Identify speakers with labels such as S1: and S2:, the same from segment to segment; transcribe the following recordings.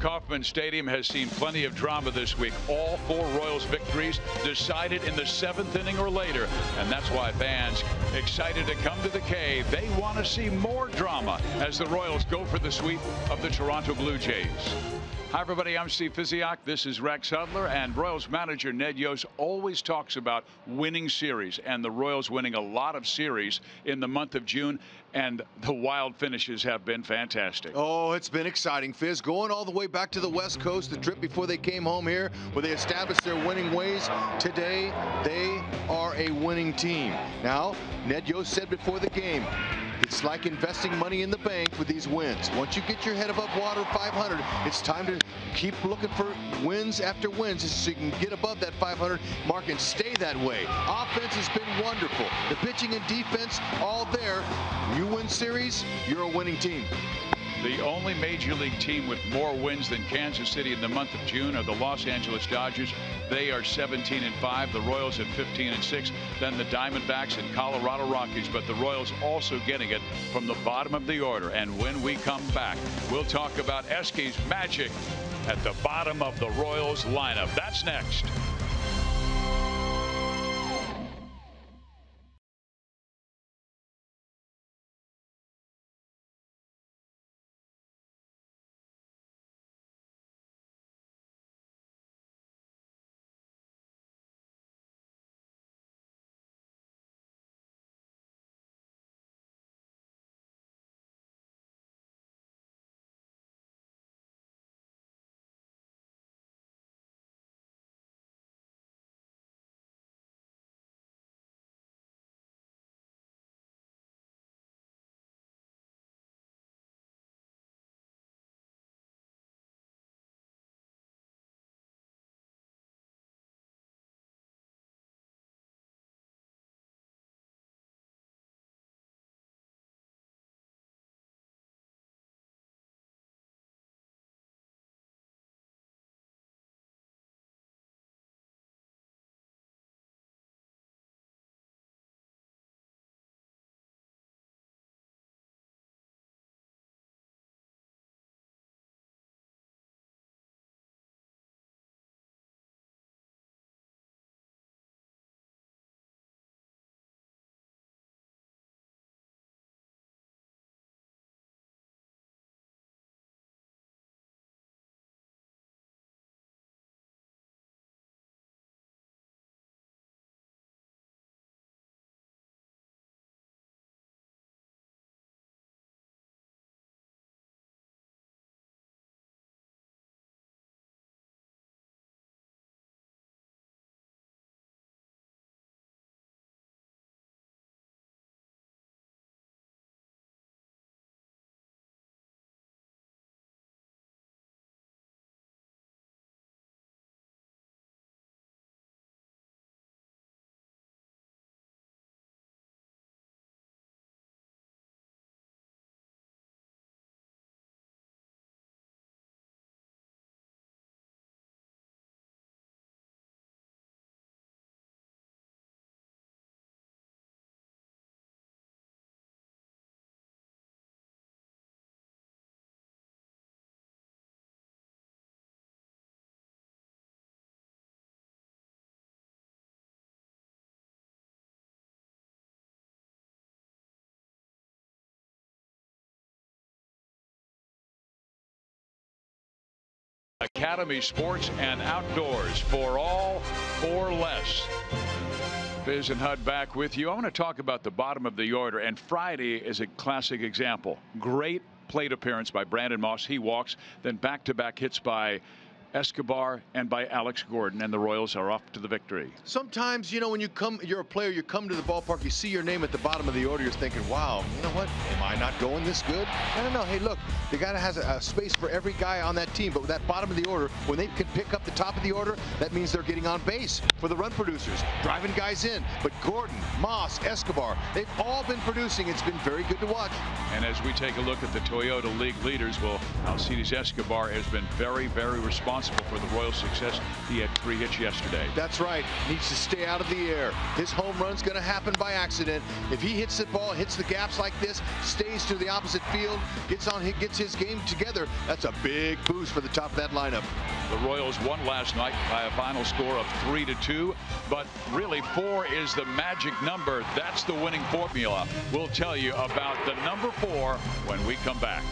S1: Kauffman Stadium has seen plenty of drama this week. All 4 Royals victories decided in the 7th inning or later. And that's why fans excited to come to the K. They want to see more drama as the Royals go for the sweep of the Toronto Blue Jays. Hi, everybody. I'm Steve Physiak. This is Rex Hudler. And Royals manager Ned Yost always talks about winning series. And the Royals winning a lot of series in the month of June. And the wild finishes have been fantastic.
S2: Oh, it's been exciting, Fizz. Going all the way back to the West Coast, the trip before they came home here, where they established their winning ways. Today, they are a winning team. Now, Ned Yost said before the game, it's like investing money in the bank with these wins. Once you get your head above water 500, it's time to keep looking for wins after wins so you can get above that 500 mark and stay that way. Offense has been wonderful. The pitching and defense, all there. You win series, you're a winning team.
S1: The only major league team with more wins than Kansas City in the month of June are the Los Angeles Dodgers. They are 17-5. The Royals at 15-6. Then the Diamondbacks and Colorado Rockies. But the Royals also getting it from the bottom of the order. And when we come back, we'll talk about Eske's magic at the bottom of the Royals lineup. That's next. Academy Sports and Outdoors for all or less. Fizz and Hud back with you. I want to talk about the bottom of the order, and Friday is a classic example. Great plate appearance by Brandon Moss. He walks, then back-to-back hits by Escobar and by Alex Gordon, and the Royals are off to the victory.
S2: Sometimes, you know, when you're a player, you come to the ballpark, you see your name at the bottom of the order, you're thinking, wow, you know what, am I not going this good? I don't know. Hey, look, the guy has a space for every guy on that team, but with that bottom of the order, when they can pick up the top of the order, that means they're getting on base for the run producers, driving guys in. But Gordon, Moss, Escobar, they've all been producing. It's been very good to watch.
S1: And as we take a look at the Toyota League leaders, well, Alcides Escobar has been very, very responsible responsible for the Royals' success. He had 3 hits yesterday.
S2: That's right. Needs to stay out of the air. His home run's going to happen by accident. If he hits the ball, hits the gaps like this, stays to the opposite field, gets his game together, that's a big boost for the top of that lineup.
S1: The Royals won last night by a final score of 3-2, but really 4 is the magic number. That's the winning formula. We'll tell you about the number 4 when we come back.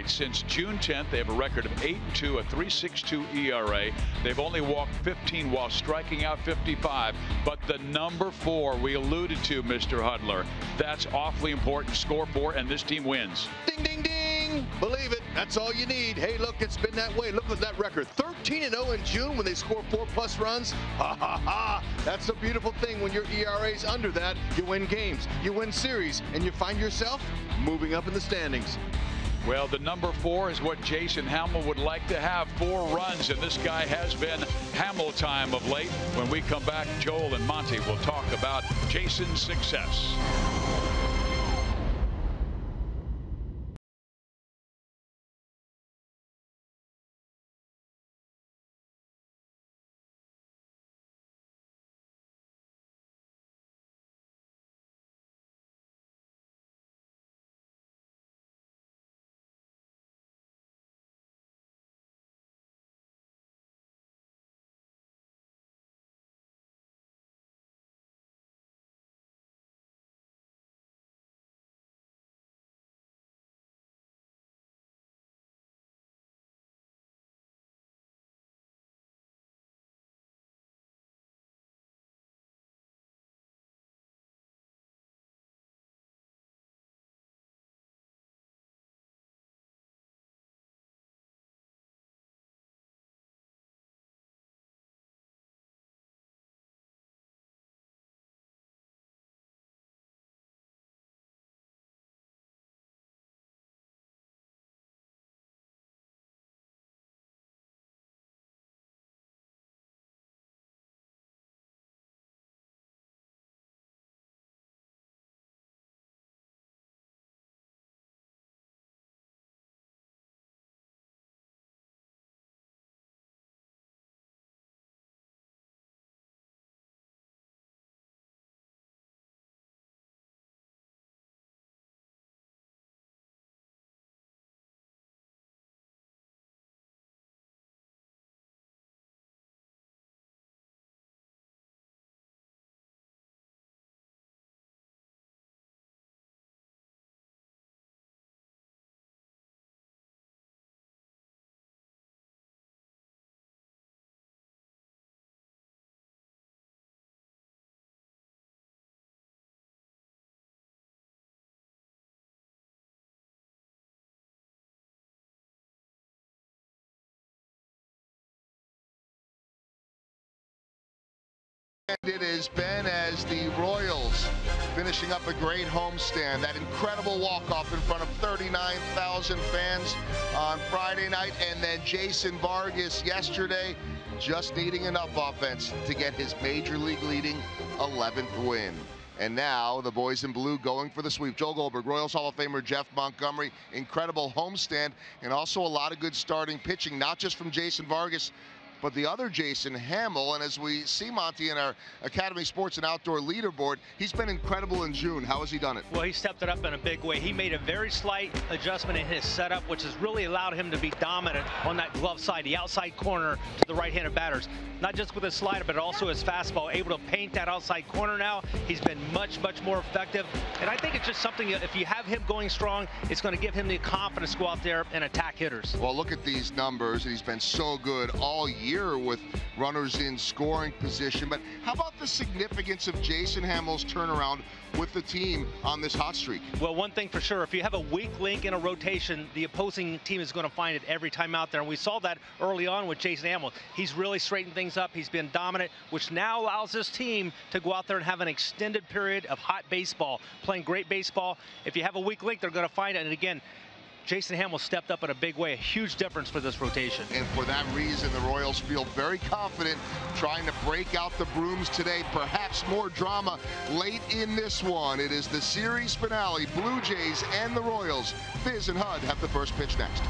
S1: Since June 10th, they have a record of 8-2, a 3.62 ERA. They've only walked 15 while striking out 55. But the number 4 we alluded to, Mr. Hudler, that's awfully important. Score 4, and this team wins.
S2: Ding, ding, ding. Believe it. That's all you need. Hey, look, it's been that way. Look at that record. 13-0 in June when they score 4+ runs. Ha, ha, ha. That's the beautiful thing. When your ERA's under that, you win games, you win series, and you find yourself moving up in the standings.
S1: Well, the number 4 is what Jason Hamill would like to have, 4 runs, and this guy has been Hamill time of late. When we come back, Joel and Monty will talk about Jason's success.
S3: it has been as the Royals finishing up a great homestand. That incredible walk-off in front of 39,000 fans on Friday night, and then Jason Vargas yesterday just needing enough offense to get his major league leading 11th win. And now the boys in blue going for the sweep. Joe Goldberg, Royals Hall of Famer Jeff Montgomery, incredible homestand, and also a lot of good starting pitching, not just from Jason Vargas, but the other Jason Hamill. And as we see, Monty, in our Academy Sports and Outdoor leaderboard, he's been incredible in June. How has he done it?
S4: Well, he stepped it up in a big way. He made a very slight adjustment in his setup, which has really allowed him to be dominant on that glove side, the outside corner to the right-handed batters. Not just with his slider, but also his fastball, able to paint that outside corner now. He's been much, much more effective. And I think it's just something, if you have him going strong, it's going to give him the confidence to go out there and attack hitters.
S3: Well, look at these numbers. He's been so good all year with runners in scoring position. But how about the significance of Jason Hamill's turnaround with the team on this hot streak?
S4: Well, one thing for sure, if you have a weak link in a rotation, the opposing team is going to find it every time out there. And we saw that early on with Jason Hamill. He's really straightened things up. He's been dominant, which now allows this team to go out there and have an extended period of hot baseball, playing great baseball. If you have a weak link, they're going to find it. And again, Jason Hamill stepped up in a big way, a huge difference for this rotation.
S3: And for that reason, the Royals feel very confident trying to break out the brooms today. Perhaps more drama late in this one. It is the series finale. Blue Jays and the Royals. Fizz and Hud have the first pitch next.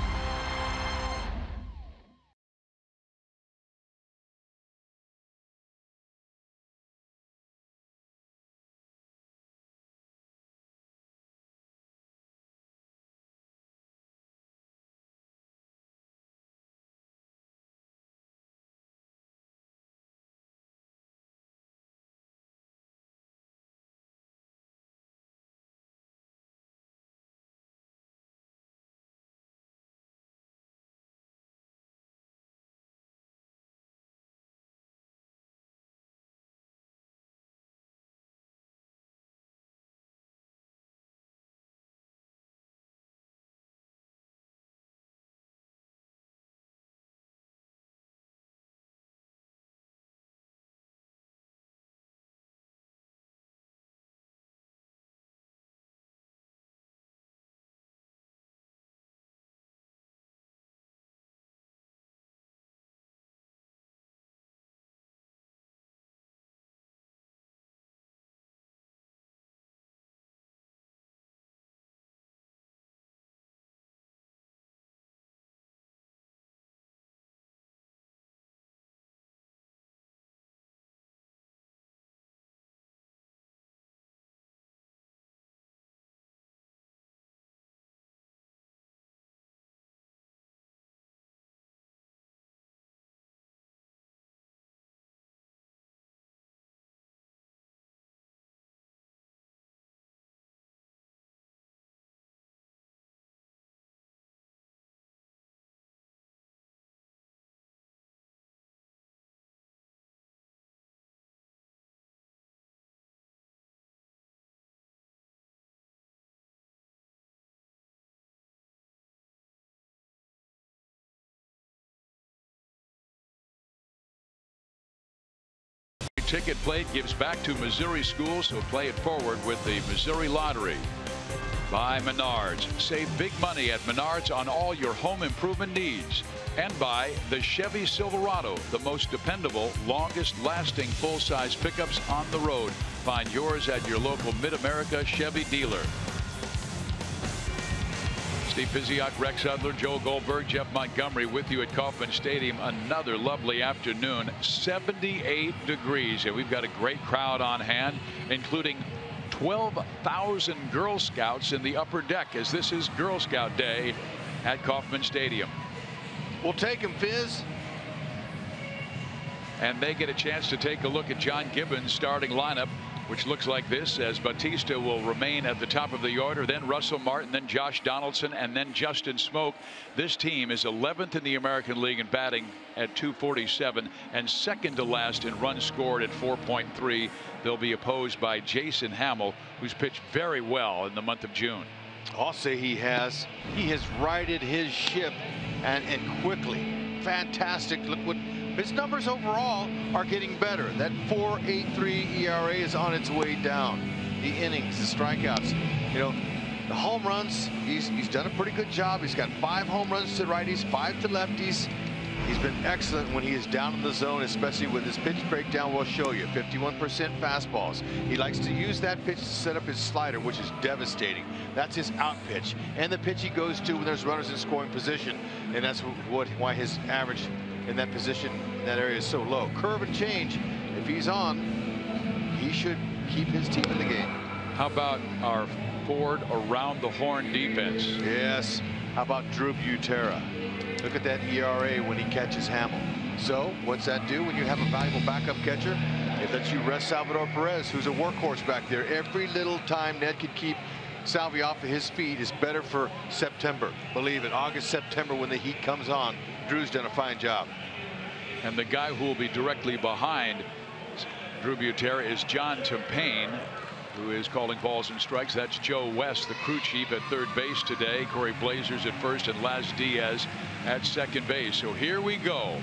S1: Ticket plate gives back to Missouri schools, so play it forward with the Missouri Lottery. By Menards. Save big money at Menards on all your home improvement needs. And by the Chevy Silverado, the most dependable, longest-lasting full-size pickups on the road. Find yours at your local Mid-America Chevy dealer. Steve Pizziak, Rex Hudler, Joe Goldberg, Jeff Montgomery with you at Kauffman Stadium. Another lovely afternoon, 78 degrees, and we've got a great crowd on hand, including 12,000 Girl Scouts in the upper deck, as this is Girl Scout Day at Kauffman Stadium.
S2: We'll take him, Fizz.
S1: And they get a chance to take a look at John Gibbons' starting lineup, which looks like this, as Bautista will remain at the top of the order, then Russell Martin, then Josh Donaldson, and then Justin Smoke. This team is 11th in the American League in batting at .247 and second to last in runs scored at 4.3. They'll be opposed by Jason Hamill, who's pitched very well in the month of June.
S2: I'll say he has. He has righted his ship and quickly. Fantastic. Look His numbers overall are getting better. That 4.83 ERA is on its way down. The innings, the strikeouts, you know, the home runs, he's done a pretty good job. He's got 5 home runs to righties, 5 to lefties. He's been excellent when he is down in the zone, especially with his pitch breakdown. We'll show you 51% fastballs. He likes to use that pitch to set up his slider, which is devastating. That's his out pitch, and the pitch he goes to when there's runners in scoring position, and that's why his average in that position, in that area, is so low. Curve and change. If he's on, he should keep his team in the game.
S1: How about our Ford around the horn defense?
S2: Yes. How about Drew Butera? Look at that ERA when he catches Hamill. So what's that do when you have a valuable backup catcher? It lets you rest Salvador Perez, who's a workhorse back there. Every little time Ned can keep Salvi off of his feet is better for September. Believe it, August, September, when the heat comes on. Drew's done a fine job.
S1: And the guy who will be directly behind Drew Butera is John Tempane, who is calling balls and strikes. That's Joe West, the crew chief, at third base today. Corey Blazers at first and Laz Diaz at second base. So here we go.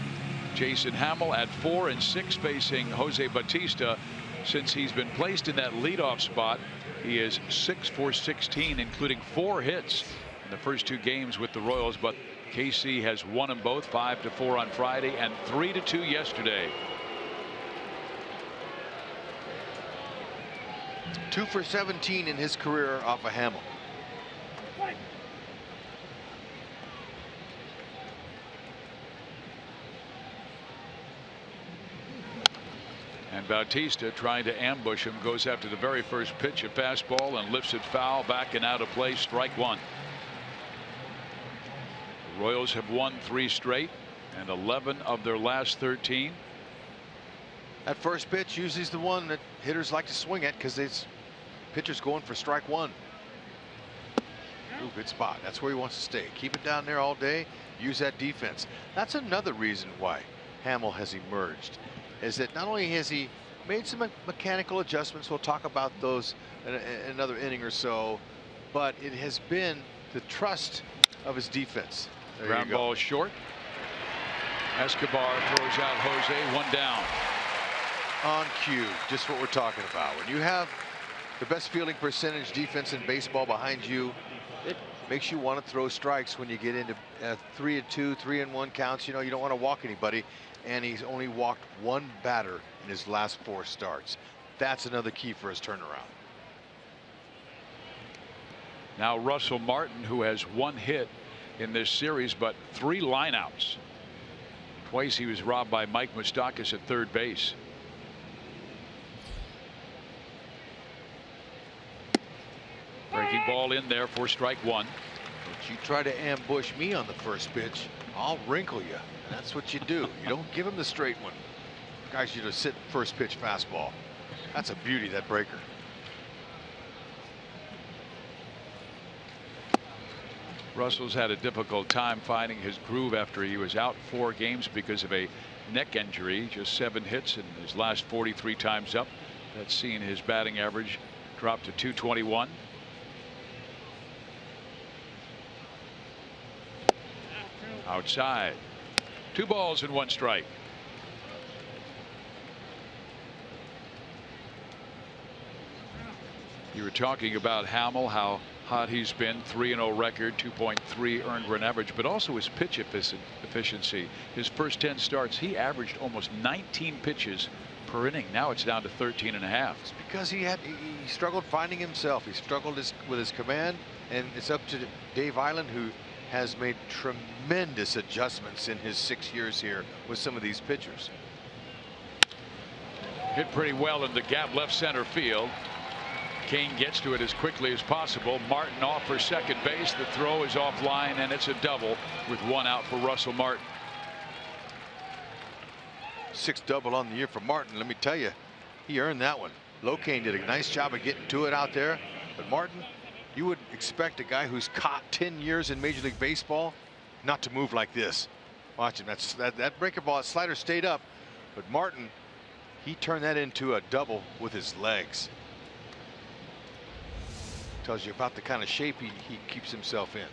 S1: Jason Hamill at 4 and 6 facing Jose Bautista. Since he's been placed in that leadoff spot, he is 6 for 16, including 4 hits in the first 2 games with the Royals. But KC has won them both, 5-4 on Friday and 3-2 yesterday.
S2: 2 for 17 in his career off of Hamill.
S1: And Bautista, trying to ambush him, goes after the very first pitch, a fastball, and lifts it foul, back and out of play, strike 1. The Royals have won 3 straight and 11 of their last 13.
S2: That first pitch usually is the one that hitters like to swing at because it's pitcher's going for strike 1. Ooh, good spot. That's where he wants to stay. Keep it down there all day. Use that defense. That's another reason why Hamill has emerged, is that not only has he made some mechanical adjustments, we'll talk about those in another inning or so, but it has been the trust of his defense.
S1: Ground ball short. Escobar throws out Jose, 1 down.
S2: On cue, just what we're talking about. When you have the best fielding percentage defense in baseball behind you, it makes you want to throw strikes when you get into 3-2, 3-1 counts. You know, you don't want to walk anybody, and he's only walked 1 batter in his last 4 starts. That's another key for his turnaround.
S1: Now Russell Martin, who has 1 hit in this series, but 3 lineouts. Twice he was robbed by Mike Moustakas at third base. Breaking ball in there for strike 1.
S2: If you try to ambush me on the first pitch, I'll wrinkle you. And that's what you do. You don't give him the straight one. Guys, you just sit first pitch fastball. That's a beauty, that breaker.
S1: Russell's had a difficult time finding his groove after he was out 4 games because of a neck injury. Just 7 hits in his last 43 times up. That's seen his batting average drop to .221. Outside. 2 balls and 1 strike. You were talking about Hamill, how hot he's been, 3-0 record, 2.3 earned run average, but also his pitch efficiency. His first 10 starts, he averaged almost 19 pitches per inning. Now it's down to 13.5.
S2: It's because he struggled finding himself. He struggled with his command, and it's up to Dave Island, who has made tremendous adjustments in his 6 years here with some of these pitchers.
S1: Hit pretty well in the gap left center field. Kane gets to it as quickly as possible. Martin off for second base. The throw is offline, and it's a double with 1 out for Russell Martin.
S2: 6th double on the year for Martin. Let me tell you, he earned that one. Locane did a nice job of getting to it out there, but Martin, you would expect a guy who's caught 10 years in Major League Baseball not to move like this. Watch him. That breaker ball, that slider stayed up, but Martin, he turned that into a double with his legs. Tells you about the kind of shape he keeps himself in.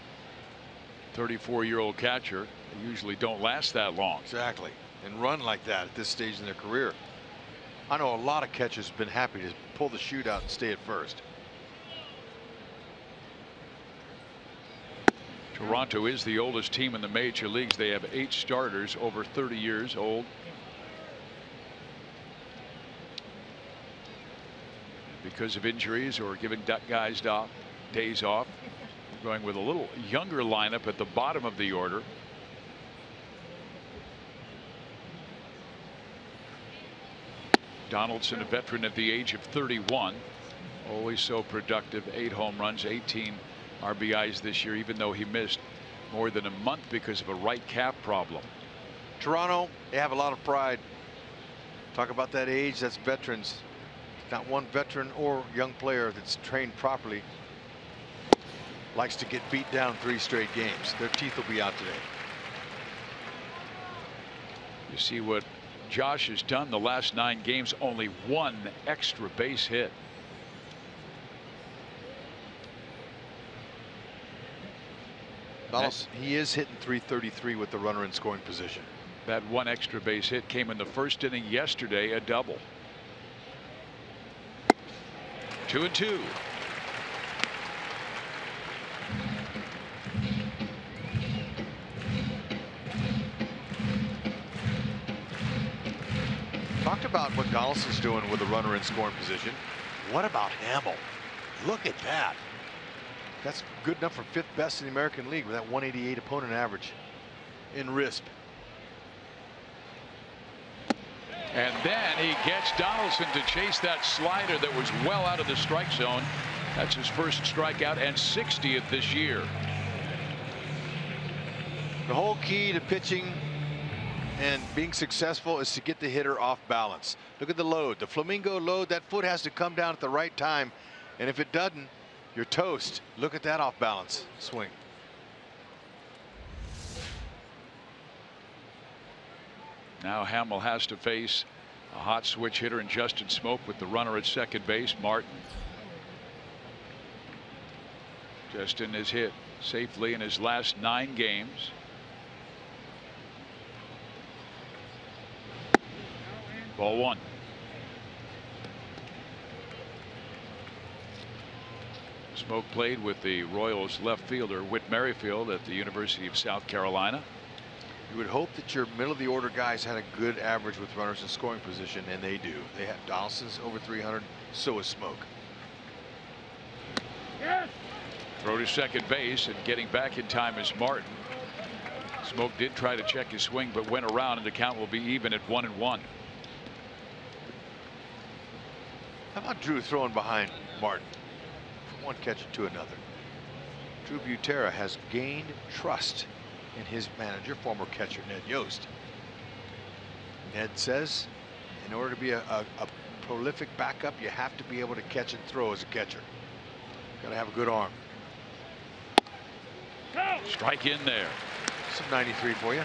S1: 34-year-old catcher. They usually don't last that long.
S2: Exactly. and run like that at this stage in their career. I know a lot of catchers have been happy to pull the shootout and stay at first.
S1: Toronto is the oldest team in the major leagues. They have 8 starters over 30 years old. Because of injuries or giving guys days off, going with a little younger lineup at the bottom of the order. Donaldson, a veteran at the age of 31, always so productive. 8 home runs, 18 RBIs this year, even though he missed more than a month because of a right calf problem.
S2: Toronto, they have a lot of pride. Talk about that age, that's veterans. Not one veteran or young player that's trained properly likes to get beat down 3 straight games. Their teeth will be out today.
S1: You see what Josh has done the last 9 games, only 1 extra base hit.
S2: He is hitting .333 with the runner in scoring position.
S1: That 1 extra base hit came in the first inning yesterday, a double. 2-2.
S2: Talked about what Donaldson's doing with a runner in scoring position. What about Hamill? Look at that. That's good enough for 5th best in the American League with that 188 opponent average in RISP.
S1: And then he gets Donaldson to chase that slider that was well out of the strike zone. That's his first strikeout and 60th this year.
S2: The whole key to pitching and being successful is to get the hitter off balance. Look at the load, the flamingo load. That foot has to come down at the right time, and if it doesn't, you're toast. Look at that off balance swing.
S1: Now Hamill has to face a hot switch hitter in Justin Smoke with the runner at second base, Martin. Justin has hit safely in his last 9 games. Ball 1. Smoke played with the Royals left fielder Whit Merrifield at the University of South Carolina.
S2: You would hope that your middle of the order guys had a good average with runners in scoring position, and they do. They have Donaldson's over 300, so is Smoke.
S1: Yes. Throw to second base, and getting back in time is Martin. Smoke did try to check his swing, but went around, and the count will be even at 1-1.
S2: How about Drew throwing behind Martin from one catcher to another? Drew Butera has gained trust in his manager, former catcher Ned Yost. Ned says in order to be a prolific backup, you have to be able to catch and throw as a catcher. Got to have a good arm.
S1: Strike in there.
S2: Some 93 for you.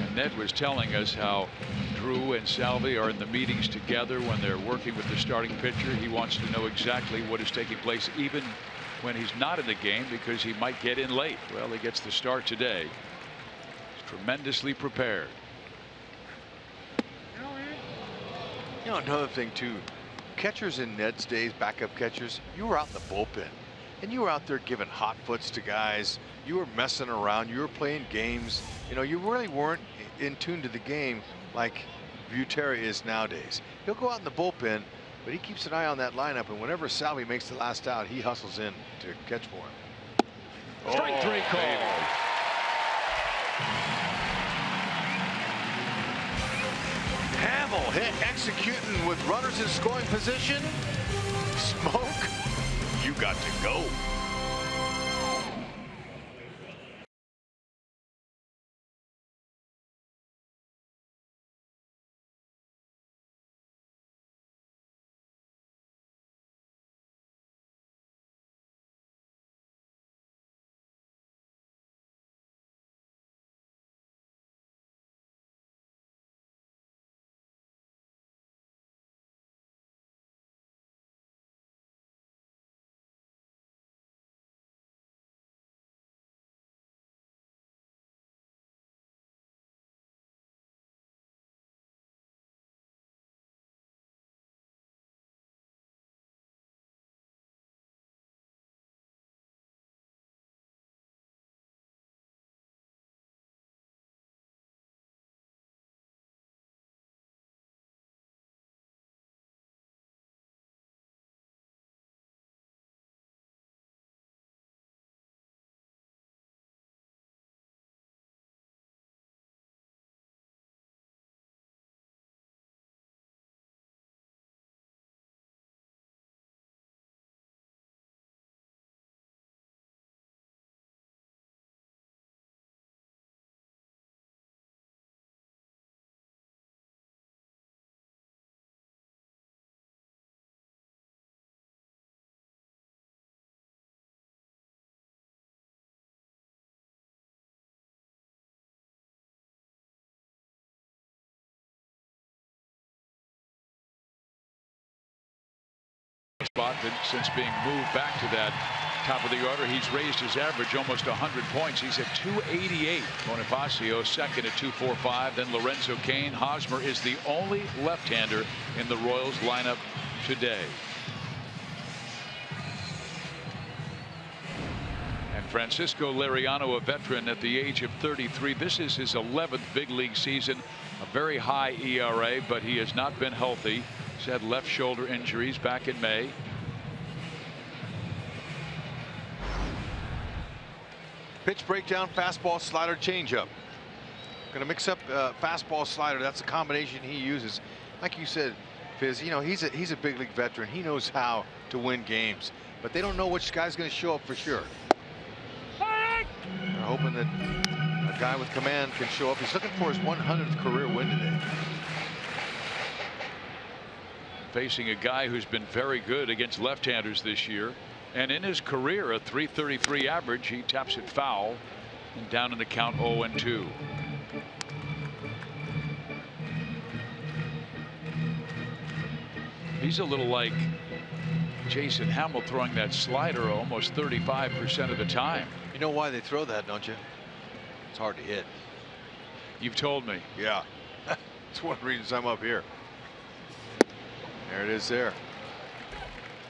S1: And Ned was telling us how Drew and Salvi are in the meetings together when they're working with the starting pitcher. He wants to know exactly what is taking place, even when he's not in the game, because he might get in late. Well, he gets the start today. He's tremendously prepared.
S2: You know, another thing too, catchers in Ned's days, backup catchers, you were out in the bullpen and you were out there giving hot foots to guys. You were messing around, you were playing games. You know, you really weren't in tune to the game like Butera is nowadays. He'll go out in the bullpen, but he keeps an eye on that lineup, and whenever Salvi makes the last out, he hustles in to catch for him.
S1: Strike 3 call.
S2: Hamill hit executing with runners in scoring position. Smoke, you got to go.
S1: spot since being moved back to that top of the order. He's raised his average almost 100 points. He's at 288. Bonifacio second at 245. Then Lorenzo Cain. Hosmer is the only left-hander in the Royals lineup today. And Francisco Liriano, a veteran at the age of 33. This is his 11th big league season. A very high ERA, but he has not been healthy. He's had left shoulder injuries back in May.
S2: Pitch breakdown, fastball, slider, changeup. Going to mix up fastball, slider. That's the combination he uses. Like you said, Fizz, you know, he's a big league veteran. He knows how to win games, but they don't know which guy's going to show up for sure. They're hoping that a guy with command can show up. He's looking for his 100th career win today.
S1: Facing a guy who's been very good against left-handers this year. And in his career, a .333 average. He taps it foul and down in the count 0-2. He's a little like Jason Hamill throwing that slider almost 35% of the time.
S2: You know why they throw that, don't you? It's hard to hit.
S1: You've told me.
S2: Yeah. That's one of the reasons I'm up here. There it is there.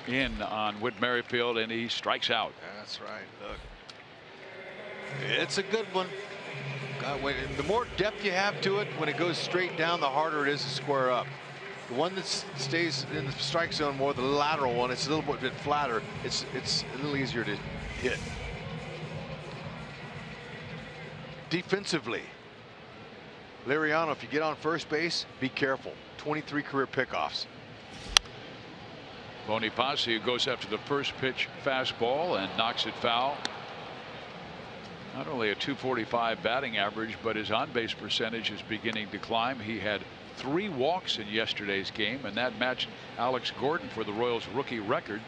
S1: In on Whit Merrifield, and he strikes out.
S2: That's right. Look, it's a good one. God, the more depth you have to it, when it goes straight down, the harder it is to square up. The one that stays in the strike zone more, the lateral one, it's a little bit flatter. It's a little easier to hit. Defensively, Liriano, if you get on first base, be careful. 23 career pickoffs.
S1: Bonifacio goes after the first pitch fastball and knocks it foul. Not only a .245 batting average, but his on-base percentage is beginning to climb. He had 3 walks in yesterday's game, and that matched Alex Gordon for the Royals rookie record.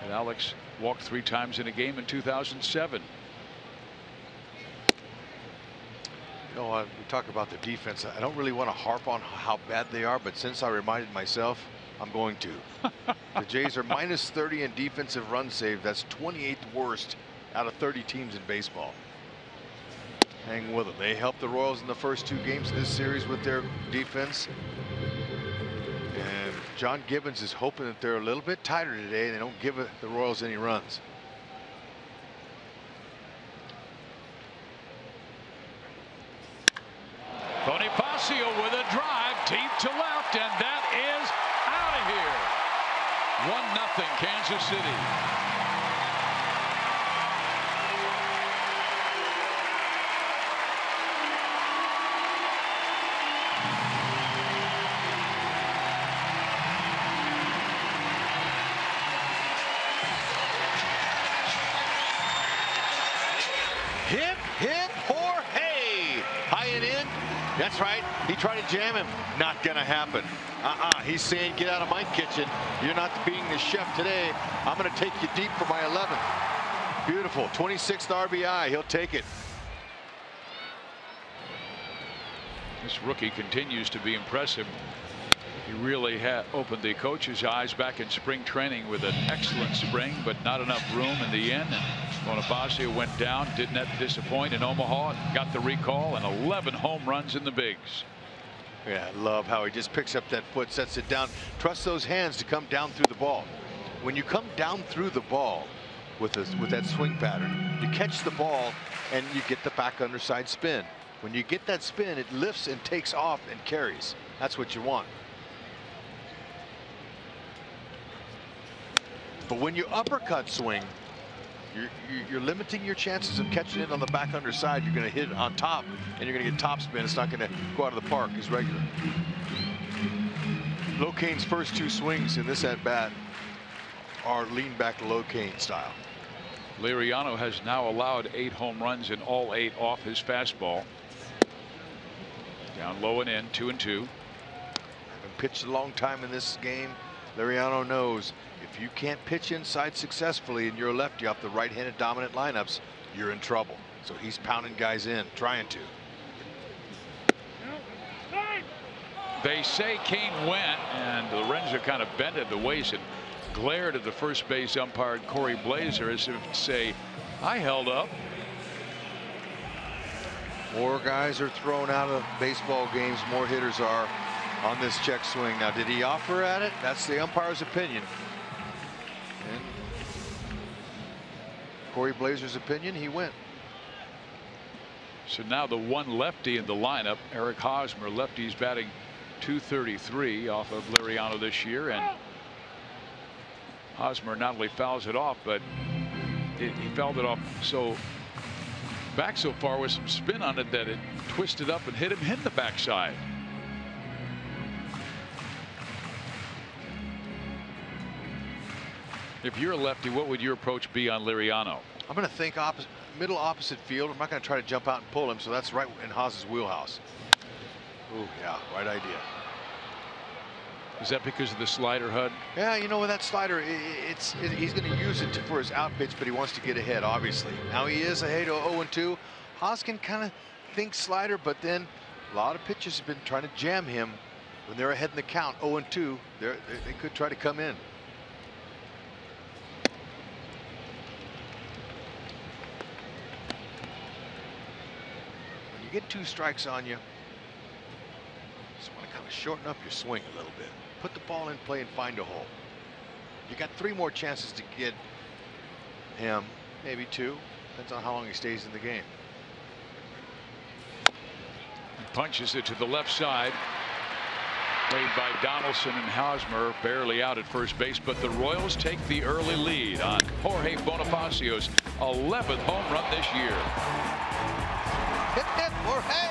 S1: And Alex walked 3 times in a game in 2007.
S2: You know, we talk about the defense. I don't really want to harp on how bad they are, but since I reminded myself, I'm going to. The Jays are -30 in defensive run save. That's 28th worst out of 30 teams in baseball. Hang with them. They helped the Royals in the first 2 games of this series with their defense. And John Gibbons is hoping that they're a little bit tighter today and they don't give the Royals any runs.
S1: Bonifacio with a drive deep to left, and that is out of here. 1-0 Kansas City.
S2: Hip, hip, hooray! High and in. That's right. He tried to jam him. Not gonna happen. He's saying, get out of my kitchen. You're not being the chef today. I'm gonna take you deep for my 11th. Beautiful. 26th RBI. He'll take it.
S1: This rookie continues to be impressive. He really opened the coach's eyes back in spring training with an excellent spring, but not enough room in the end. And Bonifacio went down, did not disappoint in Omaha, got the recall, and 11 home runs in the bigs.
S2: Yeah, I love how he just picks up that foot, sets it down. Trust those hands to come down through the ball. When you come down through the ball with that swing pattern, you catch the ball and you get the back underside spin. When you get that spin, it lifts and takes off and carries. That's what you want. But when you uppercut swing, you're limiting your chances of catching it on the back underside. You're going to hit it on top, and you're going to get top spin. It's not going to go out of the park as regular. Locane's first 2 swings in this at bat are lean back Locane style.
S1: Liriano has now allowed 8 home runs and all 8 off his fastball. Down low and in, 2-2.
S2: Having pitched a long time in this game, Liriano knows if you can't pitch inside successfully and you're a lefty off the right-handed dominant lineups, you're in trouble. So he's pounding guys in, trying to.
S1: They say Cain went, and Lorenzo kind of bended the waist and glared at the first base umpire, Corey Blazer, as if to say, I held up.
S2: More guys are thrown out of baseball games, more hitters are on this check swing. Now, did he offer at it? That's the umpire's opinion. And Corey Blazer's opinion, he went.
S1: So now the one lefty in the lineup, Eric Hosmer, lefty's batting .233 off of Liriano this year, and Hosmer not only fouls it off, but he fouled it off so back so far with some spin on it that it twisted up and hit him in the backside. If you're a lefty, what would your approach be on Liriano?
S2: I'm going to think middle opposite field. I'm not going to try to jump out and pull him, so that's right in Haas's wheelhouse. Oh yeah, right idea.
S1: Is that because of the slider, Hud?
S2: Yeah, you know, with that slider, he's going to use it for his out pitch, but he wants to get ahead, obviously. Now he is ahead of 0-2. Haas can kind of think slider, but then a lot of pitchers have been trying to jam him when they're ahead in the count, 0-2. They could try to come in. When you get 2 strikes on you, just want to kind of shorten up your swing a little bit. Put the ball in play and find a hole. You got 3 more chances to get him, maybe 2. Depends on how long he stays in the game.
S1: Punches it to the left side. Played by Donaldson, and Hosmer barely out at first base, but the Royals take the early lead on Jorge Bonifacio's 11th home run this year.
S2: Hit that, Jorge!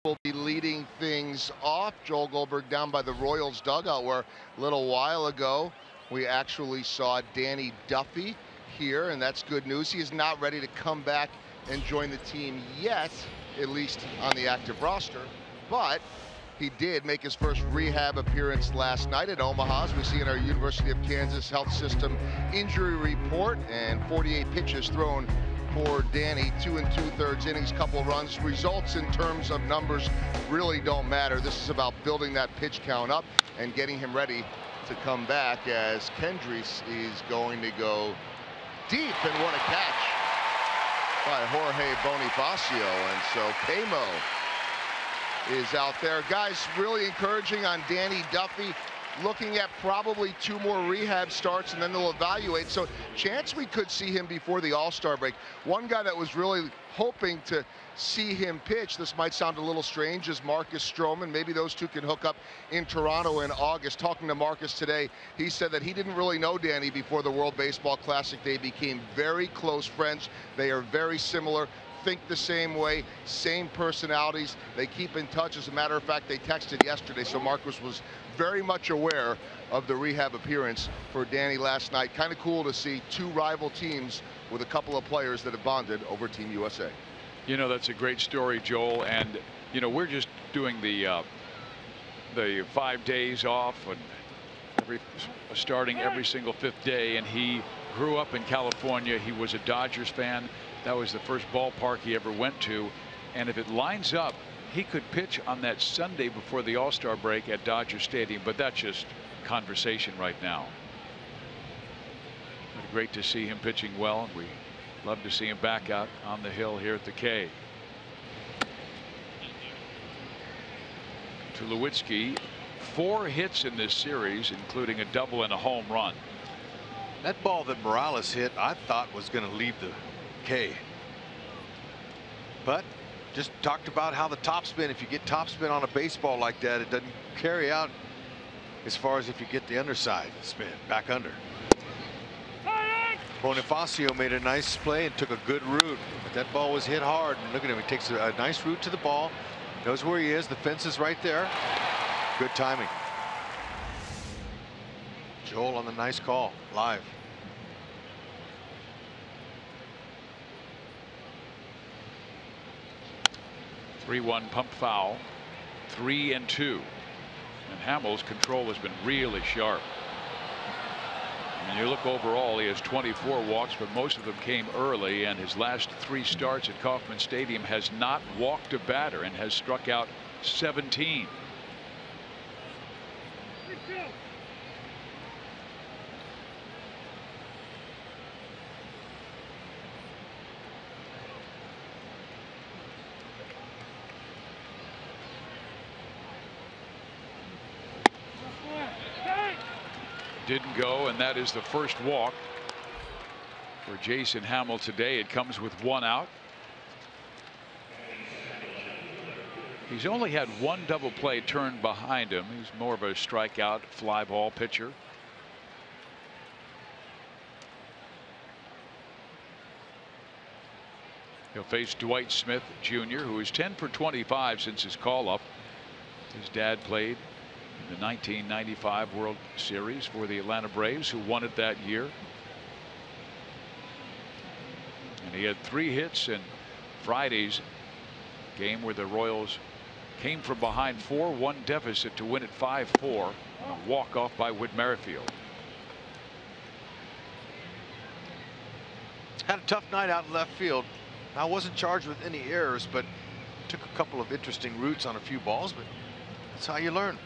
S3: Will be leading things off. Joel Goldberg down by the Royals dugout, where a little while ago we actually saw Danny Duffy here, and that's good news. He is not ready to come back and join the team yet, at least on the active roster, but he did make his first rehab appearance last night at Omaha, as we see in our University of Kansas Health System injury report, and 48 pitches thrown for Danny, 2 2/3 innings, couple runs. Results in terms of numbers really don't matter. This is about building that pitch count up and getting him ready to come back, as Kendrys is going to go deep, and what a catch by Jorge Bonifacio. And so Camo is out there. Guys, really encouraging on Danny Duffy. Looking at probably 2 more rehab starts, and then they'll evaluate. So chance we could see him before the All-Star break. One guy that was really hoping to see him pitch, this might sound a little strange, is Marcus Stroman. Maybe those two can hook up in Toronto in August. Talking to Marcus today, he said that he didn't really know Danny before the World Baseball Classic. They became very close friends. They are very similar. think the same way, same personalities. They keep in touch. As a matter of fact, they texted yesterday, so Marcus was very much aware of the rehab appearance for Danny last night. Kind of cool to see two rival teams with a couple of players that have bonded over Team USA.
S1: You know, that's a great story, Joel. And, you know, we're just doing the 5 days off and starting every single 5th day. And he grew up in California. He was a Dodgers fan. That was the first ballpark he ever went to. And if it lines up, he could pitch on that Sunday before the All-Star break at Dodger Stadium. But that's just conversation right now. But great to see him pitching well. We love to see him back out on the hill here at the K. Tulowitzki, 4 hits in this series, including a double and a home run.
S2: That ball that Morales hit, I thought was going to leave the K. But just talked about how the topspin, if you get topspin on a baseball like that, it doesn't carry out as far as if you get the underside spin back under. Bonifacio made a nice play and took a good route, but that ball was hit hard. And look at him, he takes a nice route to the ball, knows where he is, the fence is right there. Good timing. Joel on the nice call live.
S1: Three-one pump foul, 3-2, and Hamill's control has been really sharp. When you look overall, he has 24 walks, but most of them came early, and his last 3 starts at Kauffman Stadium has not walked a batter and has struck out 17. Didn't go, and that is the first walk for Jason Hamill today. It comes with 1 out. He's only had 1 double play turned behind him. He's more of a strikeout fly ball pitcher. He'll face Dwight Smith Jr., who is 10 for 25 since his call up. His dad played in the 1995 World Series for the Atlanta Braves, who won it that year. And he had 3 hits in Friday's game where the Royals came from behind 4-1 deficit to win it 5-4 on a walk-off by Whit Merrifield.
S2: Had a tough night out in left field. I wasn't charged with any errors, but took a couple of interesting routes on a few balls, but that's how you learn.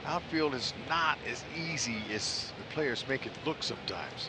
S2: Outfield is not as easy as the players make it look sometimes.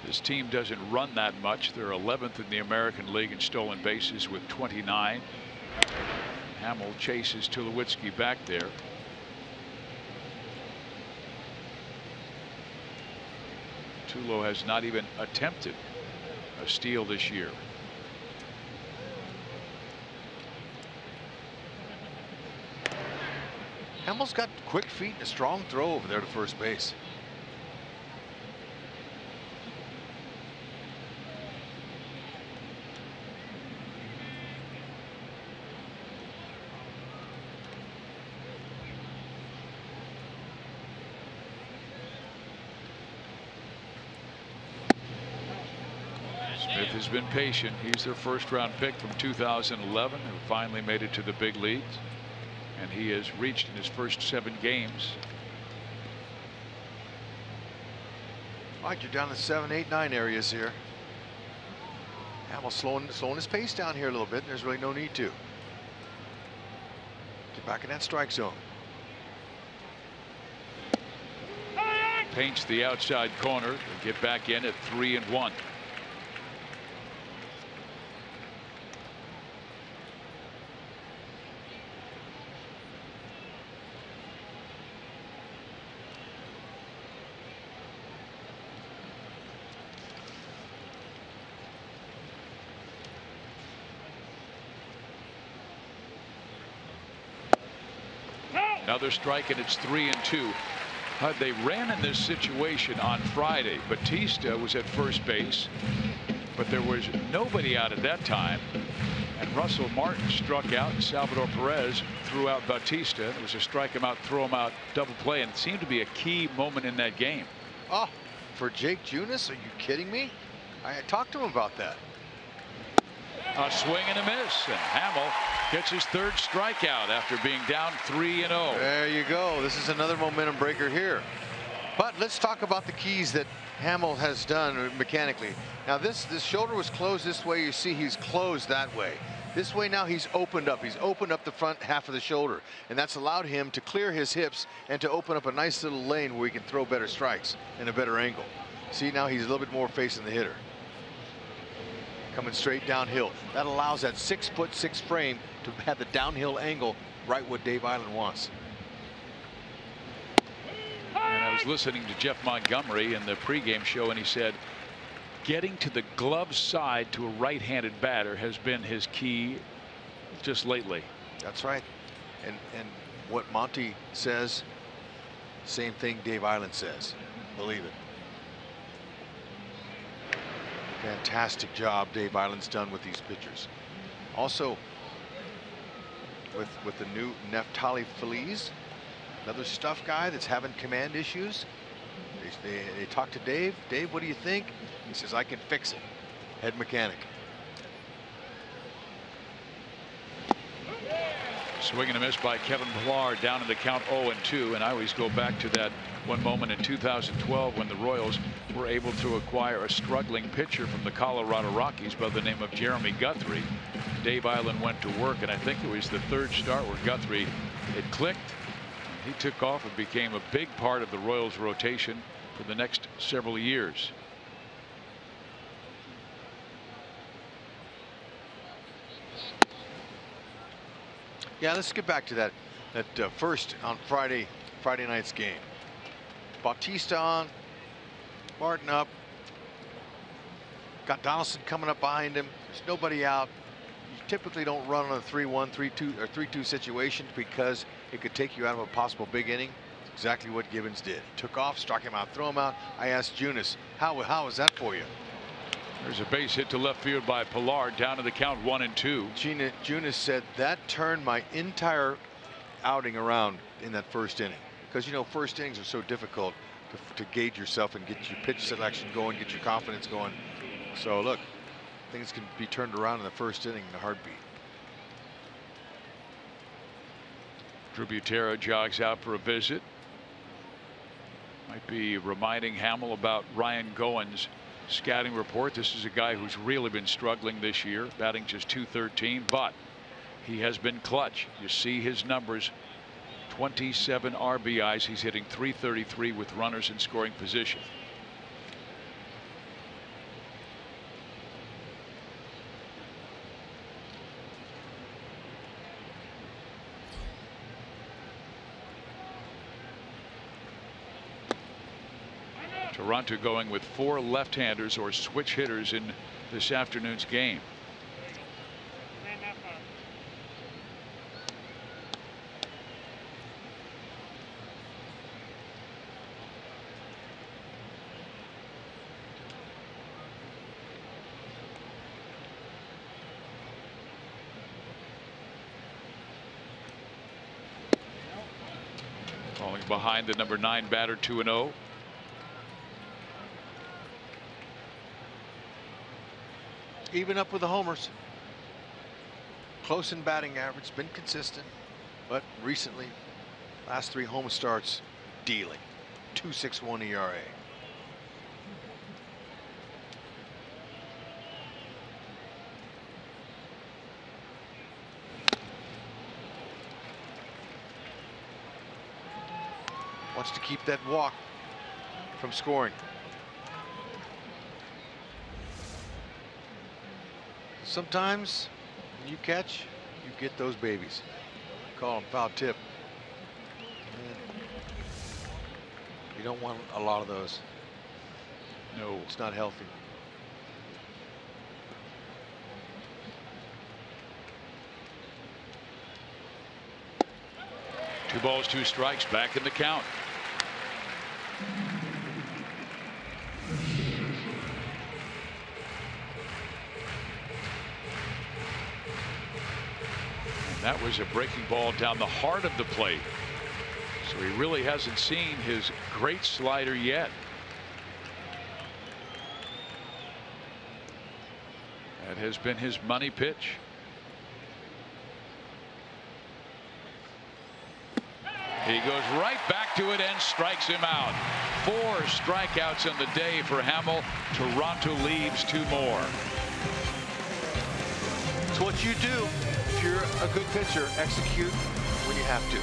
S1: This team doesn't run that much. They're 11th in the American League in stolen bases with 29. Hamill chases Tulowitzki back there. Tulo has not even attempted a steal this year.
S2: Hamill's got quick feet and a strong throw over there to first base.
S1: Smith has been patient. He's their first-round pick from 2011, who finally made it to the big leagues, and he has reached in his first 7 games.
S2: All right, you're down to 7, 8, 9 areas here. Hamill slowing his pace down here a little bit. There's really no need to. Get back in that strike zone.
S1: Paints the outside corner. They get back in at 3-1. Another strike, and it's 3-2. They ran in this situation on Friday. Batista was at first base, but there was nobody out at that time. And Russell Martin struck out, and Salvador Perez threw out Batista. It was a strike him out, throw him out, double play, and it seemed to be a key moment in that game.
S2: Oh, for Jake Junis? Are you kidding me? I talked to him about that.
S1: A swing and a miss, and Hamill gets his third strikeout after being down 3-0.
S2: There you go. This is another momentum breaker here. But let's talk about the keys that Hamill has done mechanically. Now this shoulder was closed this way. You see he's closed that way. This way now he's opened up. He's opened up the front half of the shoulder, and that's allowed him to clear his hips and to open up a nice little lane where he can throw better strikes and a better angle. See, now he's a little bit more facing the hitter. Coming straight downhill. That allows that 6'6" frame to have the downhill angle right what Dave Island wants.
S1: And I was listening to Jeff Montgomery in the pregame show, and he said getting to the glove side to a right-handed batter has been his key just lately.
S2: That's right. And what Monty says, same thing Dave Island says. Believe it. Fantastic job Dave Island's done with these pitchers. Also with the new Neftali Feliz, another stuff guy that's having command issues. They talk to Dave. Dave, what do you think? He says, I can fix it. Head mechanic.
S1: Swing and a miss by Kevin Pillar, down in the count 0-2. And I always go back to that one moment in 2012 when the Royals were able to acquire a struggling pitcher from the Colorado Rockies by the name of Jeremy Guthrie. Dave Island went to work, and I think it was the third start where Guthrie, it clicked. He took off and became a big part of the Royals rotation for the next several years.
S2: Yeah, let's get back to that first on Friday night's game. Bautista on, Martin up, got Donaldson coming up behind him. There's nobody out. You typically don't run on a 3-1, 3-2, or 3-2 situation because it could take you out of a possible big inning. It's exactly what Gibbons did. He took off, struck him out, throw him out. I asked Junis, how is that for you?
S1: There's a base hit to left field by Pillar, down to the count 1-2.
S2: Junis said that turned my entire outing around in that first inning, because you know first innings are so difficult to gauge yourself and get your pitch selection going, get your confidence going. So look, things can be turned around in the first inning in a heartbeat.
S1: Drew Butera jogs out for a visit. Might be reminding Hamill about Ryan Goins' scouting report. This is a guy who's really been struggling this year, batting just .213, but he has been clutch. You see his numbers, 27 RBIs. He's hitting .333 with runners in scoring position. Toronto going with 4 left-handers or switch hitters in this afternoon's game. Falling behind the number 9 batter, 2-0.
S2: Even up with the homers. Close in batting average, been consistent, but recently, last 3 home starts, dealing. 2.61 ERA. Wants to keep that walk from scoring. Sometimes when you catch, you get those babies. Call them foul tip. And you don't want a lot of those. No, it's not healthy.
S1: 2 balls, 2 strikes, back in the count. And that was a breaking ball down the heart of the plate. So he really hasn't seen his great slider yet. That has been his money pitch. He goes right back to it and strikes him out. 4 strikeouts on the day for Hamill. Toronto leaves 2 more.
S2: It's what you do. If you're a good pitcher, execute when you have to.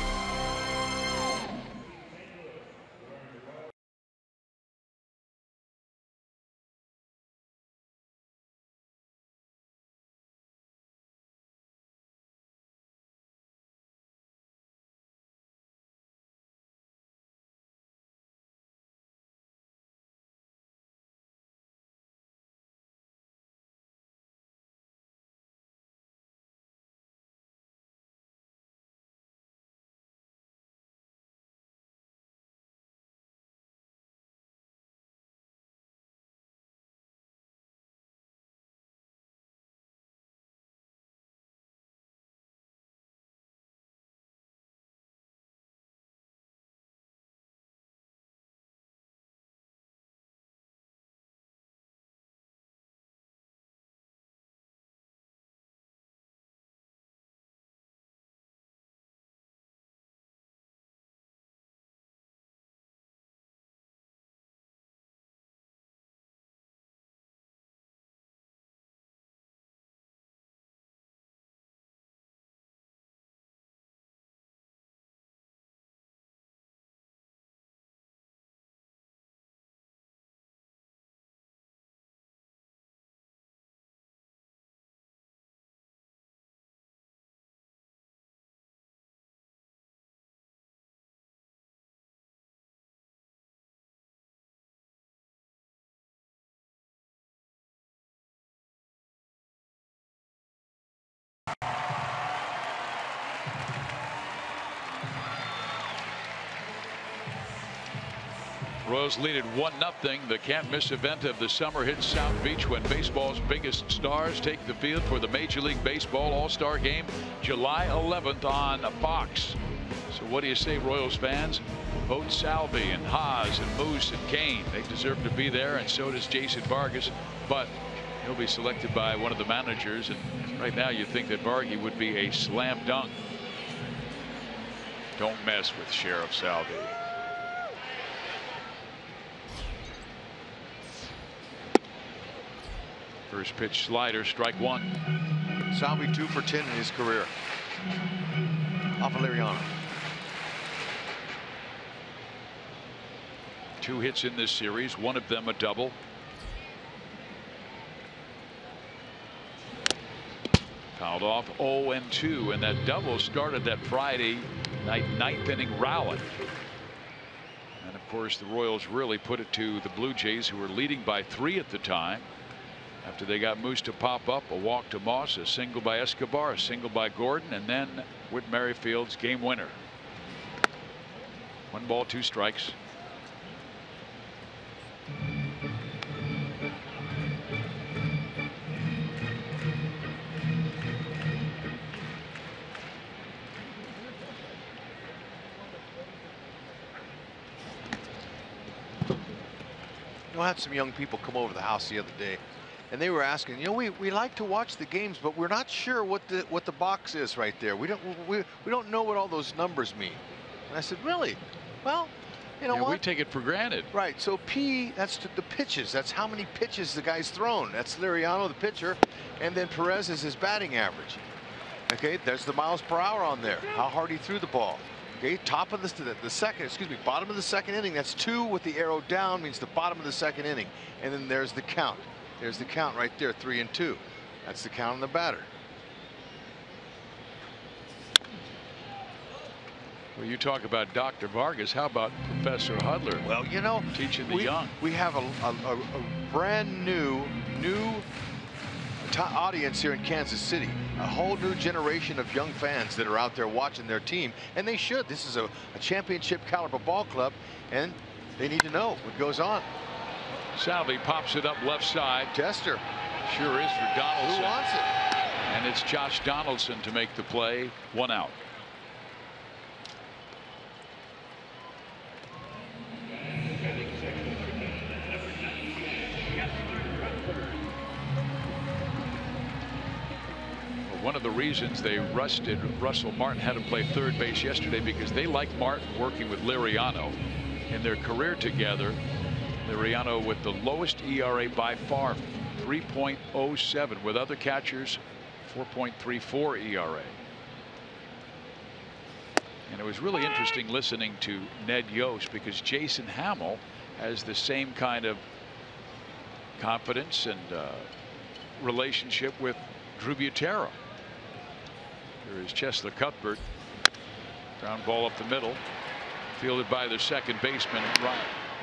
S1: Royals lead at 1-0. The can't miss event of the summer hits South Beach when baseball's biggest stars take the field for the Major League Baseball All-Star Game July 11th on Fox. So what do you say, Royals fans? Vote Salvi and Haas and Moose and Kane. They deserve to be there, and so does Jason Vargas, but he'll be selected by one of the managers, and right now you think that Vargas would be a slam dunk. Don't mess with Sheriff Salvi. First pitch slider, strike 1.
S2: Salvi 2 for 10 in his career. Off of Liriano.
S1: 2 hits in this series, one of them a double. Fouled off 0-2, and that double started that Friday night 9th inning rally. And of course the Royals really put it to the Blue Jays, who were leading by 3 at the time. After they got Moose to pop up, a walk to Moss, a single by Escobar, a single by Gordon, and then Whit Merrifield's game winner. 1 ball, 2 strikes.
S2: I had some young people come over to the house the other day, and they were asking, you know, we like to watch the games, but we're not sure what the box is right there. We don't know what all those numbers mean. And I said, really? Well, you know what?
S1: We take it for granted.
S2: Right. So P, that's the pitches. That's how many pitches the guy's thrown. That's Liriano, the pitcher, and then Perez is his batting average. Okay, there's the miles per hour on there. How hard he threw the ball. Okay, top of the second, excuse me, bottom of the second inning. That's 2 with the arrow down, means the bottom of the second inning. And then there's the count. There's the count right there, 3 and 2. That's the count on the batter.
S1: Well, you talk about Dr. Vargas. How about Professor Hudler?
S2: Well, you know,
S1: teaching the young.
S2: We have a brand new audience here in Kansas City. A whole new generation of young fans that are out there watching their team, and they should. This is a championship caliber ball club, and they need to know what goes on.
S1: Salvi pops it up left side.
S2: Tester.
S1: Sure is for Donaldson.
S2: Who wants it?
S1: And it's Josh Donaldson to make the play. 1 out. One of the reasons they rested Russell Martin, had him play third base yesterday, because they like Martin working with Liriano in their career together. Liriano with the lowest ERA by far, 3.07, with other catchers 4.34 ERA. And it was really interesting listening to Ned Yost, because Jason Hamill has the same kind of confidence and relationship with Drew Butera. There is Cheslor Cuthbert. Ground ball up the middle, fielded by the second baseman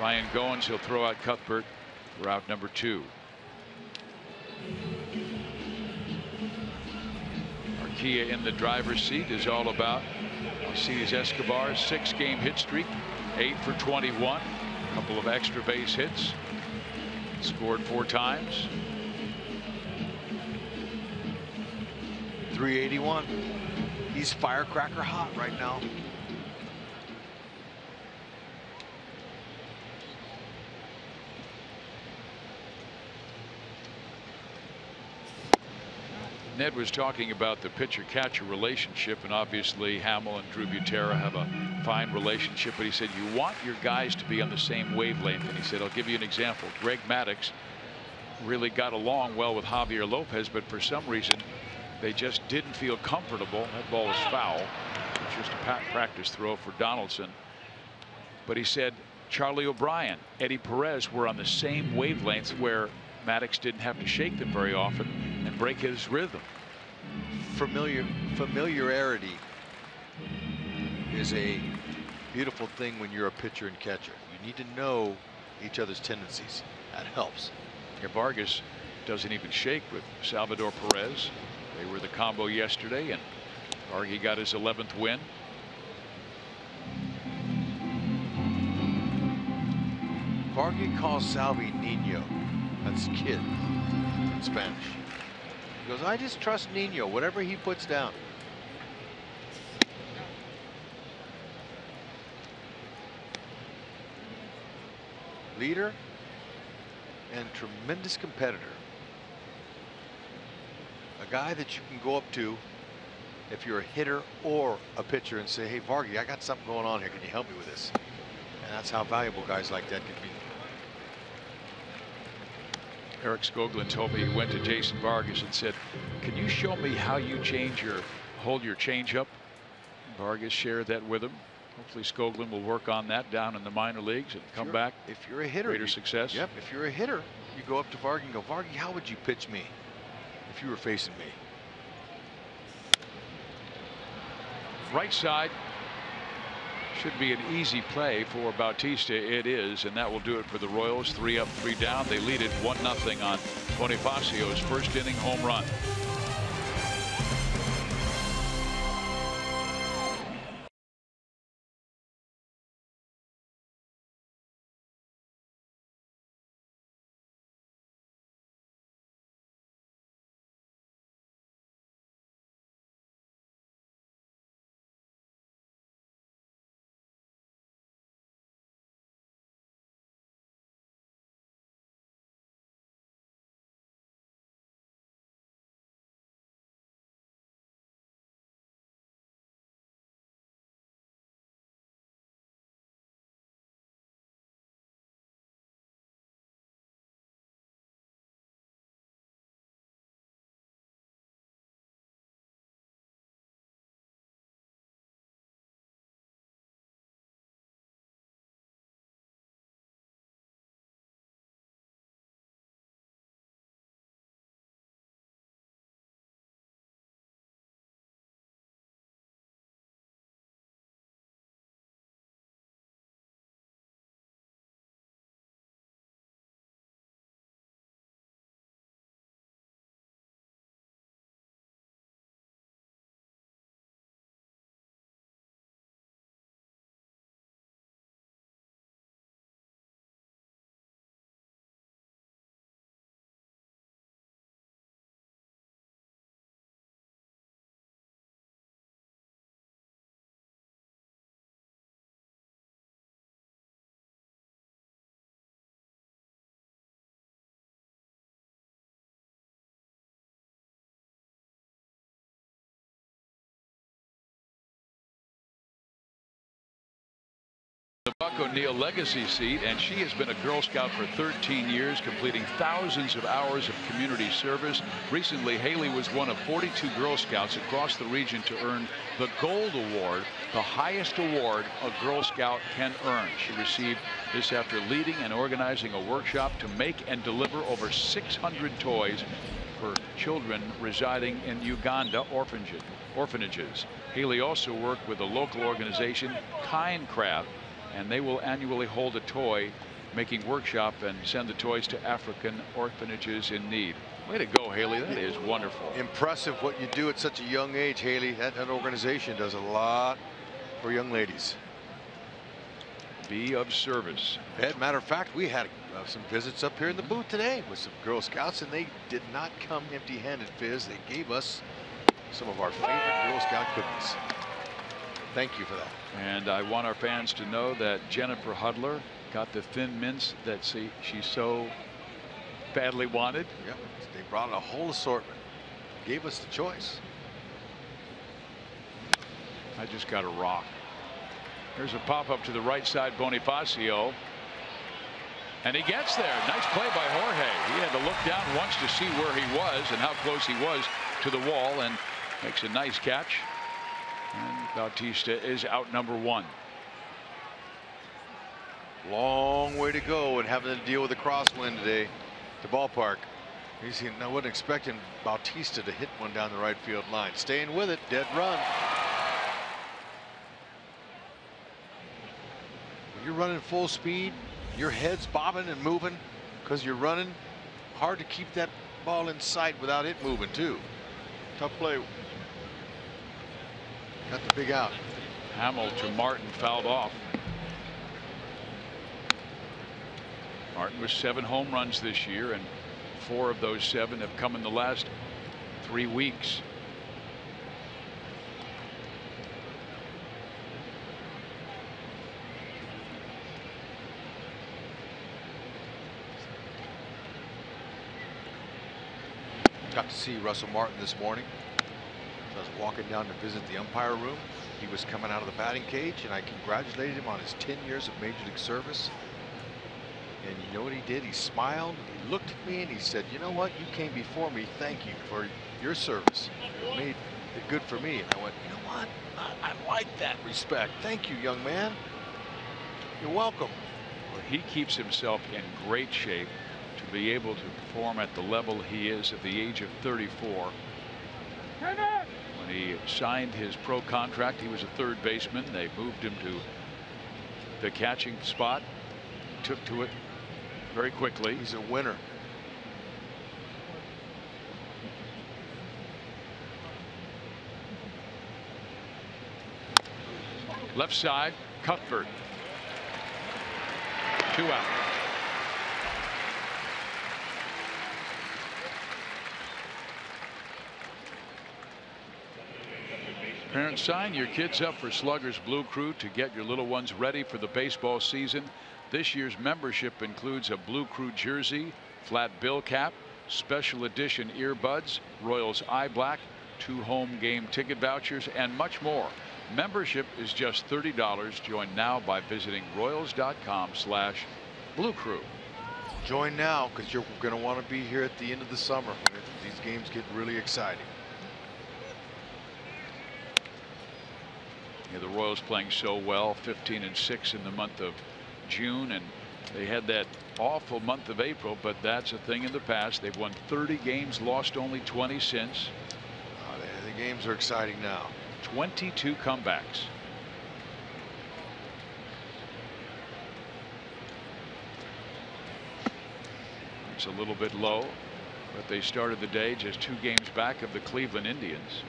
S1: Ryan Goins. He'll throw out Cuthbert for out number 2. Arcia in the driver's seat is all about Alcides Escobar's 6-game hit streak, 8 for 21, a couple of extra base hits, scored 4 times.
S2: 381. He's firecracker hot right now.
S1: Ned was talking about the pitcher-catcher relationship, and obviously Hamill and Drew Butera have a fine relationship, but he said you want your guys to be on the same wavelength. And he said, I'll give you an example. Greg Maddux really got along well with Javier Lopez, but for some reason they just didn't feel comfortable. That ball was foul. It's just a practice throw for Donaldson. But he said Charlie O'Brien, Eddie Perez were on the same wavelength, where Maddux didn't have to shake them very often and break his rhythm.
S2: Familiarity is a beautiful thing when you're a pitcher and catcher. You need to know each other's tendencies. That helps.
S1: Yeah, Vargas doesn't even shake with Salvador Perez. They were the combo yesterday, and Vargas got his 11th win.
S2: Vargas calls Salvi Nino. That's kid in Spanish. He goes, I just trust Nino, whatever he puts down. Leader and tremendous competitor. A guy that you can go up to if you're a hitter or a pitcher and say, hey, Vargas, I got something going on here. Can you help me with this? And that's how valuable guys like that can be.
S1: Eric Skoglund told me he went to Jason Vargas and said, can you show me how you hold your changeup? Vargas shared that with him. Hopefully Skoglund will work on that down in the minor leagues and come back.
S2: If you're a hitter,
S1: greater success.
S2: Yep. If you're a hitter, you go up to Vargas and go, Vargas, how would you pitch me if you were facing me?
S1: Right side. Should be an easy play for Bautista. It is, and that will do it for the Royals. 3 up, 3 down. They lead it 1-0 on Bonifacio's first inning home run. the Buck O'Neill legacy seat, and she has been a Girl Scout for 13 years, completing thousands of hours of community service. Recently, Haley was one of 42 Girl Scouts across the region to earn the Gold Award, the highest award a Girl Scout can earn. She received this after leading and organizing a workshop to make and deliver over 600 toys for children residing in Uganda orphanages. Haley also worked with a local organization, Kindcraft, and they will annually hold a toy making workshop and send the toys to African orphanages in need. Way to go, Haley. That is wonderful.
S2: Impressive what you do at such a young age, Haley. That organization does a lot for young ladies.
S1: Be of service.
S2: As a matter of fact, we had some visits up here in the booth today with some Girl Scouts, and they did not come empty-handed, Fizz. They gave us some of our favorite Girl Scout cookies. Thank you for that.
S1: And I want our fans to know that Jennifer Hudler got the Thin Mints that she so badly wanted.
S2: Yep, they brought a whole assortment. Gave us the choice.
S1: I just got a rock. Here's a pop-up to the right side, Bonifacio. And he gets there. Nice play by Jorge. He had to look down once to see where he was and how close he was to the wall, and makes a nice catch. And Bautista is out number 1.
S2: Long way to go and having to deal with a crosswind today at the ballpark. I wasn't expecting Bautista to hit one down the right field line. Staying with it, dead run. When you're running full speed, your head's bobbing and moving because you're running. Hard to keep that ball in sight without it moving too. Tough play. Got the big out.
S1: Hamill to Martin, fouled off. Martin with 7 home runs this year, and 4 of those 7 have come in the last 3 weeks.
S2: Got to see Russell Martin this morning. I was walking down to visit the umpire room. He was coming out of the batting cage, and I congratulated him on his 10 years of Major League service. And you know what he did? He smiled, he looked at me, and he said, "You know what? You came before me. Thank you for your service. It made it good for me." And I went, "You know what? I like that respect. Thank you, young man. You're welcome."
S1: Well, he keeps himself in great shape to be able to perform at the level he is at the age of 34. When he signed his pro contract, he was a third baseman. They moved him to the catching spot. Took to it very quickly.
S2: He's a winner.
S1: Left side, Cuthbert. 2 out. Parents, sign your kids up for Slugger's Blue Crew to get your little ones ready for the baseball season. This year's membership includes a Blue Crew jersey, flat bill cap, special edition earbuds, Royals eye black, 2 home game ticket vouchers, and much more. Membership is just $30. Join now by visiting royals.com/Blue Crew.
S2: Join now because you're going to want to be here at the end of the summer when these games get really exciting.
S1: Yeah, the Royals playing so well, 15-6 in the month of June, and they had that awful month of April, but that's a thing in the past. They've won 30 games, lost only 20 since.
S2: The games are exciting now.
S1: 22 comebacks. It's a little bit low, but they started the day just 2 games back of the Cleveland Indians.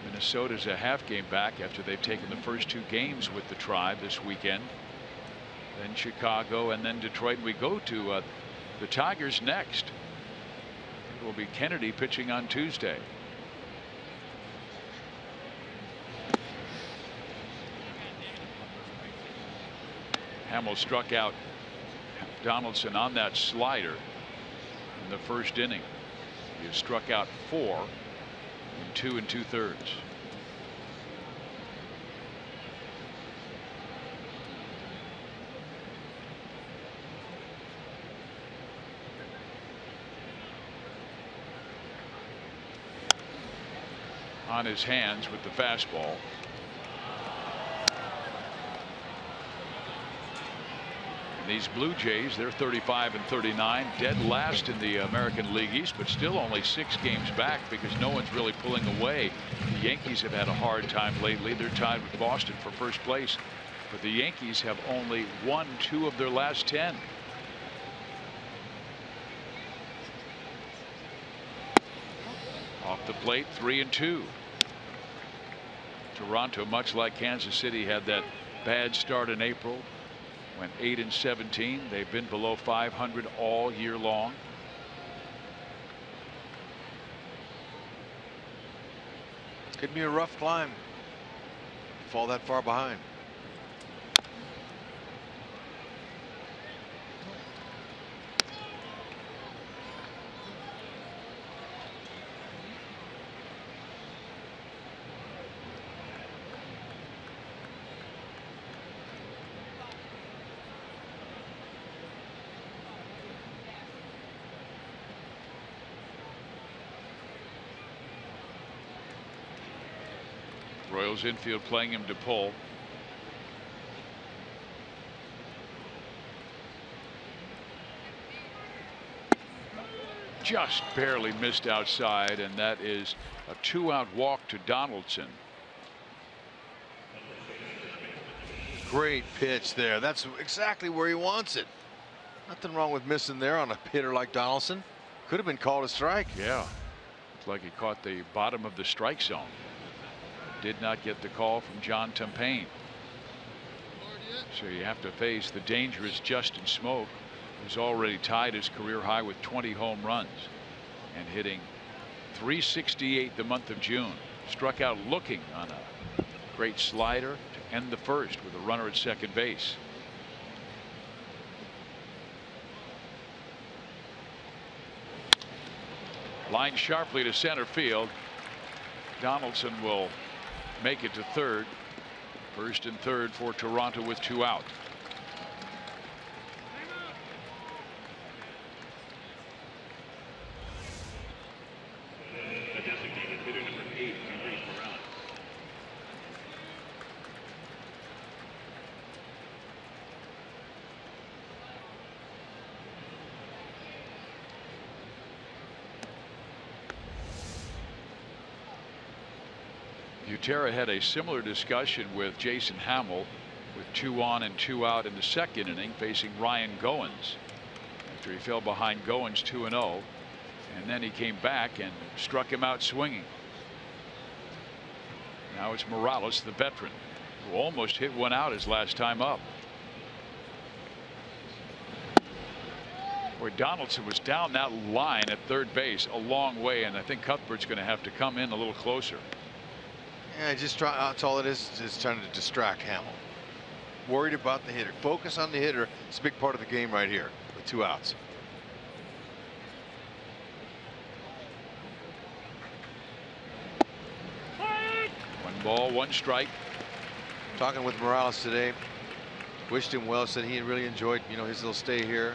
S1: Minnesota's a half game back after they've taken the first 2 games with the Tribe this weekend. Then Chicago and then Detroit. We go to the Tigers next. It will be Kennedy pitching on Tuesday. Hamill struck out Donaldson on that slider in the first inning. He has struck out 4 in 2 2/3. on his hands with the fastball. And these Blue Jays, they're 35-39, dead last in the American League East, but still only 6 games back because no one's really pulling away. The Yankees have had a hard time lately. They're tied with Boston for first place, but the Yankees have only won 2 of their last 10. Off the plate, 3-2. Toronto, much like Kansas City, had that bad start in April. Went 8-17. They've been below 500 all year long.
S2: Could be a rough climb. Fall that far behind.
S1: Royals infield playing him to pull. Just barely missed outside, and that is a 2-out walk to Donaldson.
S2: Great pitch there. That's exactly where he wants it. Nothing wrong with missing there on a hitter like Donaldson. Could have been called a strike.
S1: Yeah, looks like he caught the bottom of the strike zone. Did not get the call from John Tumpain. So you have to face the dangerous Justin Smoak, who's already tied his career high with 20 home runs and hitting .368 the month of June. Struck out looking on a great slider to end the first with a runner at second base. Line sharply to center field. Donaldson will make it to third. First and third for Toronto with 2 out. Butera had a similar discussion with Jason Hamill with 2 on and 2 out in the second inning, facing Ryan Goins after he fell behind Goins 2-0, and then he came back and struck him out swinging. Now it's Morales, the veteran, who almost hit one out his last time up. Where Donaldson was down that line at third base a long way, and I think Cuthbert's going to have to come in a little closer.
S2: Yeah, just try. That's all it is trying to distract Hamill. Worried about the hitter. Focus on the hitter. It's a big part of the game right here with 2 outs.
S1: One ball, 1 strike.
S2: Talking with Morales today, wished him well. Said he really enjoyed, his little stay here.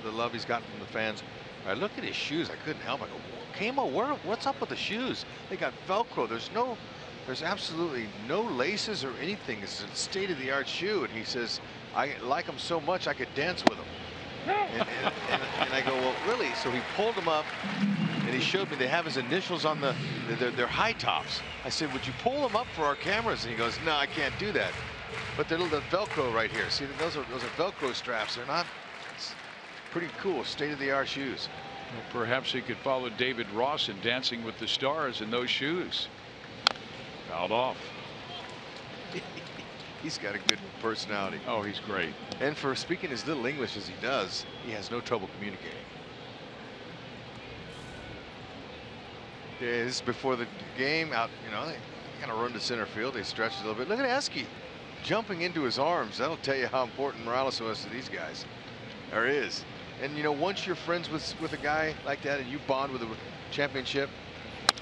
S2: The love he's gotten from the fans. I look at his shoes. I couldn't help. I go, Camo, what's up with the shoes? They got Velcro. There's absolutely no laces or anything. It's a state-of-the-art shoe. And he says, I like them so much I could dance with them. And I go, well, really? So he pulled them up, and he showed me they have his initials on they're high tops. I said, would you pull them up for our cameras? And he goes, no, I can't do that. But they're the Velcro right here. See, those are Velcro straps. They're not. It's pretty cool, state-of-the-art shoes.
S1: Well, perhaps he could follow David Ross in Dancing with the Stars in those shoes. Fouled off.
S2: He's got a good personality.
S1: Oh, he's great.
S2: And for speaking as little English as he does, he has no trouble communicating. Yeah, this is before the game. Out, they kind of run to center field. They stretch a little bit. Look at Esky jumping into his arms. That'll tell you how important Morales was to these guys. There is. And once you're friends with a guy like that and you bond with a championship,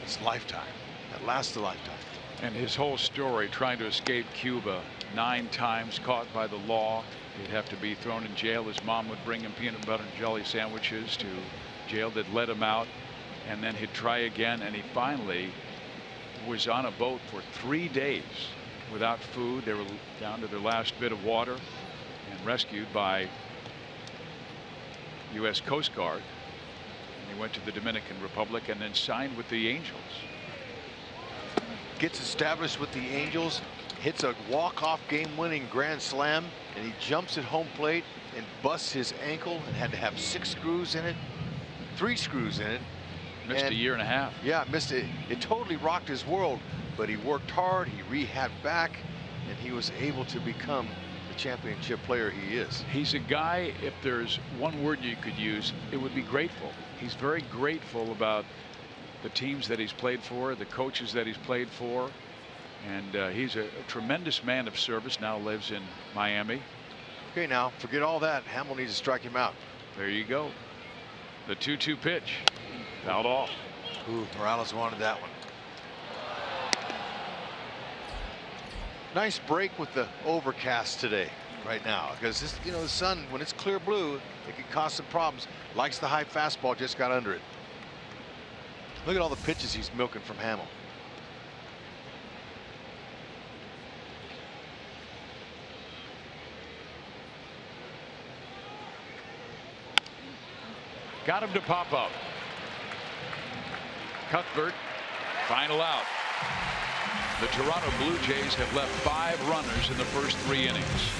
S2: it's lifetime. That lasts a lifetime.
S1: And his whole story, trying to escape Cuba 9 times, caught by the law. He'd have to be thrown in jail. His mom would bring him peanut butter and jelly sandwiches to jail that let him out. and then he'd try again, and he finally was on a boat for 3 days without food. They were down to their last bit of water and rescued by U.S. Coast Guard. And he went to the Dominican Republic and then signed with the Angels.
S2: Gets established with the Angels, hits a walk-off game-winning grand slam, and he jumps at home plate and busts his ankle and had to have 6 screws in it, 3 screws in it.
S1: Missed a year and a half.
S2: Yeah, missed it. It totally rocked his world, but he worked hard, he rehabbed back, and he was able to become the championship player he is.
S1: He's a guy, if there's one word you could use, it would be grateful. He's very grateful about the teams that he's played for, the coaches that he's played for, and he's a tremendous man of service. Now lives in Miami.
S2: Okay, now forget all that. Hamill needs to strike him out.
S1: There you go. The 2-2 pitch. Fouled off.
S2: Ooh, Morales wanted that one. Nice break with the overcast today, right now, because this, you know, the sun, when it's clear blue, it can cause some problems. Likes the high fastball, just got under it. Look at all the pitches he's milking from Hamill.
S1: Got him to pop up. Cuthbert, final out. The Toronto Blue Jays have left 5 runners in the first 3 innings.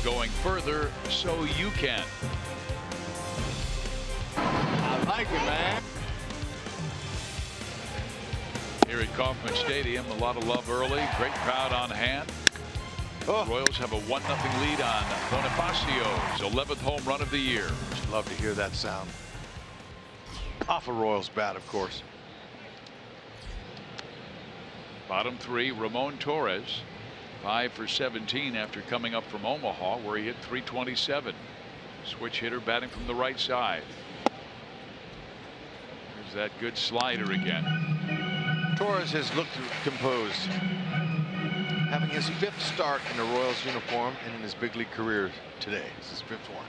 S1: Going further so you can.
S2: I like it, man.
S1: Here at Kauffman Stadium, a lot of love early. Great crowd on hand.
S2: Oh.
S1: The Royals have a 1-0 lead on Bonifacio's 11th home run of the year.
S2: Just love to hear that sound. Off a Royals bat, of course.
S1: Bottom 3, Ramon Torres. 5 for 17 after coming up from Omaha, where he hit .327. Switch hitter batting from the right side. There's that good slider again.
S2: Torres has looked composed, having his 5th start in the Royals uniform and in his big league career today. This is his 5th one.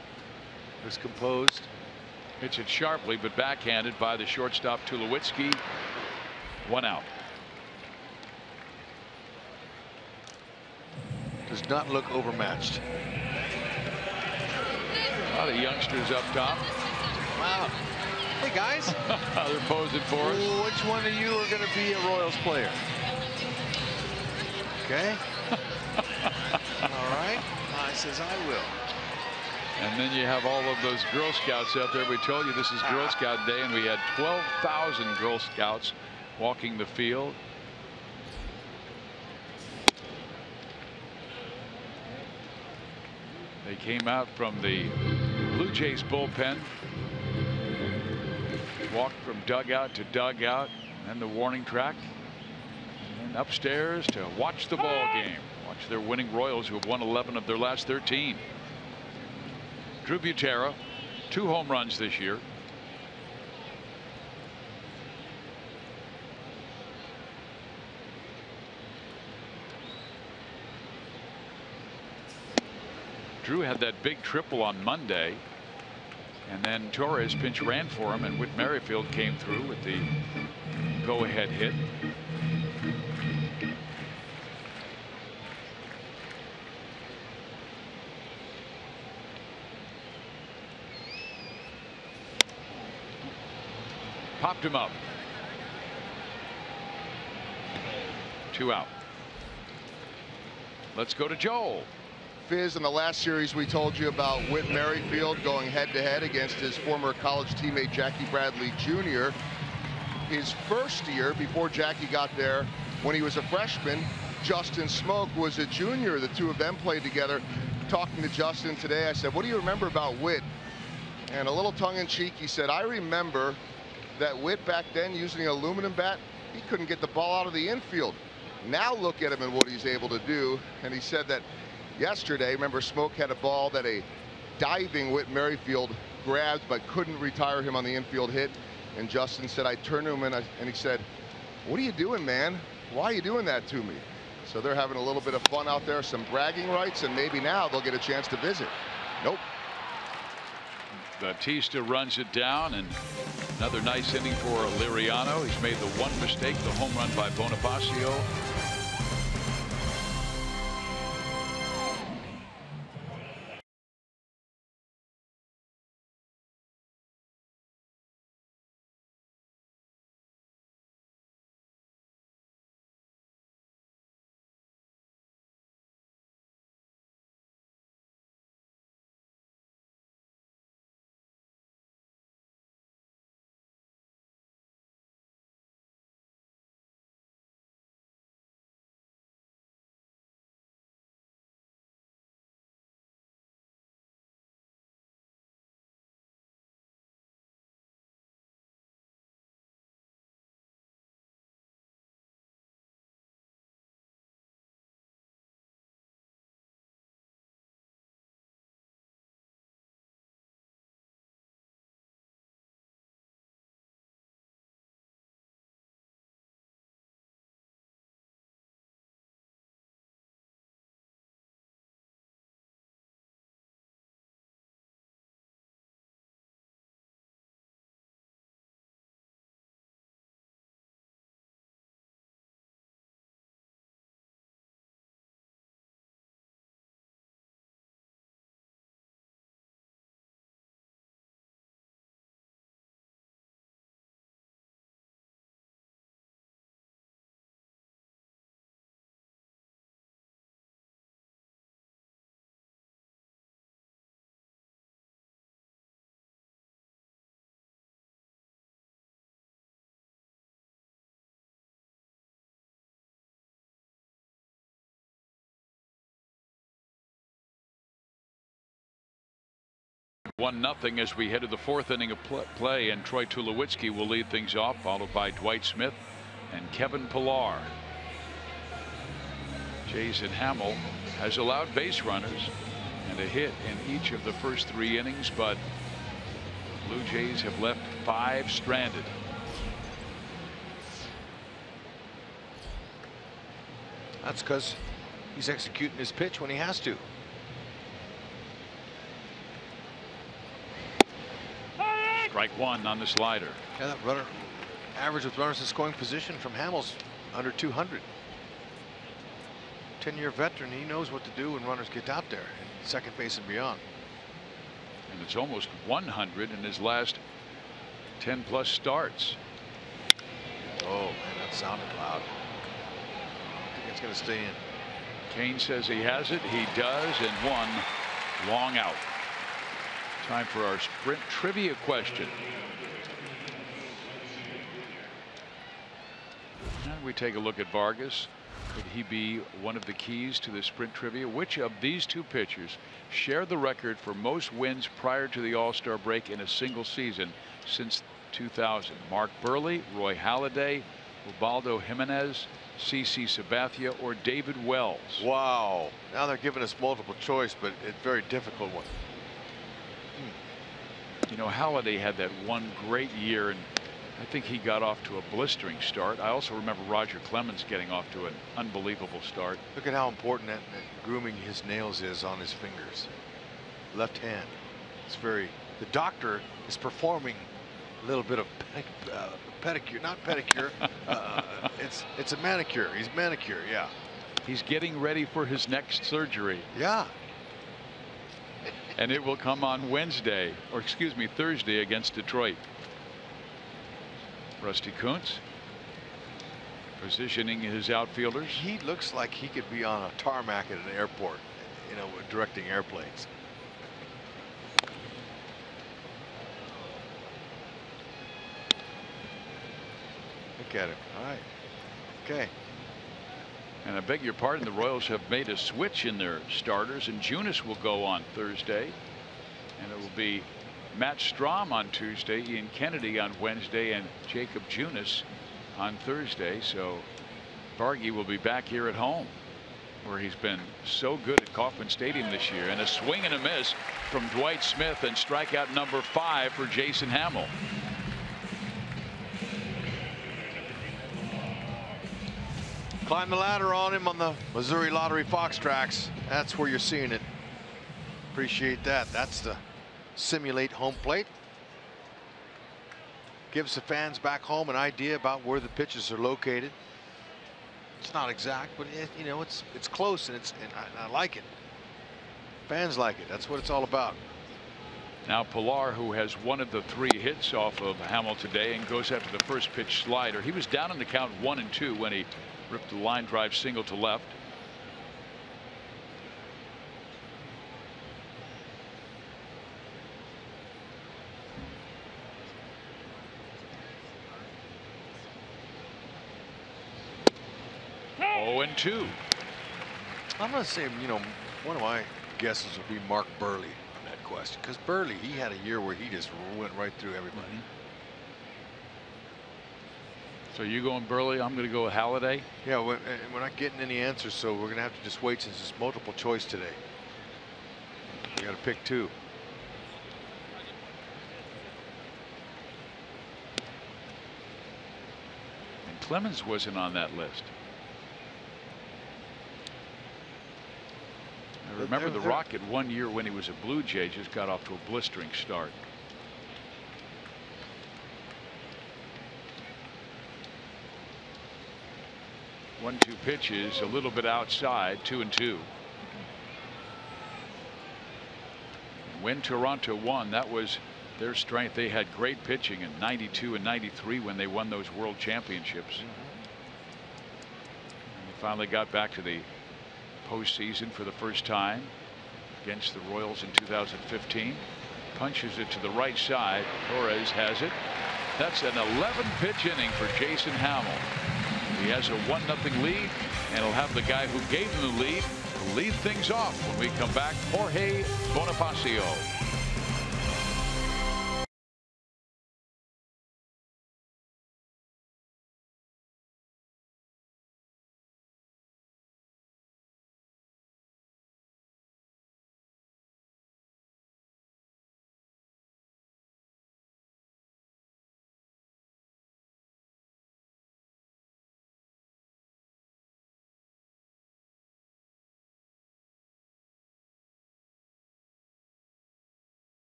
S2: He was composed.
S1: Hits it sharply, but backhanded by the shortstop Tulowitzki. 1 out.
S2: Does not look overmatched.
S1: A lot of youngsters up top.
S2: Wow. Hey guys.
S1: They're posing for us.
S2: Which one of you are going to be a Royals player? Okay. All right. I says I will.
S1: And then you have all of those Girl Scouts out there. We told you this is Girl Scout Day, and we had 12,000 Girl Scouts walking the field. They came out from the Blue Jays bullpen, walked from dugout to dugout, And the warning track. And upstairs to watch the ball game. Watch their winning Royals, who have won 11 of their last 13. Drew Butera, 2 home runs this year. Drew had that big triple on Monday, and then Torres pinch ran for him, and Whit Merrifield came through with the go-ahead hit. Popped him up. 2 out. Let's go to Joel.
S3: Fizz, in the last series we told you about Whit Merrifield going head-to-head against his former college teammate Jackie Bradley Jr. His first year, before Jackie got there, when he was a freshman, Justin Smoke was a junior. The two of them played together. Talking to Justin today, I said, what do you remember about Whit? And a little tongue-in-cheek, he said, I remember that Whit back then, using an aluminum bat, he couldn't get the ball out of the infield. Now look at him and what he's able to do. And he said that yesterday, remember, Smoke had a ball that a diving Whit Merrifield grabbed but couldn't retire him on the infield hit. And Justin said, I turned to him and he said, what are you doing, man? Why are you doing that to me? So they're having a little bit of fun out there, some bragging rights, and maybe now they'll get a chance to visit. Nope.
S1: Bautista runs it down, and another nice inning for Liriano. He's made the one mistake, the home run by Bonifacio. One nothing as we head to the 4th inning of play, and Troy Tulowitzki will lead things off, followed by Dwight Smith and Kevin Pillar. Jason Hamill has allowed base runners and a hit in each of the first 3 innings, but Blue Jays have left 5 stranded.
S2: That's because he's executing his pitch when he has to.
S1: Strike 1 on the slider.
S2: Yeah, that runner average with runners in scoring position from Hamill's under 200. 10-year veteran, he knows what to do when runners get out there in second base and beyond.
S1: And it's almost 100 in his last 10+ starts.
S2: Oh man, that sounded loud. I think it's going to stay in.
S1: Kane says he has it. He does, and 1 long out. Time for our sprint trivia question. And we take a look at Vargas. Could he be one of the keys to the sprint trivia? Which of these 2 pitchers share the record for most wins prior to the All-Star break in a single season since 2000. Mark Burley, Roy Halladay, Ubaldo Jimenez, CC Sabathia, or David Wells.
S2: Wow. Now they're giving us multiple choice, but it's a very difficult one.
S1: You know, Halladay had that one great year, and I think he got off to a blistering start. I also remember Roger Clemens getting off to an unbelievable start.
S2: Look at how important that grooming his nails is on his fingers. Left hand. It's very. The doctor is performing a little bit of pedicure, not pedicure. It's a manicure. He's manicure. Yeah.
S1: He's getting ready for his next surgery.
S2: Yeah.
S1: And it will come on Wednesday, or excuse me, Thursday against Detroit. Rusty Kuntz positioning his outfielders.
S2: He looks like he could be on a tarmac at an airport, you know, directing airplanes. Look at him. All right. Okay.
S1: And I beg your pardon, the Royals have made a switch in their starters, and Junis will go on Thursday, and it will be Matt Strahm on Tuesday, Ian Kennedy on Wednesday, and Jacob Junis on Thursday. So Vargy will be back here at home, where he's been so good at Kauffman Stadium this year. And a swing and a miss from Dwight Smith, and strikeout number 5 for Jason Hamill.
S2: Climb the ladder on him on the Missouri Lottery Fox tracks. That's where you're seeing it. Appreciate that. That's the simulate home plate. Gives the fans back home an idea about where the pitches are located. It's not exact, but you know, it's close, and I like it. Fans like it. That's what it's all about.
S1: Now Pilar, who has one of the 3 hits off of Hamill today, and goes after the first pitch slider. He was down in the count 1-2 when he ripped the line drive single to left. Oh, and 2.
S2: I'm going to say, you know, one of my guesses would be Mark Burley on that question, because Burley, he had a year where he just went right through everybody.
S1: So you going Burley? I'm going to go with Halladay.
S2: Yeah, we're not getting any answers, so we're going to have to just wait since it's multiple choice today. We got to pick 2.
S1: And Clemens wasn't on that list. I remember the Rocket one year when he was a Blue Jay just got off to a blistering start. One-two pitches, a little bit outside, 2-2. When Toronto won, that was their strength. They had great pitching in '92 and '93 when they won those World Championships. And they finally got back to the postseason for the first time against the Royals in 2015. Punches it to the right side. Torres has it. That's an 11-pitch inning for Jason Hamill. He has a 1-0 lead, and he'll have the guy who gave him the lead to lead things off when we come back. Jorge Bonifacio.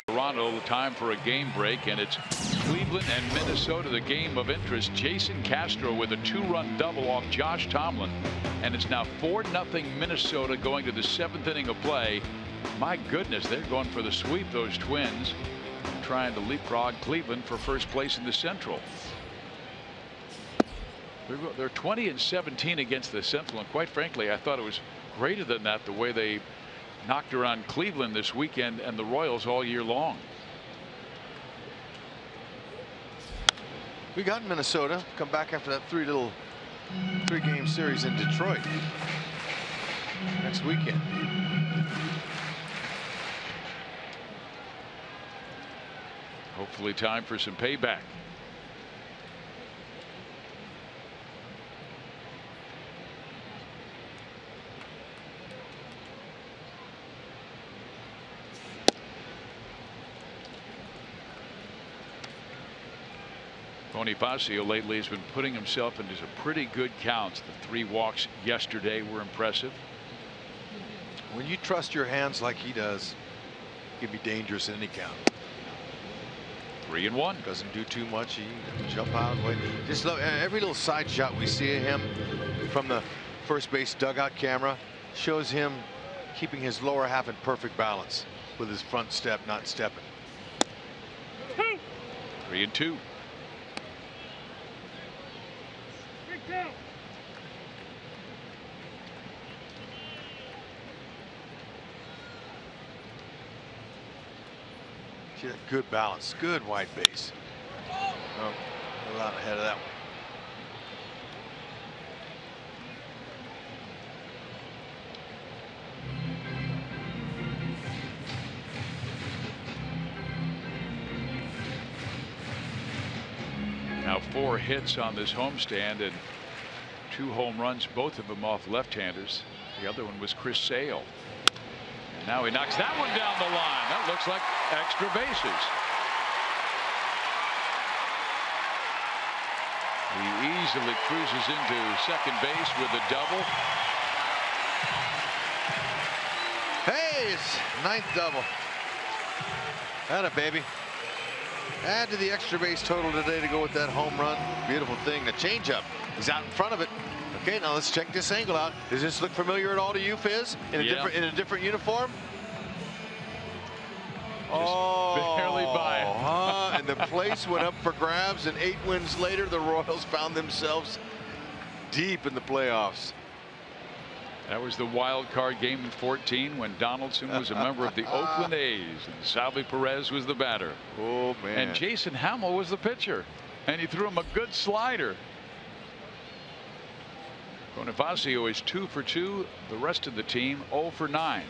S1: Toronto, time for a game break, and it's Cleveland and Minnesota, the game of interest. Jason Castro with a 2-run double off Josh Tomlin, and it's now 4-0 Minnesota going to the 7th inning of play. My goodness, they're going for the sweep, those Twins, trying to leapfrog Cleveland for first place in the Central. They're 20-17 against the Central, and quite frankly, I thought it was greater than that, the way they knocked around Cleveland this weekend and the Royals all year long.
S2: We got Minnesota come back after that three-game series in Detroit next weekend.
S1: Hopefully time for some payback. Bonifacio lately has been putting himself into some pretty good counts. The 3 walks yesterday were impressive.
S2: When you trust your hands like he does, he can be dangerous in any count.
S1: 3-1.
S2: Doesn't do too much. He can jump out. Just look, every little side shot we see of him from the first base dugout camera shows him keeping his lower half in perfect balance with his front step not stepping.
S1: 3-2.
S2: See that good balance, good wide base. Oh, a lot ahead of that one.
S1: Now 4 hits on this homestand and 2 home runs, both of them off left-handers. The other one was Chris Sale. And now he knocks that one down the line. That looks like extra bases. He easily cruises into second base with a double.
S2: Hey, it's 9th double. Atta baby. Add to the extra base total today to go with that home run. Beautiful thing. The changeup is out in front of it. Okay, now let's check this angle out. Does this look familiar at all to you, Fizz? In a different uniform?
S1: Just barely by.
S2: And the place went up for grabs, and 8 wins later, the Royals found themselves deep in the playoffs.
S1: That was the wild card game in 14 when Donaldson was a member of the Oakland A's and Salvi Perez was the batter.
S2: Oh man.
S1: And Jason Hamill was the pitcher, and he threw him a good slider. Bonifacio is 2 for 2. The rest of the team 0 for 9.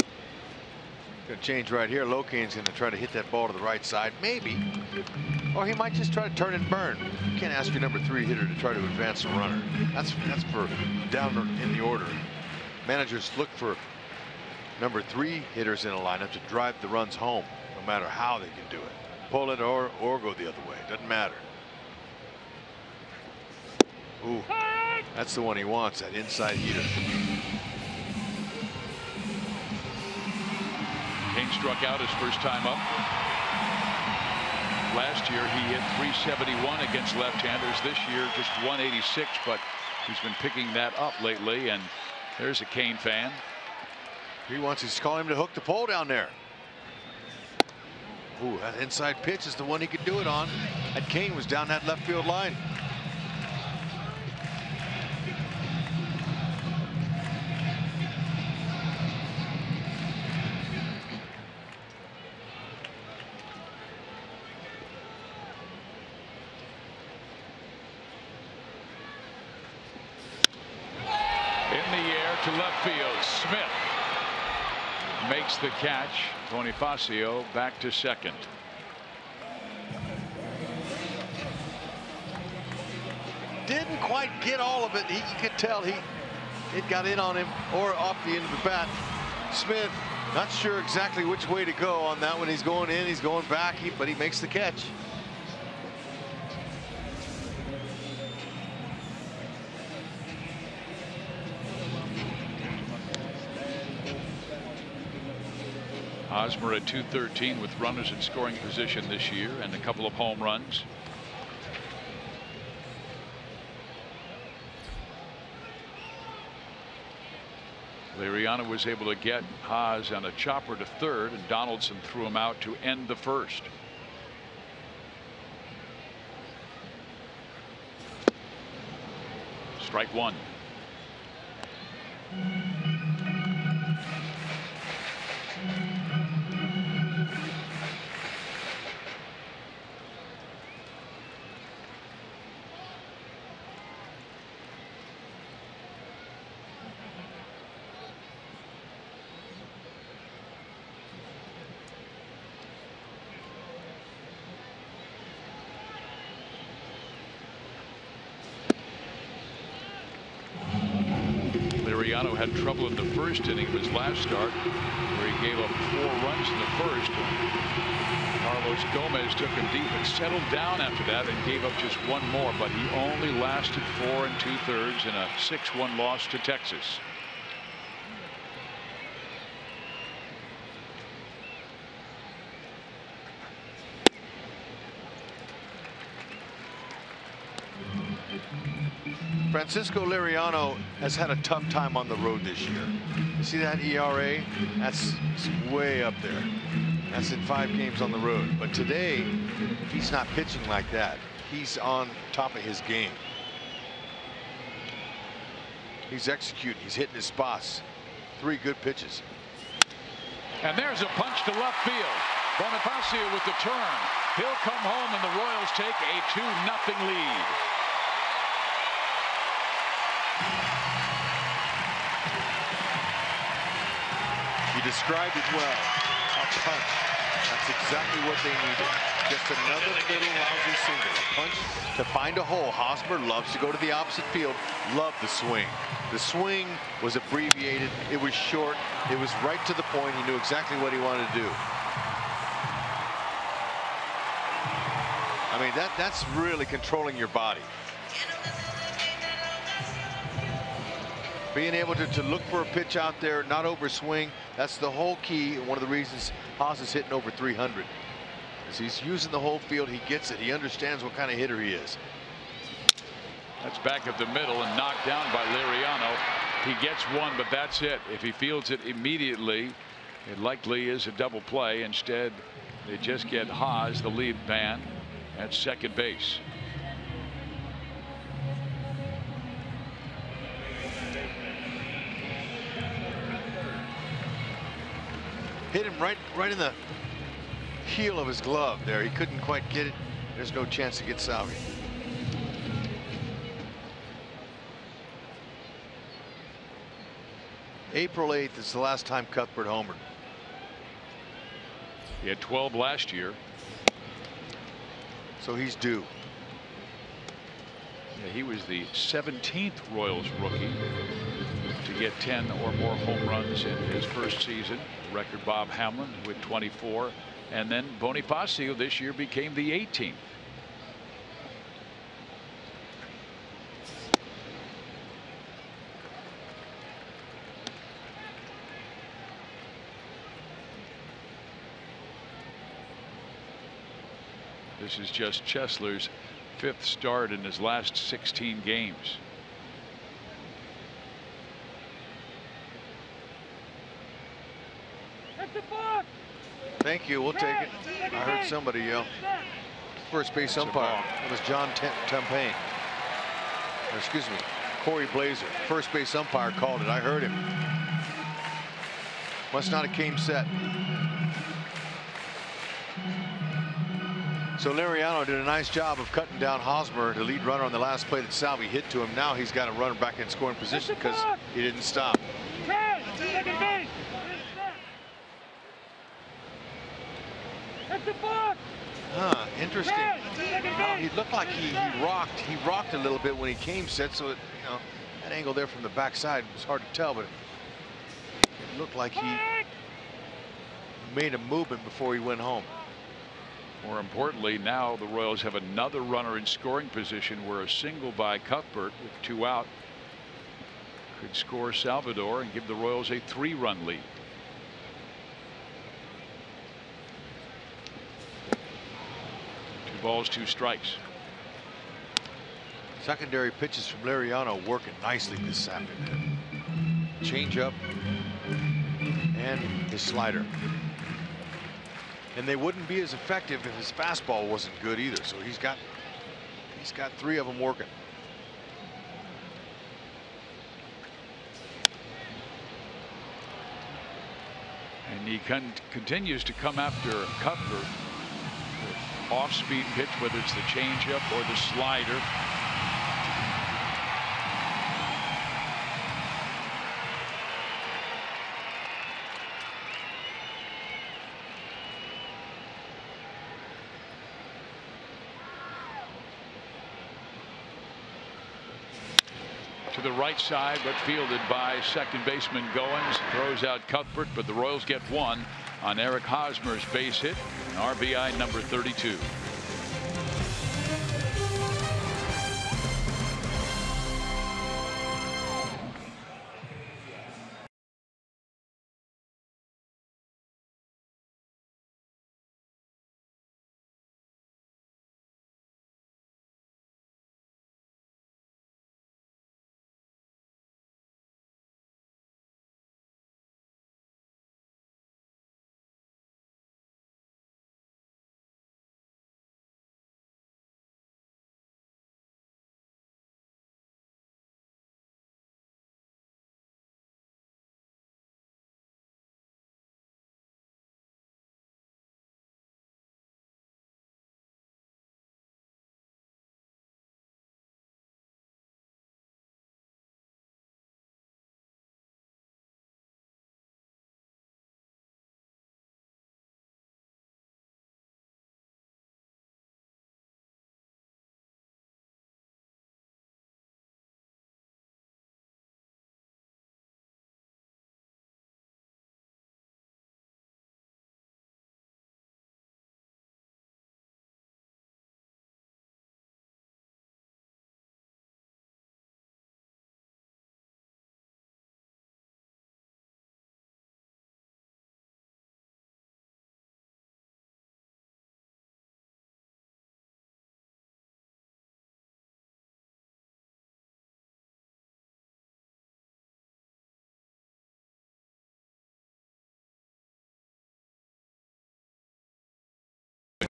S2: Gonna change right here. Locane's gonna try to hit that ball to the right side, maybe, or he might just try to turn and burn. You can't ask your number 3 hitter to try to advance a runner. That's for down in the order. Managers look for number 3 hitters in a lineup to drive the runs home, no matter how they can do it. Pull it or go the other way. Doesn't matter. Ooh, that's the one he wants, that inside heater.
S1: Kane struck out his first time up. Last year he hit .371 against left-handers. This year just .186, but he's been picking that up lately. And there's a Kane fan.
S2: He wants to call him to hook the pole down there. Ooh, that inside pitch is the one he could do it on. That Kane was down that left field line.
S1: To left field. Smith makes the catch. Bonifacio back to second.
S2: Didn't quite get all of it. You could tell it got in on him or off the end of the bat. Smith not sure exactly which way to go on that one. He's going in, he's going back, but he makes the catch.
S1: Hosmer at .213 with runners in scoring position this year and a couple of home runs. Liriano was able to get Haas on a chopper to third, and Donaldson threw him out to end the first. Strike one. Liriano had trouble in the first inning of his last start, where he gave up 4 runs in the first. Carlos Gomez took him deep and settled down after that and gave up just 1 more, but he only lasted 4 2/3 in a 6-1 loss to Texas.
S2: Francisco Liriano has had a tough time on the road this year. You see that ERA? That's way up there. That's in 5 games on the road. But today, if he's not pitching like that, he's on top of his game. He's executing. He's hitting his spots. 3 good pitches.
S1: And there's a punch to left field. Bonifacio with the turn. He'll come home, and the Royals take a 2-0 lead.
S2: You described it well. A punch. That's exactly what they needed. Just another little lousy single. A punch to find a hole. Hosmer loves to go to the opposite field. Loved the swing. The swing was abbreviated. It was short. It was right to the point. He knew exactly what he wanted to do. I mean, that's really controlling your body. Being able to look for a pitch out there, not overswing, that's the whole key. One of the reasons Haas is hitting over 300 is he's using the whole field. He gets it. He understands what kind of hitter he is.
S1: That's back at the middle and knocked down by Liriano. He gets 1, but that's it. If he fields it immediately, it likely is a double play. Instead, they just get Haas, the lead man, at second base.
S2: Hit him right in the heel of his glove there. He couldn't quite get it. There's no chance to get Salvi. April 8th is the last time Cuthbert homered.
S1: He had 12 last year.
S2: So he's due.
S1: Yeah, he was the 17th Royals rookie to get 10 or more home runs in his first season. Record Bob Hamlin with 24, and then Bonifacio this year became the 18th. This is just Chesler's 5th start in his last 16 games.
S2: Thank you. We'll take it. I heard somebody yell. First base umpire. It was John Tampain. Excuse me, Corey Blazer. First base umpire called it. I heard him. Must not have came set. So Liriano did a nice job of cutting down Hosmer, the lead runner on the last play that Salvi hit to him. Now he's got a runner back in scoring position because he didn't stop. Interesting. He looked like he rocked a little bit when he came set, so it, that angle there from the backside was hard to tell, but it looked like he made a movement before he went home.
S1: More importantly, now the Royals have another runner in scoring position where a single by Cuthbert with 2 out could score Salvador and give the Royals a 3-run lead. balls, 2 strikes.
S2: Secondary pitches from Liriano working nicely this afternoon. Changeup and his slider. And they wouldn't be as effective if his fastball wasn't good either. So he's got 3 of them working.
S1: And he continues to come after Cuthbert. Off-speed pitch, whether it's the changeup or the slider. To the right side, but fielded by second baseman Goins. Throws out Cuthbert, but the Royals get 1 on Eric Hosmer's base hit, RBI number 32.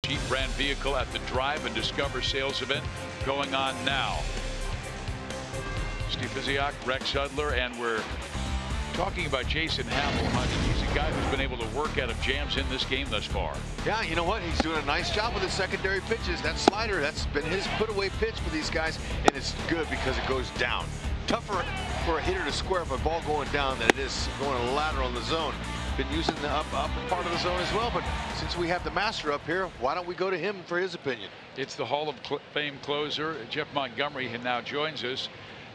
S1: Jeep brand vehicle at the Drive and Discover sales event going on now. Steve Physiak, Rex Hudler, and we're talking about Jason Hammel. He's a guy who's been able to work out of jams in this game thus far.
S2: Yeah, you know what? He's doing a nice job with his secondary pitches. That slider, that's been his put-away pitch for these guys, and it's good because it goes down. Tougher for a hitter to square up a ball going down than it is going lateral in the zone. Been using the upper part of the zone as well, but since we have the master up here, why don't we go to him for his opinion?
S1: It's the Hall of Fame closer, Jeff Montgomery, who now joins us.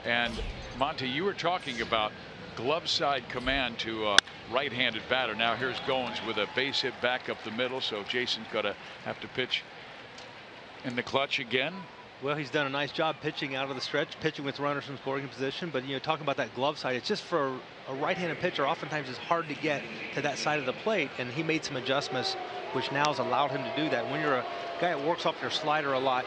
S1: And Monty, you were talking about glove side command to a right-handed batter. Now here's Goins with a base hit back up the middle, so Jason's going to have to pitch in the clutch again.
S4: Well, he's done a nice job pitching out of the stretch, pitching with runners in scoring position. But, you know, talking about that glove side, it's just for a right-handed pitcher, oftentimes it's hard to get to that side of the plate. And he made some adjustments, which now has allowed him to do that. When you're a guy that works off your slider a lot,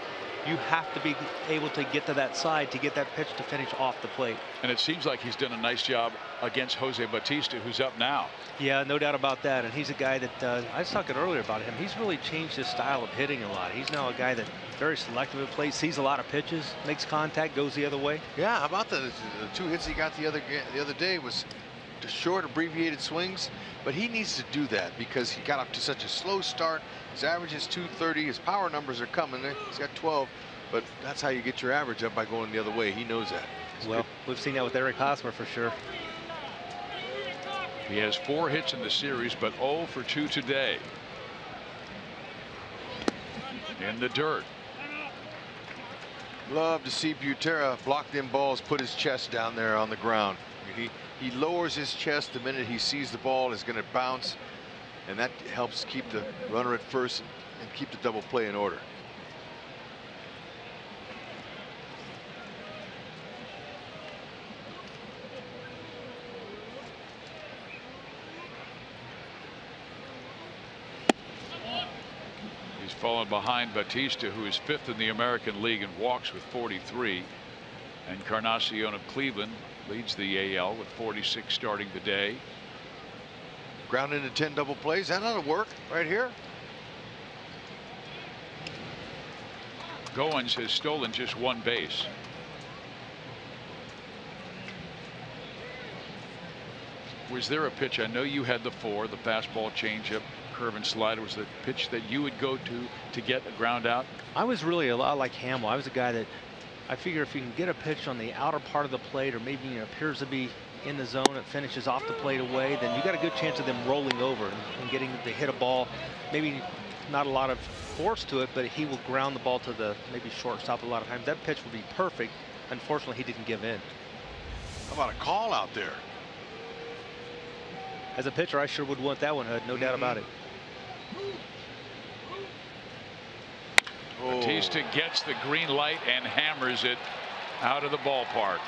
S4: you have to be able to get to that side to get that pitch to finish off the plate.
S1: And it seems like he's done a nice job against Jose Bautista, who's up now.
S4: Yeah, no doubt about that. And he's a guy that I was talking earlier about him. He's really changed his style of hitting a lot. He's now a guy that very selective at plate, sees a lot of pitches, makes contact, goes the other way.
S2: Yeah, how about the 2 hits he got the other day was short, abbreviated swings, but he needs to do that because he got up to such a slow start. His average is 230. His power numbers are coming. He's got 12, but that's how you get your average up, by going the other way. He knows that.
S4: Well, we've seen that with Eric Hosmer for sure.
S1: He has 4 hits in the series, but 0 for 2 today. In the dirt.
S2: Love to see Butera block them balls, put his chest down there on the ground. He lowers his chest the minute he sees the ball is going to bounce, and that helps keep the runner at first and keep the double play in order.
S1: fallen behind Batista, who is 5th in the American League in walks with 43. And Encarnacion of Cleveland leads the AL with 46 starting the day.
S2: Ground into 10 double plays. That ought to work right here.
S1: Goins has stolen just 1 base. Was there a pitch? I know you had the 4, the fastball, changeup, curve, and slider. Was the pitch that you would go to get a ground out?
S4: I was really a lot like Hamill. I was a guy that I figure if you can get a pitch on the outer part of the plate, or maybe appears to be in the zone, it finishes off the plate away, then you got a good chance of them rolling over and getting to hit a ball. Maybe not a lot of force to it, but he will ground the ball to the maybe shortstop a lot of times. That pitch would be perfect. Unfortunately, he didn't give in.
S2: How about a call out there?
S4: As a pitcher, I sure would want that one, Hud. No doubt about it.
S1: Batista gets the green light and hammers it out of the ballpark.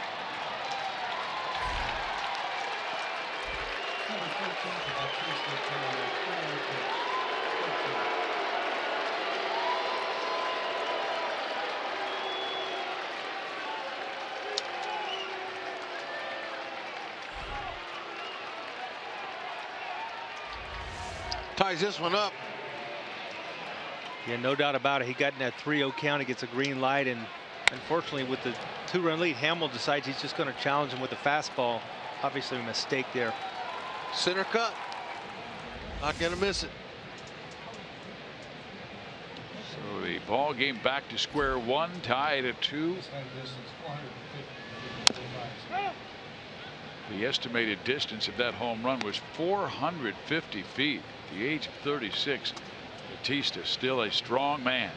S2: Ties this one up.
S4: Yeah, no doubt about it. He got in that 3-0 count. He gets a green light, and unfortunately, with the 2-run lead, Hamill decides he's just going to challenge him with a fastball. Obviously, a mistake there.
S2: Center cut. Not going to miss it.
S1: So the ball game back to square one, tied at 2. The estimated distance of that home run was 450 feet. At the age of 36, Batista still a strong man.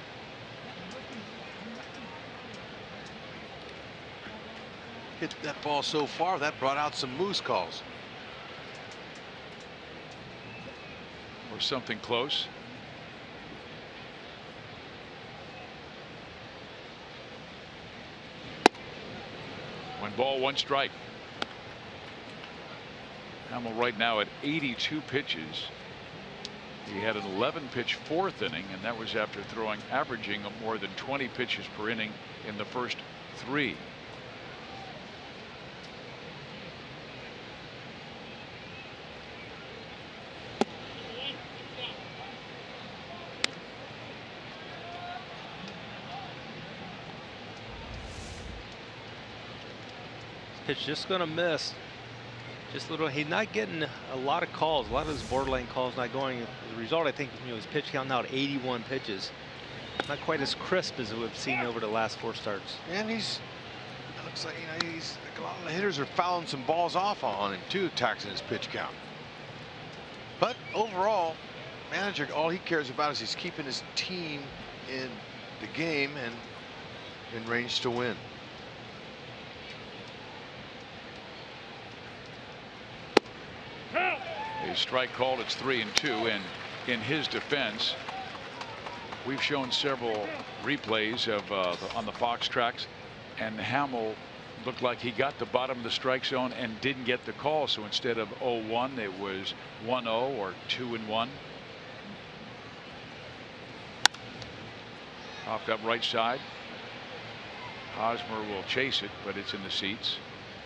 S2: Hit that ball so far that brought out some moose calls.
S1: Or something close. One ball, 1 strike. Hamill right now at 82 pitches. He had an 11-pitch 4th inning, and that was after averaging more than 20 pitches per inning in the first 3.
S4: Pitch just going to miss. Just a little. He's not getting a lot of calls. A lot of his borderline calls not going. As a result, I think his pitch count now at 81 pitches. Not quite as crisp as we've seen over the last 4 starts.
S2: And it looks like he's like a lot of the hitters are fouling some balls off on him too, taxing his pitch count. But overall, manager, all he cares about is he's keeping his team in the game and in range to win.
S1: A strike called. It's 3-2, and in his defense, we've shown several replays of on the Fox tracks, and Hamill looked like he got the bottom of the strike zone and didn't get the call. So instead of 0-1, it was 1-0 or 2-1. Popped up right side. Hosmer will chase it, but it's in the seats.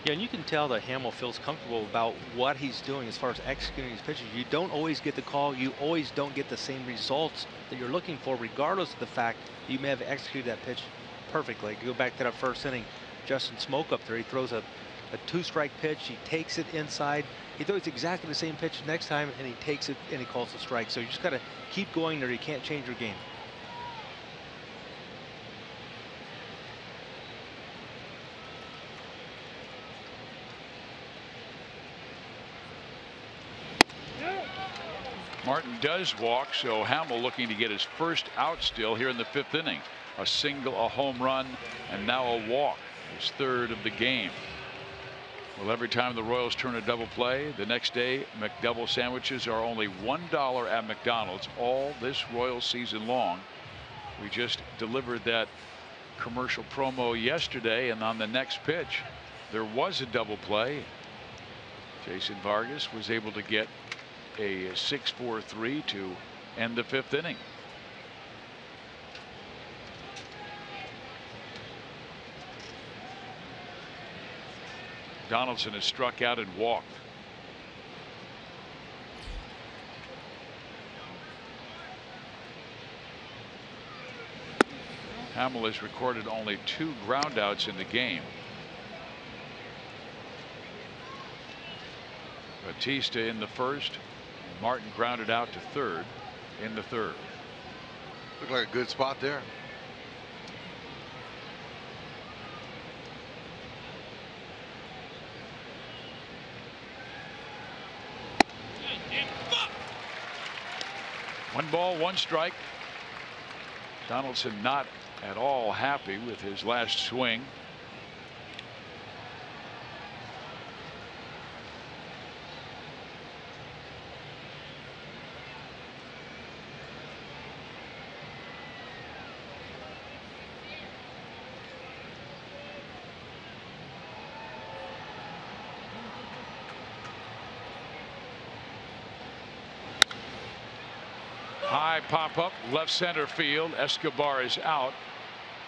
S4: Yeah, and you can tell that Hamill feels comfortable about what he's doing as far as executing his pitches. You don't always get the call. You always don't get the same results that you're looking for, regardless of the fact that you may have executed that pitch perfectly. You go back to that first inning, Justin Smoke up there. He throws a 2-strike pitch. He takes it inside. He throws exactly the same pitch next time, and he takes it and he calls the strike. So you just got to keep going there. You can't change your game.
S1: Martin does walk, so Hamill looking to get his first out still here in the 5th inning. A single, a home run, and now a walk. His 3rd of the game. Well, every time the Royals turn a double play, the next day McDouble sandwiches are only $1 at McDonald's all this Royals season long. We just delivered that commercial promo yesterday, and on the next pitch there was a double play. Jason Vargas was able to get a 6-4-3 to end the 5th inning. Donaldson has struck out and walked. Hamill has recorded only 2 groundouts in the game. Batista in the first. Martin grounded out to third in the third.
S2: Looked like a good spot there.
S1: One ball, one strike. Donaldson not at all happy with his last swing. High pop up left center field. Escobar is out,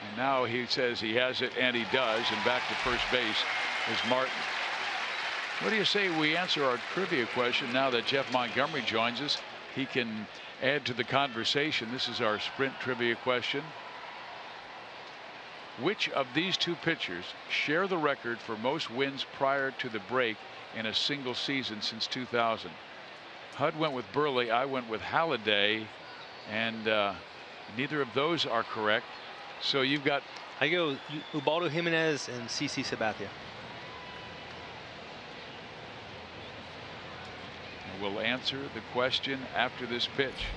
S1: and now he says he has it, and he does, and back to first base is Martin. What do you say we answer our trivia question now that Jeff Montgomery joins us? He can add to the conversation. This is our sprint trivia question. Which of these 2 pitchers share the record for most wins prior to the break in a single season since 2000? Hud went with Burley. I went with Halladay, and neither of those are correct. So you've got.
S4: I go Ubaldo Jimenez and CC Sabathia.
S1: And we'll answer the question after this pitch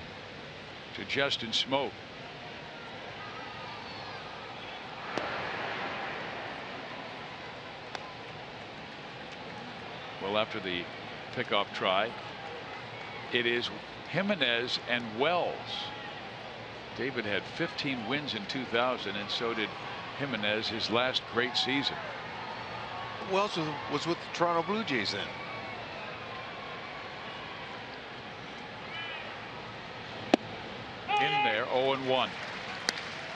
S1: to Justin Smoke. Well, after the pickoff try, it is Jimenez and Wells. David had 15 wins in 2000, and so did Jimenez, his last great season.
S2: Wells was with the Toronto Blue Jays then.
S1: In there, 0-1.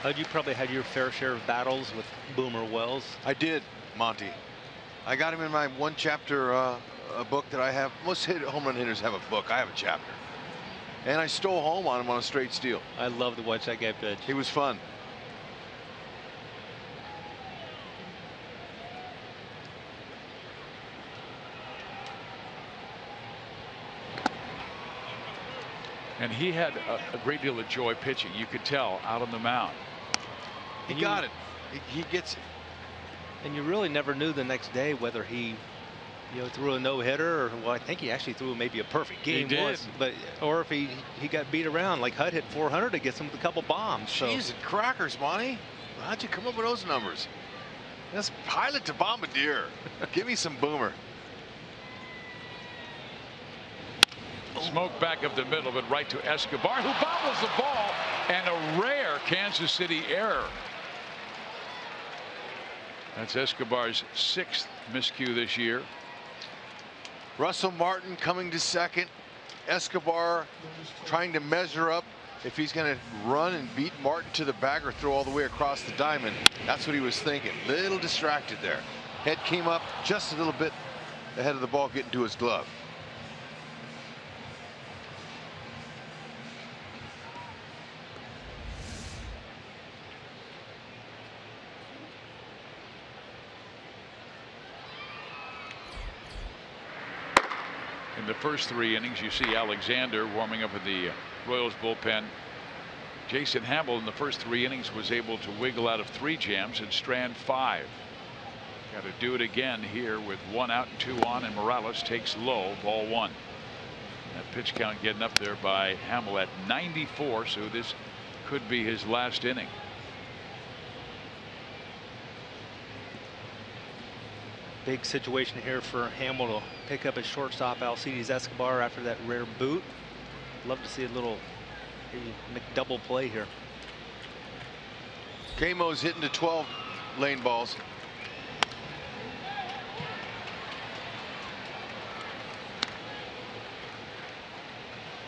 S4: Hud, you probably had your fair share of battles with Boomer Wells.
S2: I did, Monty. I got him in my 1 chapter a book that I have. Most home run hitters have a book. I have a chapter. And I stole home on him on a straight steal.
S4: I love to watch that guy pitch.
S2: He was fun.
S1: And he had a great deal of joy pitching. You could tell out on the mound.
S2: He got it. He gets it.
S4: And you really never knew the next day whether he, threw a no-hitter, or well, I think he actually threw maybe a perfect game once, but or if he got beat around. Like Hud hit 400 against him with a couple bombs.
S2: Jeez,
S4: So.
S2: crackers, Monty. How'd you come up with those numbers? That's pilot to bombardier. Give me some Boomer.
S1: Smoke back up the middle, but right to Escobar, who bobbles the ball, and a rare Kansas City error. That's Escobar's 6th miscue this year.
S2: Russell Martin coming to second. Escobar trying to measure up if he's going to run and beat Martin to the bag or throw all the way across the diamond. That's what he was thinking. Little distracted there. Head came up just a little bit ahead of the ball getting to his glove.
S1: In the first 3 innings, you see Alexander warming up in the Royals bullpen. Jason Hamill in the first 3 innings was able to wiggle out of 3 jams and strand 5. Got to do it again here with 1 out and 2 on, and Morales takes low, ball 1. That pitch count getting up there by Hamill at 94, so this could be his last inning.
S4: Big situation here for Hamill to pick up his shortstop Alcides Escobar after that rare boot. Love to see a little McDouble play here.
S2: Camo's hitting to 12 lane balls.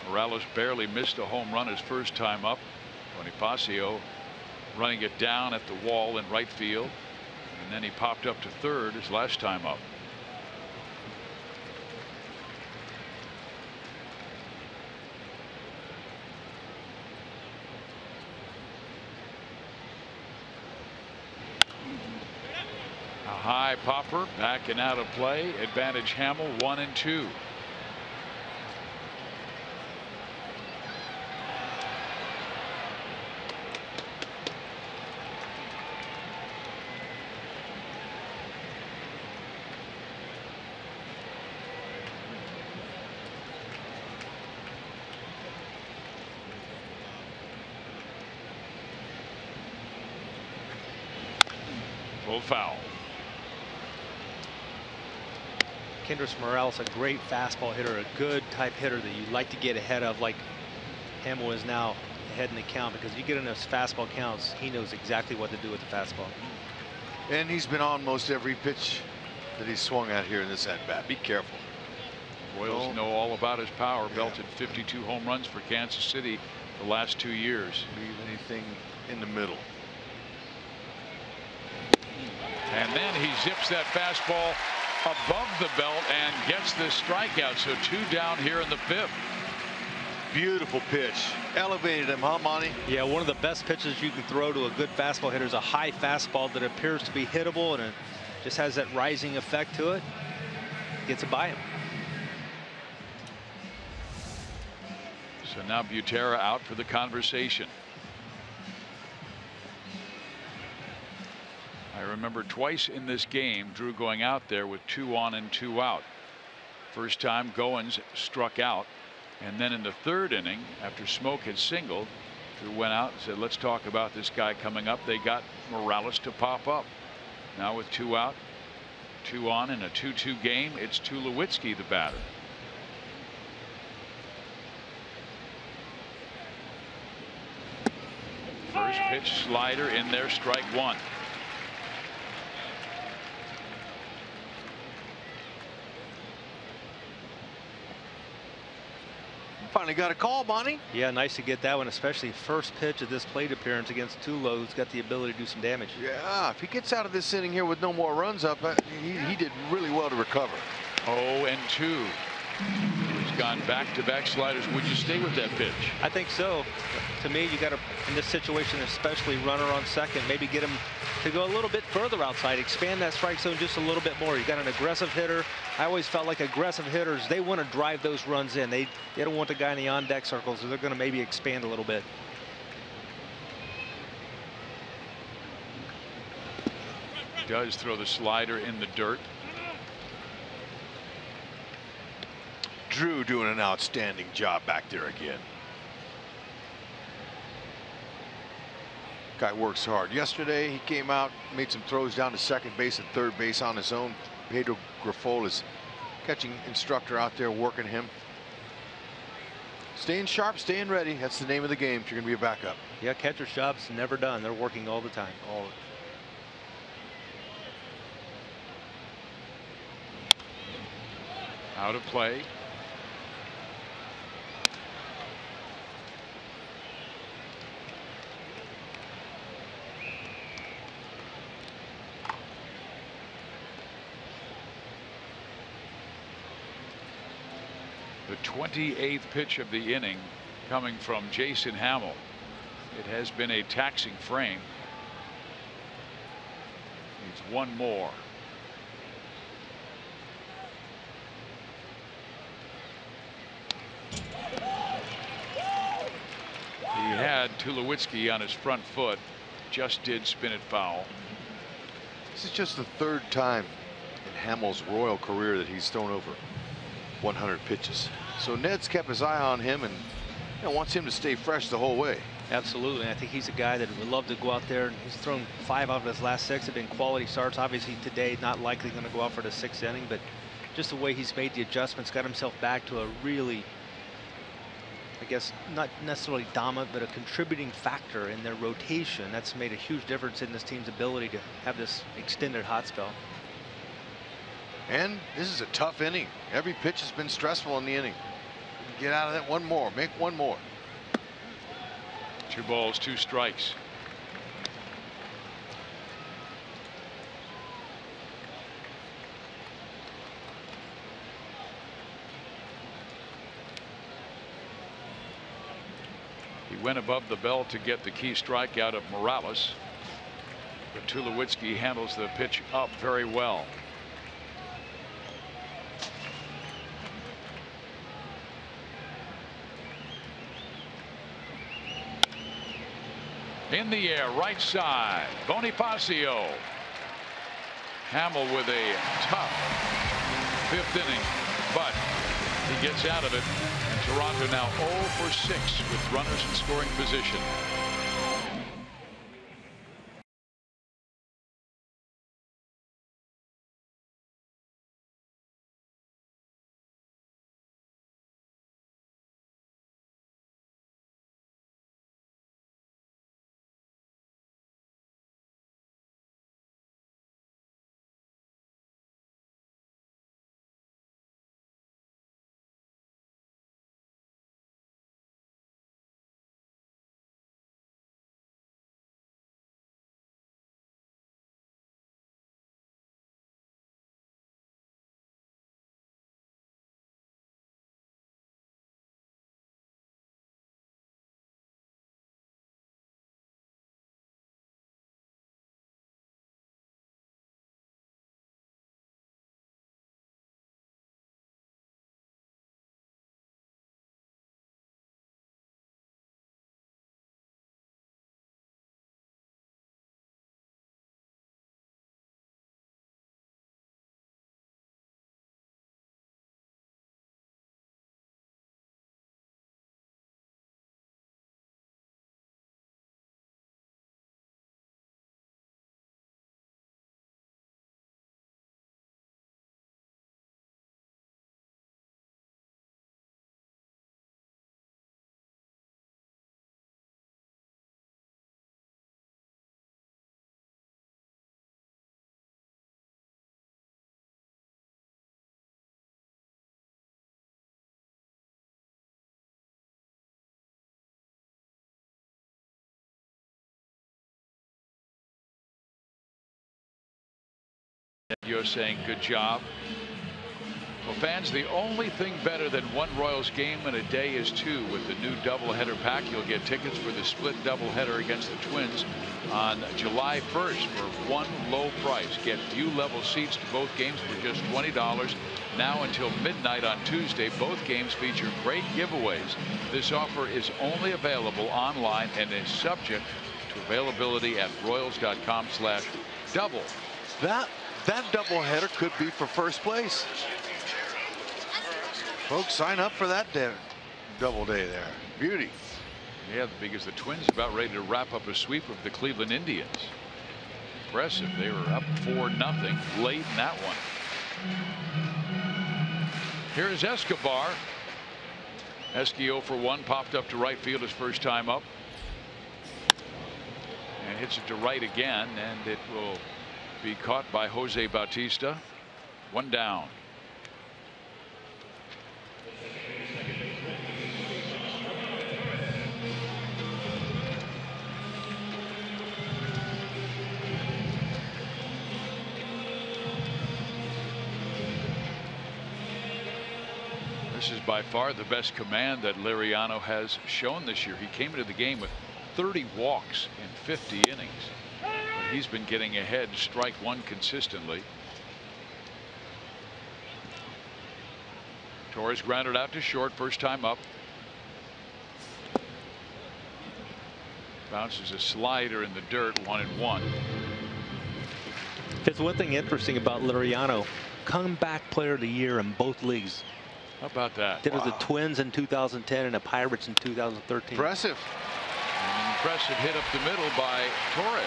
S1: Morales barely missed a home run his first time up. Bonifacio running it down at the wall in right field. And then he popped up to third his last time up. high popper back and out of play. Advantage Hamill, 1-2. Full foul.
S4: Kendrys Morales, a great fastball hitter, a good type hitter that you like to get ahead of, like Hamill is now ahead in the count, because you get in those fastball counts, he knows exactly what to do with the fastball.
S2: And he's been on most every pitch that he's swung at here in this at bat. Be careful.
S1: Royals know all about his power. Belted 52 home runs for Kansas City the last 2 years.
S2: Leave anything in the middle.
S1: And then he zips that fastball above the belt and gets the strikeout. So 2 down here in the 5th.
S2: Beautiful pitch. Elevated him, huh, Monty?
S4: Yeah, one of the best pitches you can throw to a good fastball hitter is a high fastball that appears to be hittable, and it just has that rising effect to it. Gets it by him.
S1: So now Butera out for the conversation. I remember twice in this game Drew going out there with 2 on and 2 out. First time Goins struck out, and then in the 3rd inning, after Smoke had singled, Drew went out and said, let's talk about this guy coming up. They got Morales to pop up. Now with 2 out, 2 on in a 2-2 game, it's Tulowitzki the batter. First pitch slider in there, strike 1.
S2: Finally got a call, Bonnie.
S4: Yeah, nice to get that one, especially first pitch of this plate appearance against Tulo, who's got the ability to do some damage.
S2: Yeah, if he gets out of this inning here with no more runs up, he did really well to recover.
S1: 0-2. He's gone back-to-back sliders. Would you stay with that pitch?
S4: I think so. To me, you got to, in this situation, especially runner on second, maybe get him to go a little bit further outside, expand that strike zone just a little bit more. You got an aggressive hitter. I always felt like aggressive hitters, they want to drive those runs in. They don't want the guy in the on-deck circles, so they're going to maybe expand a little bit.
S1: Does throw the slider in the dirt.
S2: Drew doing an outstanding job back there again. Guy works hard. Yesterday he came out, made some throws down to second base and third base on his own. Pedro Grifol is catching instructor out there working him. Staying sharp, staying ready. That's the name of the game if you're going to be a backup.
S4: Yeah, catcher's job's never done. They're working all the time.
S1: Out of play. The 28th pitch of the inning coming from Jason Hamill. It has been a taxing frame. Needs one more. He had Tulowitzki on his front foot, just did spin it foul.
S2: This is just the 3rd time in Hamill's Royal career that he's thrown over 100 pitches. So Ned's kept his eye on him and wants him to stay fresh the whole way.
S4: Absolutely. I think he's a guy that would love to go out there, and he's thrown 5 out of his last 6 have been quality starts. Obviously today not likely going to go out for the 6th inning, but just the way he's made the adjustments, got himself back to a really, I guess, not necessarily dominant, but a contributing factor in their rotation. That's made a huge difference in this team's ability to have this extended hot spell.
S2: And this is a tough inning. Every pitch has been stressful in the inning. Get out of that one more. Make one more.
S1: 2 balls, 2 strikes. He went above the belt to get the key strikeout of Morales. But Tulowitzki handles the pitch up very well. In the air, right side, Bonifacio. Hamill with a tough 5th inning, but he gets out of it. And Toronto now 0 for 6 with runners in scoring position. You're saying good job. Well, fans, the only thing better than one Royals game in a day is 2. With the new doubleheader pack, you'll get tickets for the split doubleheader against the Twins on July 1st for one low price. Get view level seats to both games for just $20. Now until midnight on Tuesday, both games feature great giveaways. This offer is only available online and is subject to availability at royals.com/double.
S2: That doubleheader could be for first place. Folks, sign up for that double day there. Beauty.
S1: Yeah, because the Twins are about ready to wrap up a sweep of the Cleveland Indians. Impressive. They were up 4-0 late in that one. Here's Escobar. Esquio for 1, popped up to right field his first time up. And hits it to right again, and it will be caught by Jose Bautista. 1 down. This is by far the best command that Liriano has shown this year. He came into the game with 30 walks in 50 innings. But he's been getting ahead, strike 1 consistently. Torres grounded out to short, first time up. Bounces a slider in the dirt, 1-1.
S4: There's one thing interesting about Liriano. Comeback player of the year in both leagues.
S1: How about that?
S4: Did with the Twins in 2010 and the Pirates in 2013.
S2: Impressive.
S1: An impressive hit up the middle by Torres.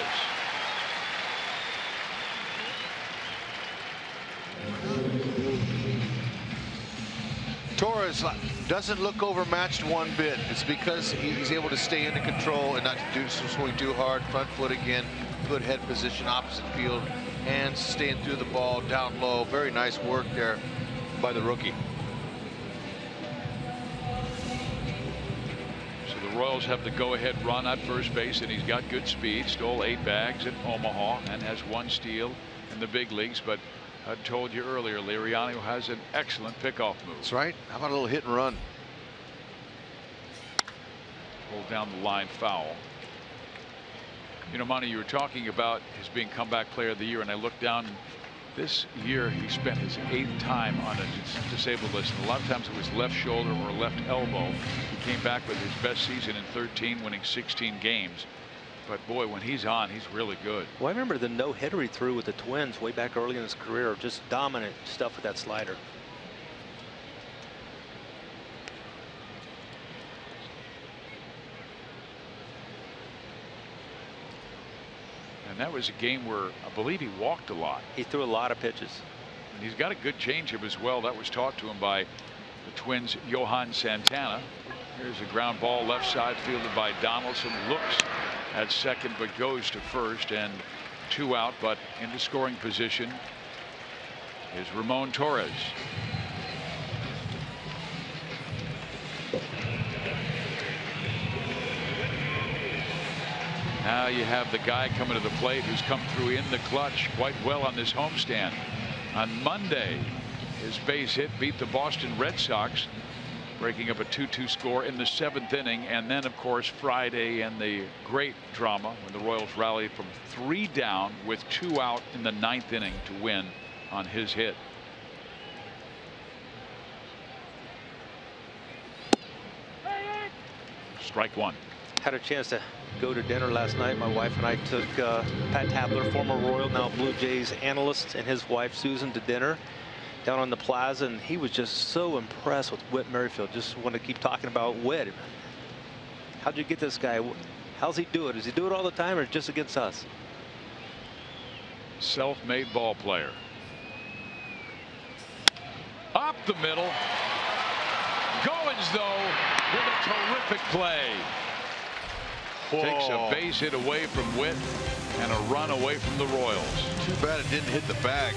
S2: Torres doesn't look overmatched one bit. It's because he's able to stay into control and not to swing too hard. Front foot again, good head position, opposite field, hands staying through the ball, down low. Very nice work there by the rookie.
S1: So the Royals have the go-ahead run at first base, and he's got good speed. Stole 8 bags at Omaha and has 1 steal in the big leagues. But I told you earlier, Liriano has an excellent pickoff move.
S2: That's right. How about a little hit and run?
S1: Pulled down the line, foul. You know, Monty, you were talking about his being comeback player of the year, and I looked down. This year he spent his 8th time on a disabled list, and a lot of times it was left shoulder or left elbow. He came back with his best season in 13, winning 16 games. But boy, when he's on, he's really good.
S4: Well, I remember the no-hitter he threw with the Twins way back early in his career. Just dominant stuff with that slider.
S1: And that was a game where I believe he walked a lot.
S4: He threw a lot of pitches.
S1: And he's got a good changeup as well. That was taught to him by the Twins' Johan Santana. Here's a ground ball left side fielded by Donaldson. Looks at second but goes to first, and 2 out, but into scoring position is Ramon Torres. Now you have the guy coming to the plate who's come through in the clutch quite well on this homestand. On Monday, his base hit beat the Boston Red Sox, breaking up a 2-2 score in the 7th inning. And then, of course, Friday and the great drama when the Royals rallied from 3 down with 2 out in the 9th inning to win on his hit. Strike 1.
S4: Had a chance to go to dinner last night. My wife and I took Pat Tabler, former Royal, now Blue Jays analyst, and his wife Susan to dinner down on the plaza, and he was just so impressed with Whit Merrifield. Just want to keep talking about Whit. How'd you get this guy? How's he do it? Does he do it all the time or just against us?
S1: Self-made ball player. Up the middle. Goins, though, with a terrific play. Whoa. Takes a base hit away from Whit and a run away from the Royals.
S2: Too bad it didn't hit the bag.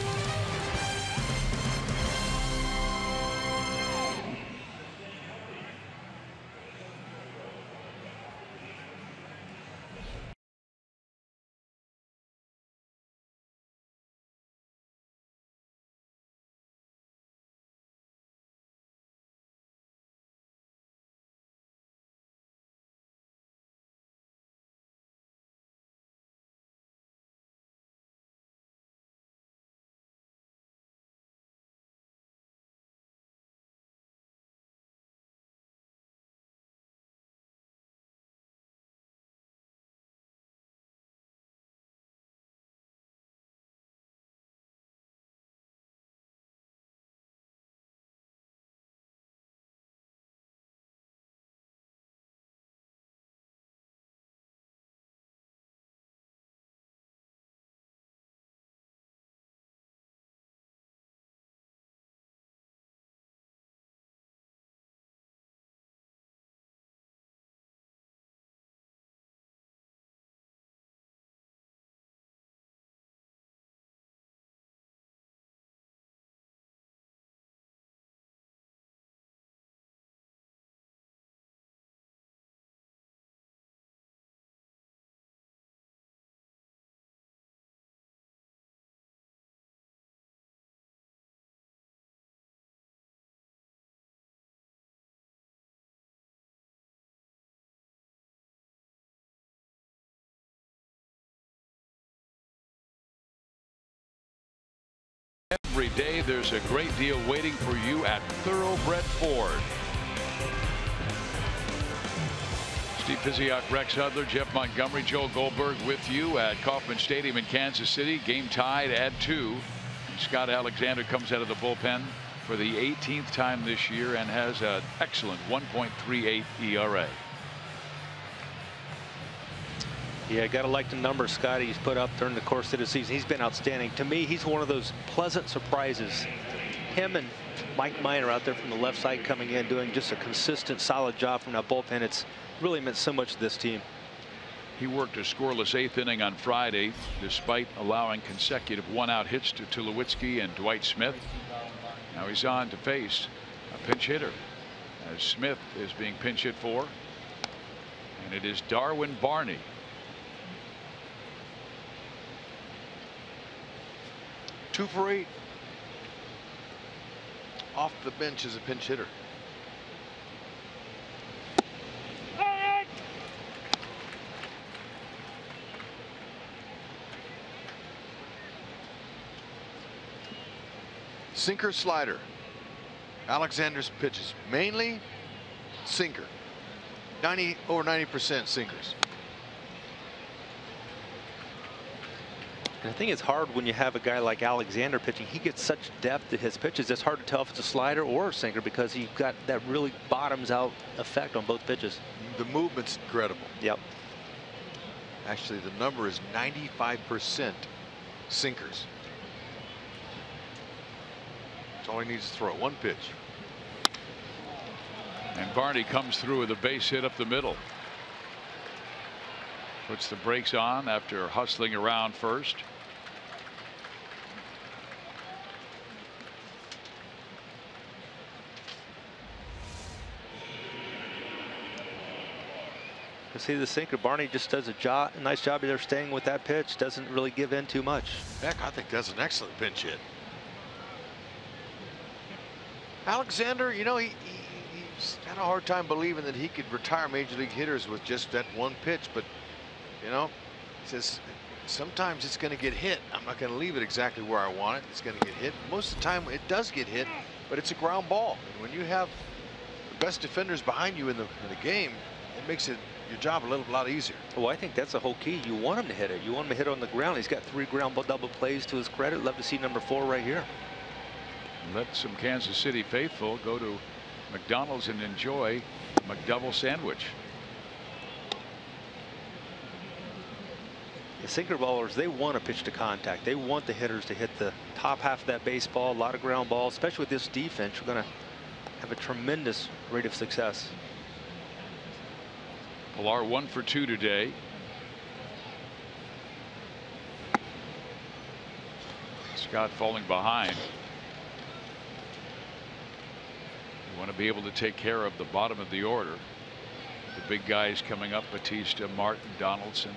S1: Every day there's a great deal waiting for you at Thoroughbred Ford. Steve Physiak, Rex Hudler, Jeff Montgomery, Joe Goldberg with you at Kauffman Stadium in Kansas City. Game tied at 2. Scott Alexander comes out of the bullpen for the 18th time this year and has an excellent 1.38 ERA.
S4: Yeah, got to like the numbers Scotty's put up during the course of the season. He's been outstanding. To me, he's one of those pleasant surprises. Him and Mike Minor out there from the left side coming in, doing just a consistent, solid job from that bullpen. It's really meant so much to this team.
S1: He worked a scoreless 8th inning on Friday, despite allowing consecutive 1-out hits to Tulowitzki and Dwight Smith. Now he's on to face a pinch hitter, as Smith is being pinch hit for, and it is Darwin Barney.
S2: Two for 8. Off the bench as a pinch hitter. Sinker, slider. Alexander's pitches mainly sinker. Over 90% sinkers.
S4: And I think it's hard when you have a guy like Alexander pitching. He gets such depth to his pitches. It's hard to tell if it's a slider or a sinker because he's got that really bottoms out effect on both pitches.
S2: The movement's incredible.
S4: Yep.
S2: Actually, the number is 95% sinkers. That's all he needs to throw. One pitch.
S1: And Barney comes through with a base hit up the middle. Puts the brakes on after hustling around first.
S4: You see the sinker. Barney just does a nice job there staying with that pitch. Doesn't really give in too much.
S2: Heck, I think that's an excellent pinch hit. Alexander, you know, he's had a hard time believing that he could retire major league hitters with just that one pitch, but you know, he says sometimes it's going to get hit. I'm not going to leave it exactly where I want it. It's going to get hit. Most of the time it does get hit, but it's a ground ball. And when you have the best defenders behind you in the game, it makes your job a lot easier.
S4: Well, I think that's the whole key. You want him to hit it. You want him to hit it on the ground. He's got 3 ground ball double plays to his credit. Love to see number 4 right here.
S1: Let some Kansas City faithful go to McDonald's and enjoy McDouble sandwich.
S4: The sinker ballers, they want to pitch to contact. They want the hitters to hit the top half of that baseball. A lot of ground balls, especially with this defense. We're going to have a tremendous rate of success.
S1: Pilar 1 for 2 today. Scott falling behind. You want to be able to take care of the bottom of the order. The big guys coming up: Batista, Martin, Donaldson.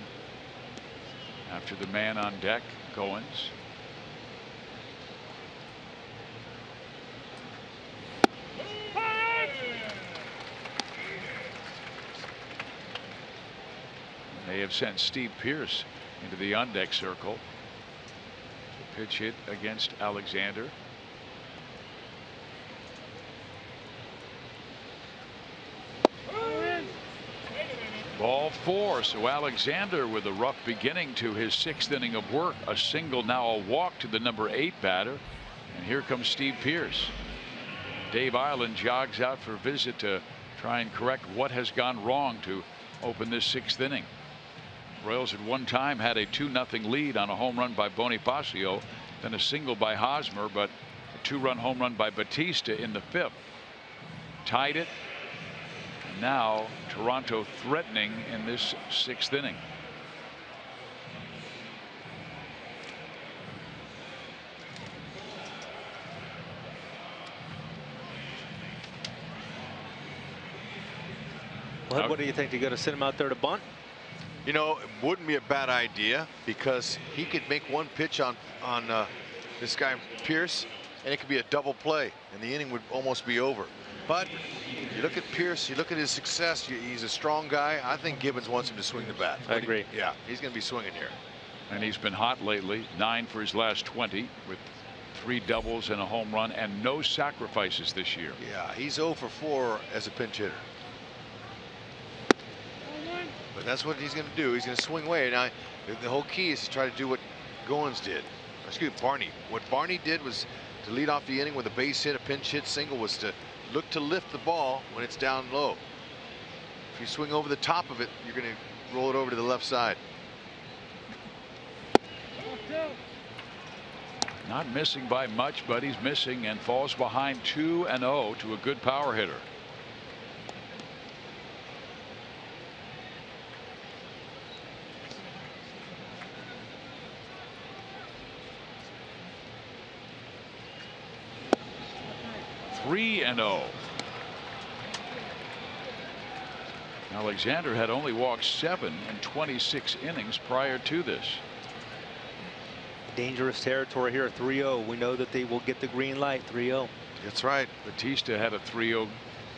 S1: After the man on deck, Goins. They have sent Steve Pearce into the on-deck circle. Pitch hit against Alexander. Ball 4. So Alexander with a rough beginning to his 6th inning of work. A single, now a walk to the number 8 batter. And here comes Steve Pearce. Dave Ireland jogs out for a visit to try and correct what has gone wrong to open this 6th inning. Royals at one time had a 2-0 lead on a home run by Bonifacio, then a single by Hosmer, but a 2-run home run by Batista in the 5th tied it. And now Toronto threatening in this 6th inning.
S4: Well, what do you think? You got to send him out there to bunt?
S2: You know, it wouldn't be a bad idea because he could make one pitch on this guy Pearce, and it could be a double play, and the inning would almost be over. But you look at Pearce, you look at his success. He's a strong guy. I think Gibbons wants him to swing the bat.
S4: I agree.
S2: Yeah, he's going to be swinging here.
S1: And he's been hot lately. 9 for his last 20 with 3 doubles and a home run and no sacrifices this year.
S2: Yeah, he's 0 for 4 as a pinch hitter. But that's what he's going to do. He's going to swing away. Now, the whole key is to try to do what Goins did. Excuse me, Barney. What Barney did was to lead off the inning with a base hit, a pinch hit single, was to look to lift the ball when it's down low. If you swing over the top of it, you're going to roll it over to the left side.
S1: Not missing by much, but he's missing and falls behind 2-0 to a good power hitter. (3-0). Alexander had only walked 7 in 26 innings prior to this.
S4: Dangerous territory here at 3-0. We know that they will get the green light. 3-0.
S2: That's right.
S1: Batista had a 3-0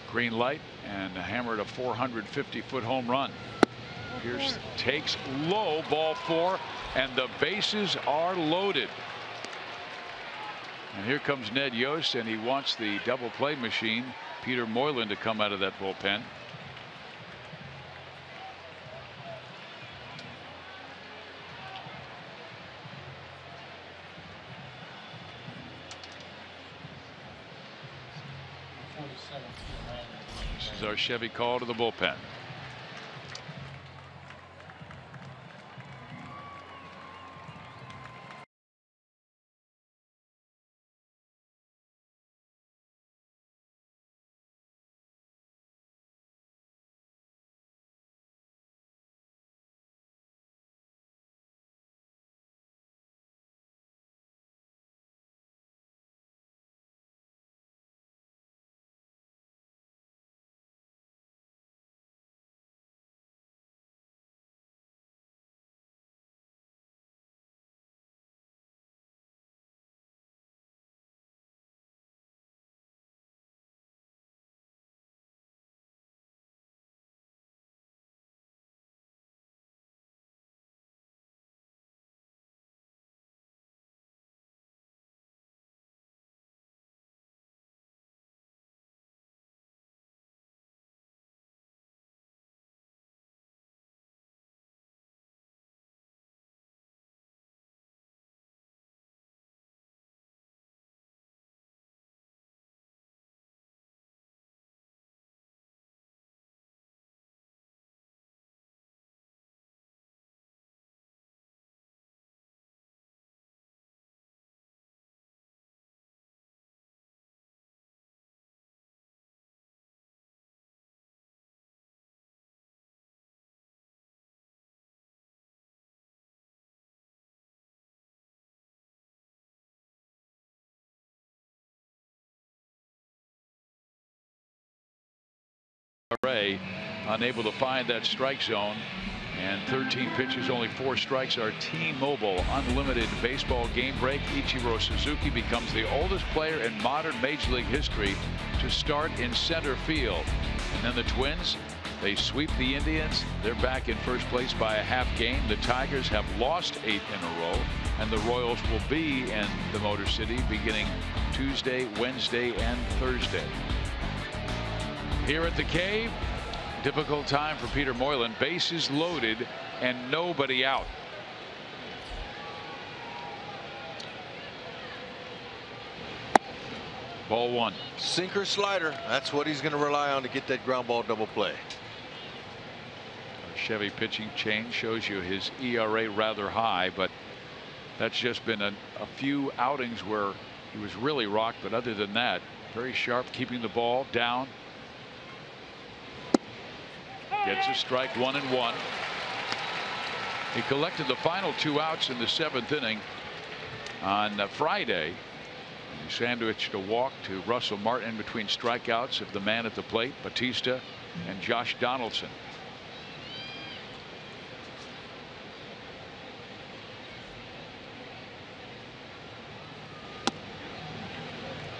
S1: green light and hammered a 450-foot home run. Pierce takes low, ball 4, and the bases are loaded. And here comes Ned Yost, and he wants the double play machine, Peter Moylan, to come out of that bullpen. This is our Chevy call to the bullpen. Unable to find that strike zone, and 13 pitches, only 4 strikes. Our T-Mobile unlimited baseball game break. Ichiro Suzuki becomes the oldest player in modern Major League history to start in center field. And then the Twins, they sweep the Indians. They're back in first place by a half game. The Tigers have lost 8 in a row, and the Royals will be in the Motor City beginning Tuesday, Wednesday, and Thursday. Here at the Cave, difficult time for Peter Moylan. Bases loaded and nobody out. Ball 1.
S2: Sinker slider. That's what he's going to rely on to get that ground ball double play.
S1: Our Chevy pitching chain shows you his ERA rather high, but that's just been a few outings where he was really rocked. But other than that, very sharp, keeping the ball down. Gets a strike, 1-1. He collected the final 2 outs in the 7th inning on Friday. He sandwiched a walk to Russell Martin between strikeouts of the man at the plate, Batista, and Josh Donaldson.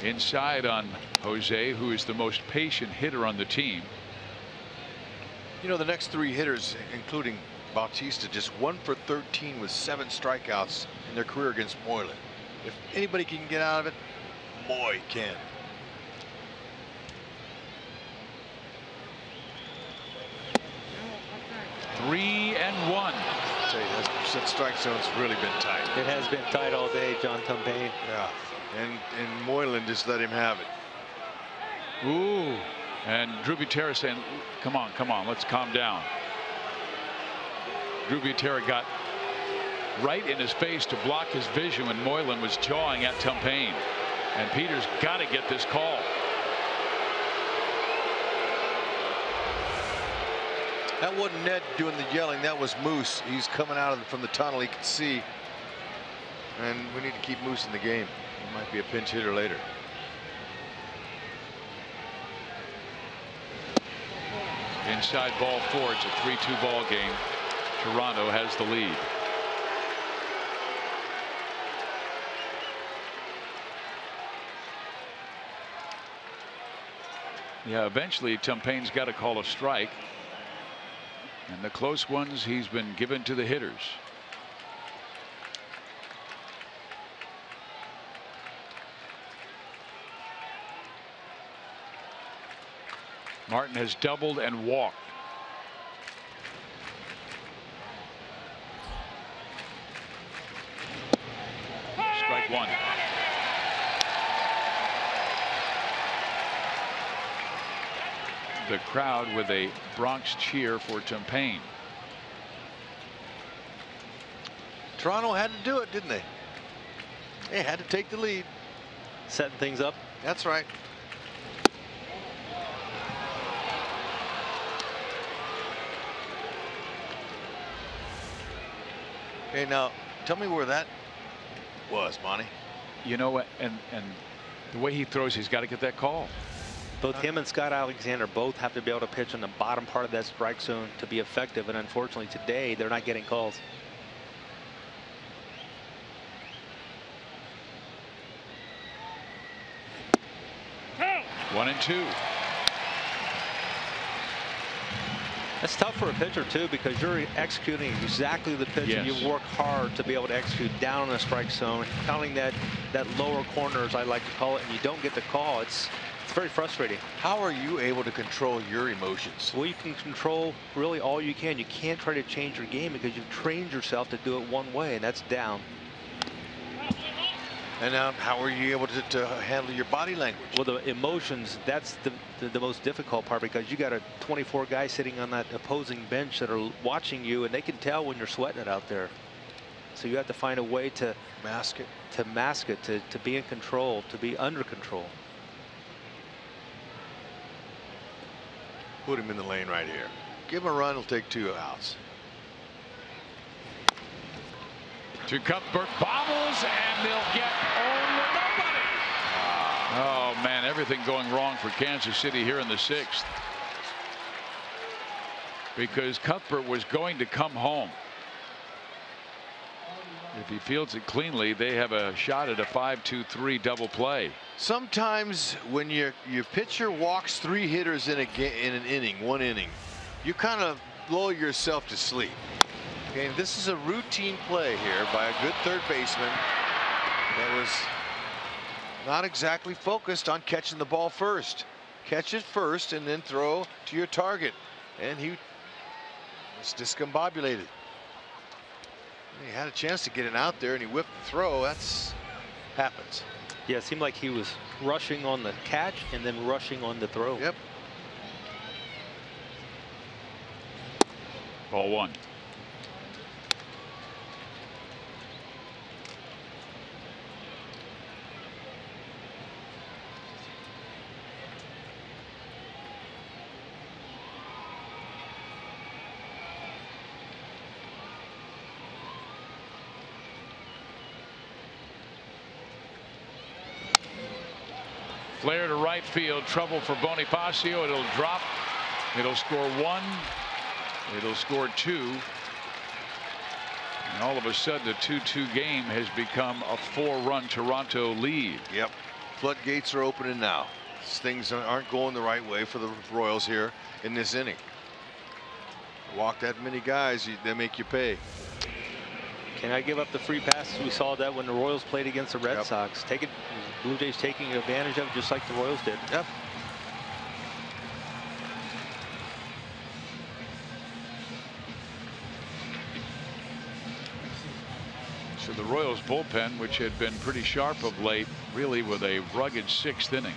S1: Inside on Jose, who is the most patient hitter on the team.
S2: You know, the next 3 hitters, including Bautista, just 1 for 13 with 7 strikeouts in their career against Moylan. If anybody can get out of it, Moy can.
S5: Three and one.
S2: I tell you, that strike zone's really been tight.
S6: It has been tight all day, John Tumpane.
S2: Yeah, and Moylan just let him have it.
S1: Ooh. And Drew Butera saying, come on, let's calm down. Drew Butera got right in his face to block his vision when Moylan was jawing at Tumpane. And Peter's got to get this call.
S2: That wasn't Ned doing the yelling. That was Moose. He's coming out from the tunnel. He can see. And we need to keep Moose in the game. He might be a pinch hitter later.
S1: Inside ball 4. It's a 3-2 ball game. Toronto has the lead. Yeah, eventually Tumpane's got to call a strike. And the close ones he's been given to the hitters. Martin has doubled and walked. Strike one. The crowd with a Bronx cheer for Tumpain.
S2: Toronto had to do it, didn't they? They had to take the lead.
S6: Setting things up.
S2: That's right. Okay, now tell me where that was, Monty.
S1: You know what? And the way he throws, he's got to get that call.
S6: Both him and Scott Alexander both have to be able to pitch in the bottom part of that strike zone to be effective. And unfortunately today they're not getting calls.
S1: One and two.
S6: That's tough for a pitcher too, because you're executing exactly the pitch.
S1: Yes.
S6: And you work hard to be able to execute down in the strike zone, counting that lower corner, as I like to call it, and you don't get the call. It's very frustrating.
S2: How are you able to control your emotions?
S6: Well, you can control really all you can. You can't try to change your game because you've trained yourself to do it one way, and that's down.
S2: And how are you able to handle your body language?
S6: Well, the emotions, that's the most difficult part, because you got a 24 guys sitting on that opposing bench that are watching you, and they can tell when you're sweating it out there. So you have to find a way to
S2: mask it,
S6: to be in control, to be under control.
S2: Put him in the lane right here. Give him a run, he'll take 2 outs.
S1: To Cuthbert, bobbles, and they'll get nobody. Oh man, everything going wrong for Kansas City here in the 6th. Because Cuthbert was going to come home. If he fields it cleanly, they have a shot at a 5-2-3 double play.
S2: Sometimes when your pitcher walks 3 hitters in an inning, 1 inning, you kind of lull yourself to sleep. Okay, this is a routine play here by a good third baseman that was not exactly focused on catching the ball first. Catch it first and then throw to your target. And he was discombobulated. He had a chance to get it out there and he whipped the throw. That's happens.
S6: Yeah, it seemed like he was rushing on the catch and then rushing on the throw.
S2: Yep.
S1: Ball 1. Flare to right field, trouble for Bonifacio. It'll drop. It'll score 1. It'll score 2. And all of a sudden, the 2-2 game has become a 4-run Toronto lead.
S2: Yep. Floodgates are opening now. Things aren't going the right way for the Royals here in this inning. Walk that many guys, they make you pay.
S6: Can I give up the free passes? We saw that when the Royals played against the Red
S2: Yep.
S6: Sox. Blue Jays taking advantage of it just like the Royals did.
S2: Yep.
S1: So the Royals bullpen, which had been pretty sharp of late, really with a rugged 6th inning,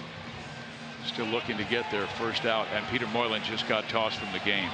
S1: still looking to get their first out, and Peter Moylan just got tossed from the game.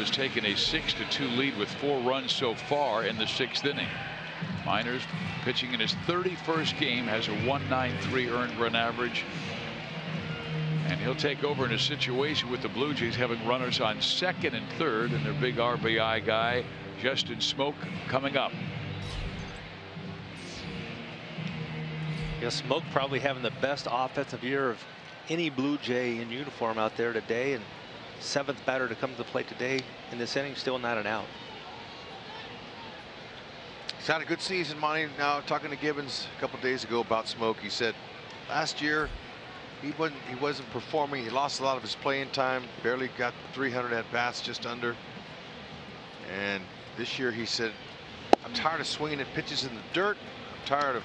S1: has taken a 6-2 lead with 4 runs so far in the 6th inning. Miners pitching in his 31st game, has a 1.93 earned run average. And he'll take over in a situation with the Blue Jays having runners on 2nd and 3rd, and their big RBI guy, Justin Smoke, coming up.
S6: Yeah, Smoke probably having the best offensive year of any Blue Jay in uniform out there today, and 7th batter to come to the plate today in this inning, still not an out.
S2: He's had a good season, Monty. Now, talking to Gibbons a couple days ago about Smoke, he said last year he wasn't performing. He lost a lot of his playing time, barely got 300 at bats, just under. And this year he said, I'm tired of swinging at pitches in the dirt. I'm tired of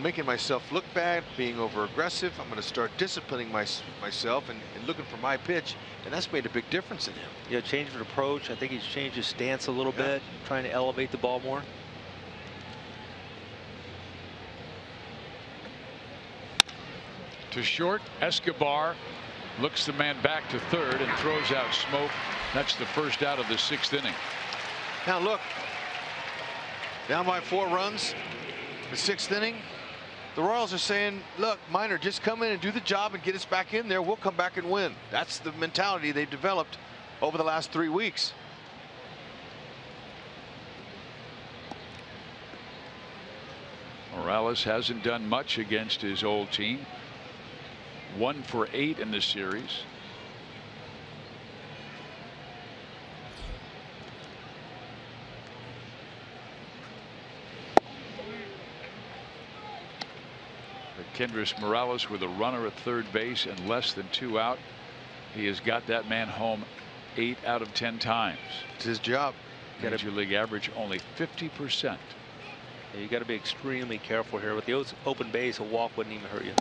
S2: making myself look bad, being over aggressive. I'm going to start disciplining myself and looking for my pitch, and that's made a big difference in him.
S6: Yeah, change of approach. I think he's changed his stance a little bit, trying to elevate the ball more.
S1: To short, Escobar looks the man back to 3rd and throws out Smoke. That's the first out of the 6th inning.
S2: Now look, down by 4 runs, the 6th inning. The Royals are saying, look, Minor, just come in and do the job and get us back in there. We'll come back and win. That's the mentality they've developed over the last 3 weeks.
S1: Morales hasn't done much against his old team. 1 for 8 in the series. Kendrys Morales with a runner at 3rd base and less than 2 out. He has got that man home 8 out of 10 times.
S2: It's his job.
S1: Major league average only 50%.
S6: Yeah, you got to be extremely careful here. With the open base, a walk wouldn't even hurt you.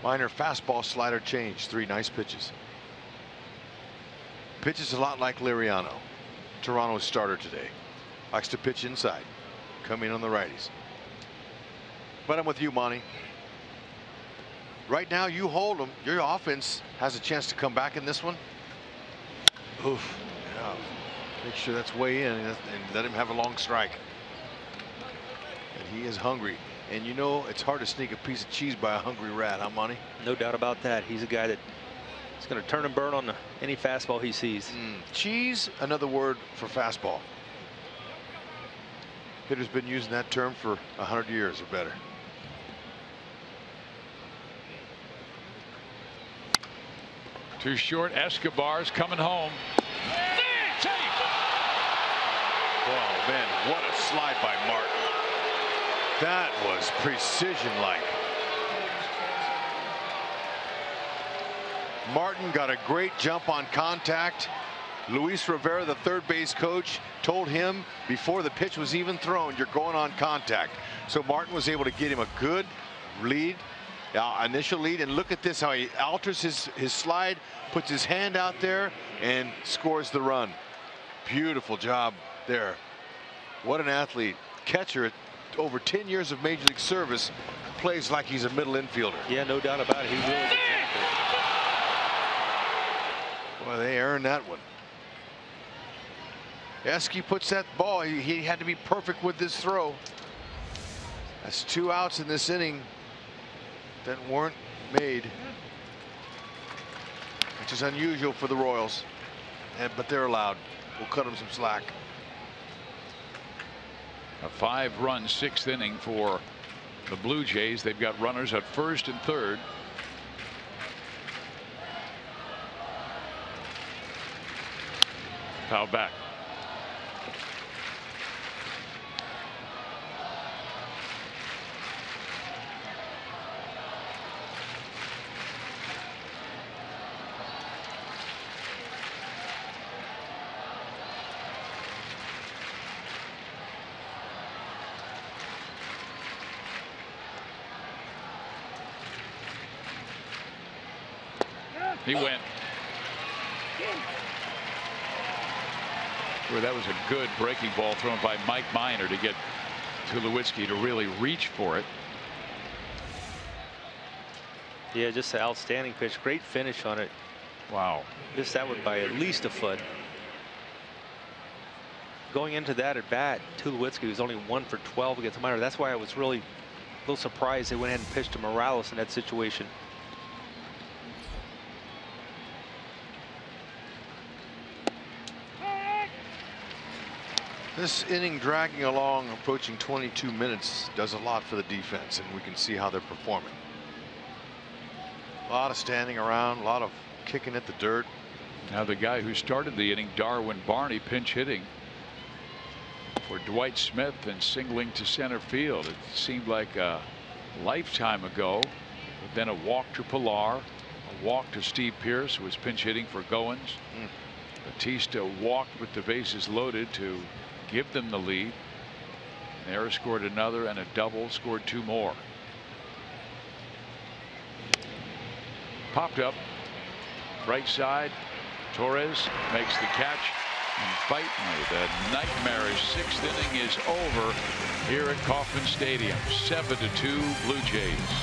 S2: Minor fastball, slider, change. 3 nice pitches. Pitches a lot like Liriano, Toronto's starter today. Likes to pitch inside, come in on the righties. But I'm with you, Monty. Right now, you hold them. Your offense has a chance to come back in this one. Oof. Yeah. Make sure that's way in and let him have a long strike. And he is hungry. And you know, it's hard to sneak a piece of cheese by a hungry rat, huh, Monty?
S6: No doubt about that. He's a guy that is going to turn and burn on any fastball he sees.
S2: Cheese, another word for fastball. Hitter's been using that term for 100 years or better.
S1: Too short. Escobar's coming home.
S2: Oh man, what a slide by Martin. That was precision-like. Martin got a great jump on contact. Luis Rivera, the 3rd base coach, told him before the pitch was even thrown, you're going on contact. So Martin was able to get him a good lead, initial lead. And look at this, how he alters his slide, puts his hand out there, and scores the run. Beautiful job there. What an athlete. Catcher, over 10 years of Major League service, plays like he's a middle infielder.
S6: Yeah, no doubt about it. He really is.
S2: Boy, they earned that one. Esky puts that ball. He had to be perfect with this throw. That's 2 outs in this inning that weren't made, which is unusual for the Royals, but they're allowed. We'll cut them some slack.
S1: A 5-run 6th inning for the Blue Jays. They've got runners at 1st and 3rd. Foul back. He went. Boy, that was a good breaking ball thrown by Mike Minor to get Tulowitzki to really reach for it.
S6: Yeah, just an outstanding pitch. Great finish on it.
S1: Wow.
S6: Missed that one by at least a foot. Going into that at bat, Tulowitzki was only 1 for 12 against the minor. That's why I was really a little surprised they went ahead and pitched to Morales in that situation.
S2: This inning dragging along, approaching 22 minutes, does a lot for the defense, and we can see how they're performing. A lot of standing around, a lot of kicking at the dirt.
S1: Now the guy who started the inning, Darwin Barney, pinch hitting for Dwight Smith and singling to center field. It seemed like a lifetime ago, but then a walk to Pilar, a walk to Steve Pearce, who was pinch hitting for Goins. Batista walked with the bases loaded to give them the lead. Nera scored another, and a double, scored 2 more. Popped up right side. Torres makes the catch, and finally the nightmarish 6th inning is over here at Kauffman Stadium. 7-2 Blue Jays.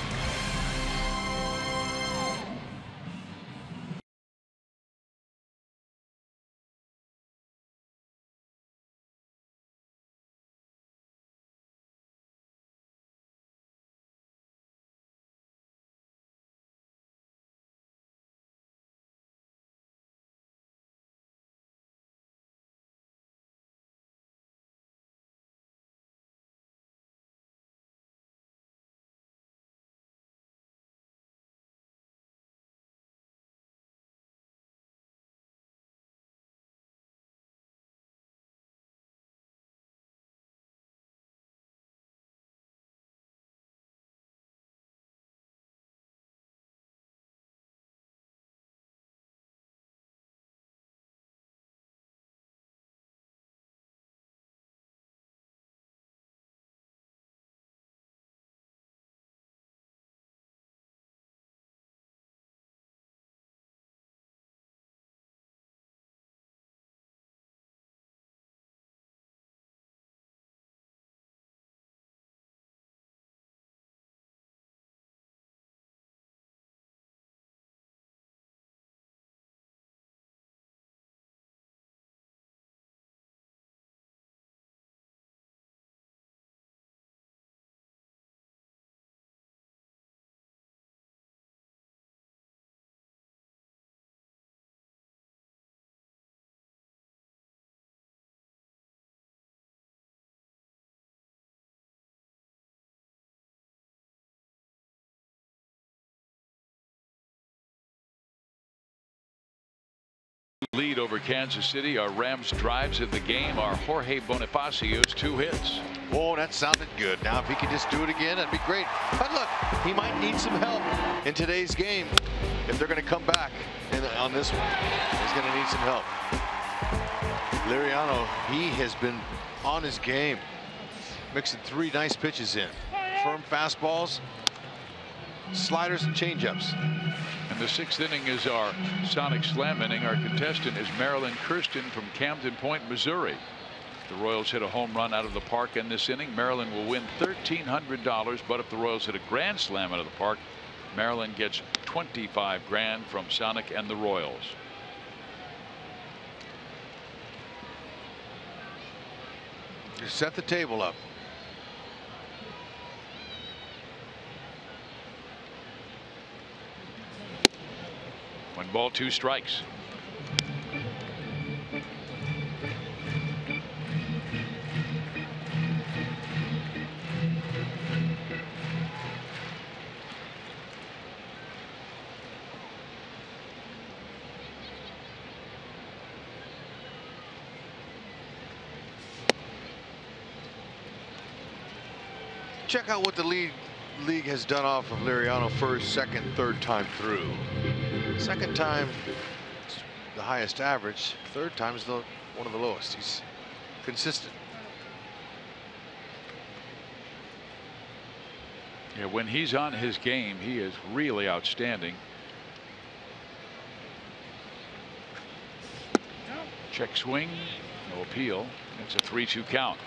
S1: Lead over Kansas City. Our Rams drives in the game are Jorge Bonifacio's 2 hits.
S2: Oh, that sounded good. Now, if he could just do it again, that'd be great. But look, he might need some help in today's game if they're going to come back on this one. He's going to need some help. Liriano, he has been on his game, mixing 3 nice pitches in. Firm fastballs, sliders, and changeups.
S1: And the 6th inning is our Sonic Slam inning. Our contestant is Marilyn Kirsten from Camden Point, Missouri. The Royals hit a home run out of the park in this inning. Marilyn will win $1,300, but if the Royals hit a grand slam out of the park, Marilyn gets $25 grand from Sonic and the Royals.
S2: Just set the table up.
S1: 1 ball, 2 strikes.
S2: Check out what the league has done off of Liriano first, second, third time through. Second time, the highest average. Third time is one of the lowest. He's consistent.
S1: Yeah, when he's on his game, he is really outstanding. Check swing, no appeal. It's a 3-2 count.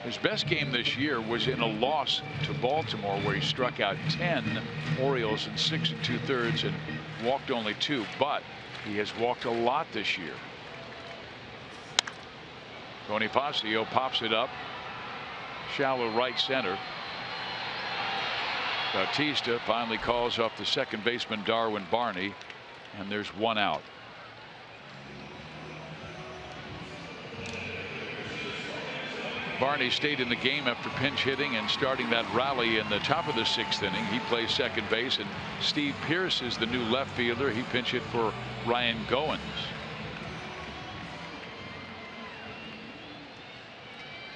S1: His best game this year was in a loss to Baltimore, where he struck out 10 Orioles in 6 2/3 and walked only 2. But he has walked a lot this year. Bonifacio pops it up. Shallow right center. Bautista finally calls off the second baseman Darwin Barney, and there's one out. Barney stayed in the game after pinch hitting and starting that rally in the top of the 6th inning. He plays second base, and Steve Pearce is the new left fielder. He pinch hit for Ryan Goins.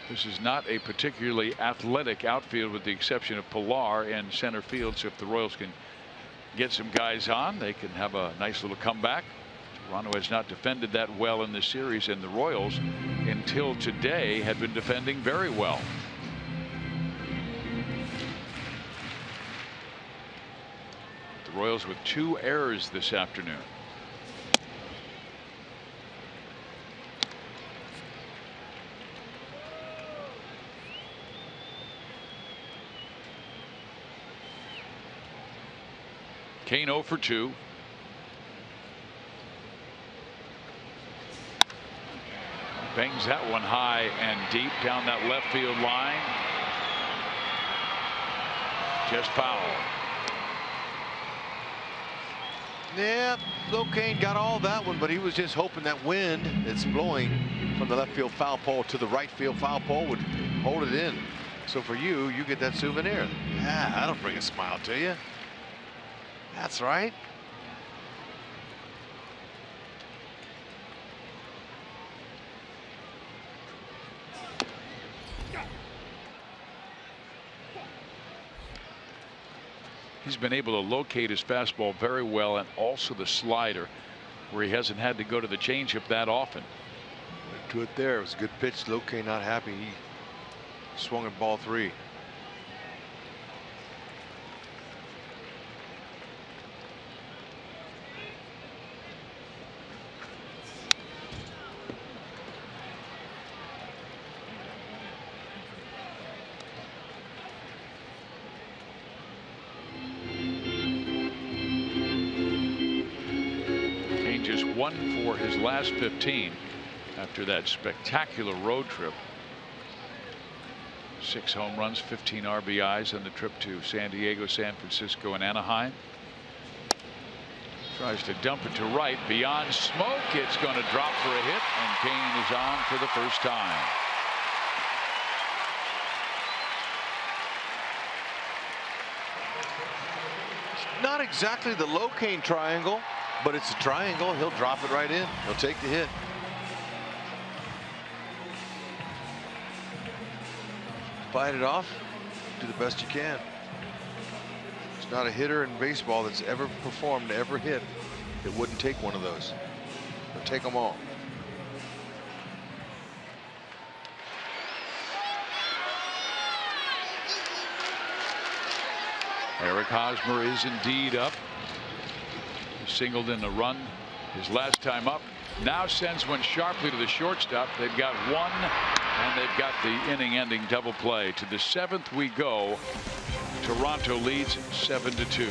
S1: This is not a particularly athletic outfield, with the exception of Pilar in center field. So if the Royals can get some guys on, they can have a nice little comeback. Toronto has not defended that well in this series, and the Royals, until today, had been defending very well. The Royals with 2 errors this afternoon. Kane 0 for 2. Bangs that one high and deep down that left field line. Just foul.
S2: Yeah, Kane got all that one, but he was just hoping that wind that's blowing from the left field foul pole to the right field foul pole would hold it in. So for you, you get that souvenir. Yeah, that'll bring a smile to you. That's right.
S1: He's been able to locate his fastball very well, and also the slider, where he hasn't had to go to the changeup that often.
S2: To it there. It was a good pitch. Locaine not happy. He swung at ball 3.
S1: Just 1 for his last 15 after that spectacular road trip. 6 home runs, 15 RBIs on the trip to San Diego, San Francisco, and Anaheim. Tries to dump it to right beyond smoke. It's going to drop for a hit, and Kane is on for the first time.
S2: Not exactly the Locaine triangle, but it's a triangle. He'll drop it right in. He'll take the hit. Fight it off. Do the best you can. There's not a hitter in baseball that's ever performed, ever hit, that wouldn't take one of those. He'll take them all.
S1: Eric Hosmer is indeed up. He singled in a run his last time up. Now sends one sharply to the shortstop. They've got one, and they've got the inning-ending double play. To the 7th we go. Toronto leads 7-2.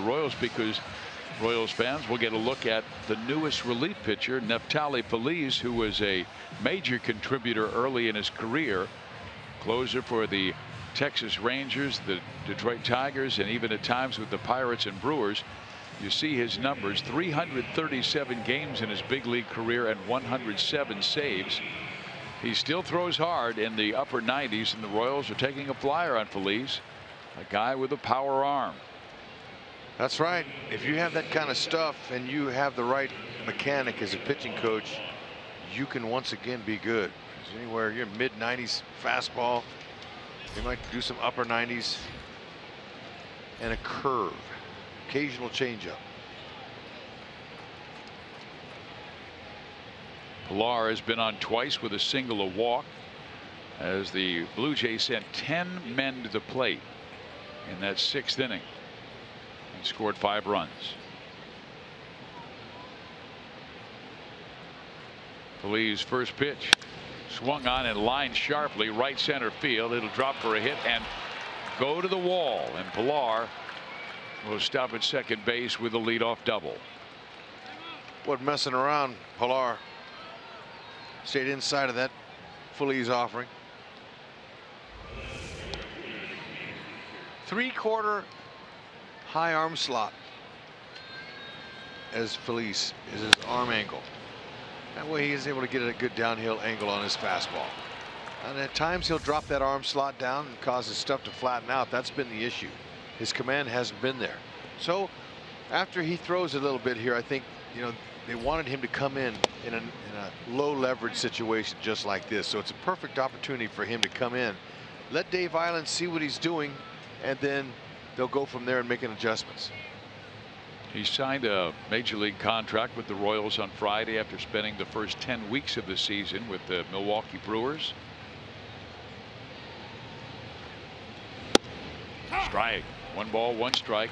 S1: Royals, because Royals fans will get a look at the newest relief pitcher, Neftali Feliz, who was a major contributor early in his career, closer for the Texas Rangers, the Detroit Tigers, and even at times with the Pirates and Brewers. You see his numbers: 337 games in his big league career and 107 saves. He still throws hard in the upper 90s, and the Royals are taking a flyer on Feliz, a guy with a power arm.
S2: That's right. If you have that kind of stuff and you have the right mechanic as a pitching coach, you can once again be good. Anywhere you're mid-90s fastball, you might do some upper 90s and a curve, occasional changeup.
S1: Pilar has been on twice with a single, a walk, as the Blue Jays sent 10 men to the plate in that 6th inning and scored 5 runs. Feliz first pitch swung on and lined sharply right center field. It'll drop for a hit and go to the wall, and Pilar will stop at second base with a leadoff double.
S2: What messing around. Pilar stayed inside of that Feliz offering. 3/4 high arm slot as Feliz is his arm angle. That way he is able to get a good downhill angle on his fastball. And at times he'll drop that arm slot down and cause his stuff to flatten out. That's been the issue. His command hasn't been there. So after he throws a little bit here, I think, you know, they wanted him to come in a low leverage situation just like this. So it's a perfect opportunity for him to come in, let Dave Island see what he's doing, and then they'll go from there and making adjustments.
S1: He signed a major league contract with the Royals on Friday after spending the first 10 weeks of the season with the Milwaukee Brewers. Strike. 1 ball, 1 strike.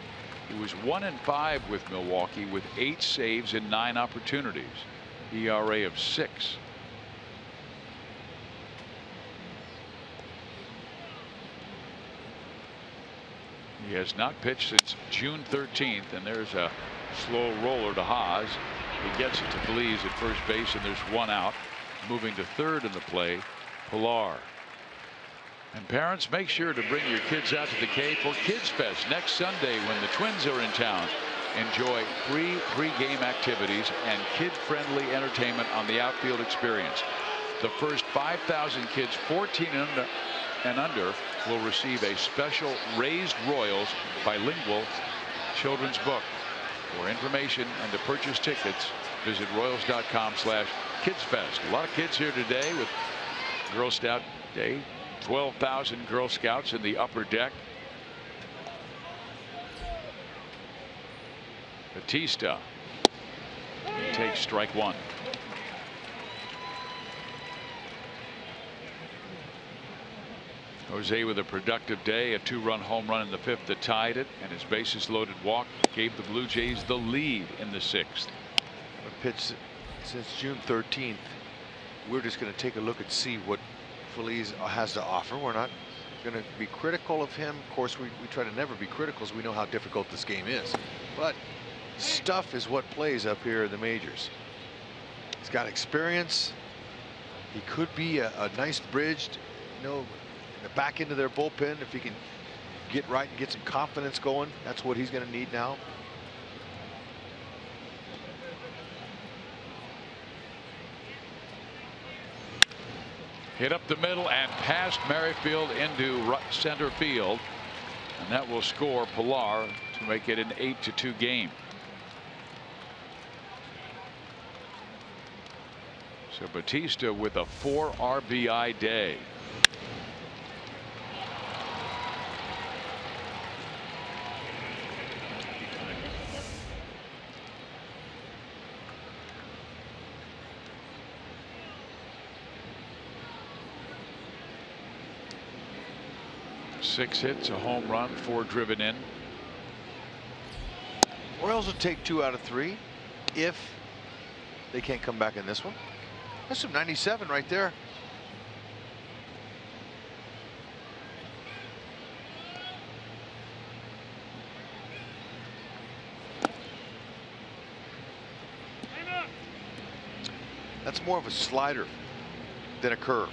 S1: He was 1-5 with Milwaukee with 8 saves in 9 opportunities. ERA of 6. He has not pitched since June 13th, and there's a slow roller to Haas. He gets it to Feliz at first base, and there's 1 out. Moving to third in the play, Pilar. And parents, make sure to bring your kids out to the K for Kids Fest next Sunday when the Twins are in town. Enjoy free pre-game activities and kid-friendly entertainment on the outfield experience. The first 5,000 kids 14 and under will receive a special Raised Royals bilingual children's book. For information and to purchase tickets, visit Royals.com/KidsFest. A lot of kids here today with Girl Scout Day. 12,000 Girl Scouts in the upper deck. Batista. He takes strike 1. Jose with a productive day, a 2-run home run in the 5th that tied it, and his bases loaded walk gave the Blue Jays the lead in the 6th.
S2: A pitch since June 13th. We're just going to take a look and see what Feliz has to offer. We're not going to be critical of him. Of course, we try to never be critical, as we know how difficult this game is. But stuff is what plays up here in the majors. He's got experience. He could be a nice bridge, you know, in the back end of their bullpen. If he can get right and get some confidence going, that's what he's going to need now.
S1: Hit up the middle and past Merrifield into center field, and that will score Pilar to make it an 8-2 game. So Batista with a 4 RBI day. Six hits, a home run, 4 driven in.
S2: Royals will take 2 out of 3 if they can't come back in this one. That's some 97 right there. That's more of a slider than a curve.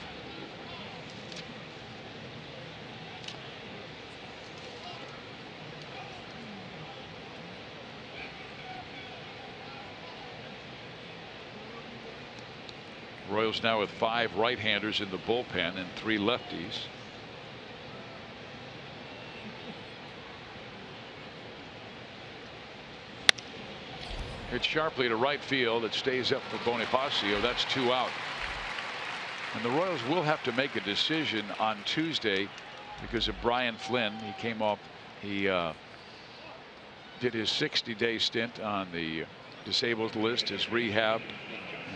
S1: Royals now with 5 right-handers in the bullpen and 3 lefties. Hit sharply to right field. It stays up for Bonifacio. That's 2 out. And the Royals will have to make a decision on Tuesday because of Brian Flynn. He came off. He did his 60-day stint on the disabled list, his rehab,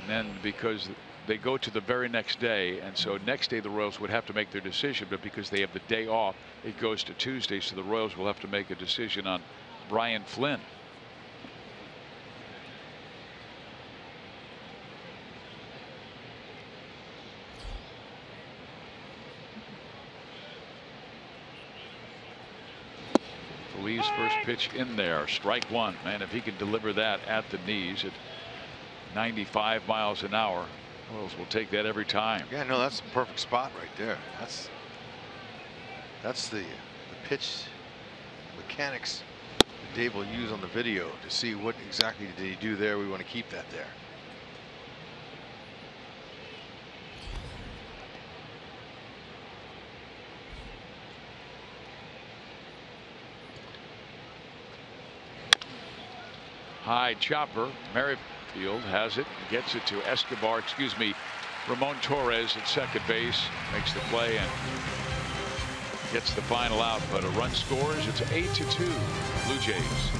S1: and then because they go to the very next day, and so next day the Royals would have to make their decision, but because they have the day off, it goes to Tuesday, so the Royals will have to make a decision on Brian Flynn. Lee's first pitch in there, strike 1. Man, if he can deliver that at the knees at 95 miles an hour, Royals will take that every time.
S2: Yeah, no, that's the perfect spot right there. That's the pitch mechanics that Dave will use on the video to see what exactly did he do there. We want to keep that there.
S1: High chopper. Merrifield has it, gets it to Escobar, excuse me, Ramon Torres at second base, makes the play and gets the final out, but a run scores. It's 8-2 Blue Jays.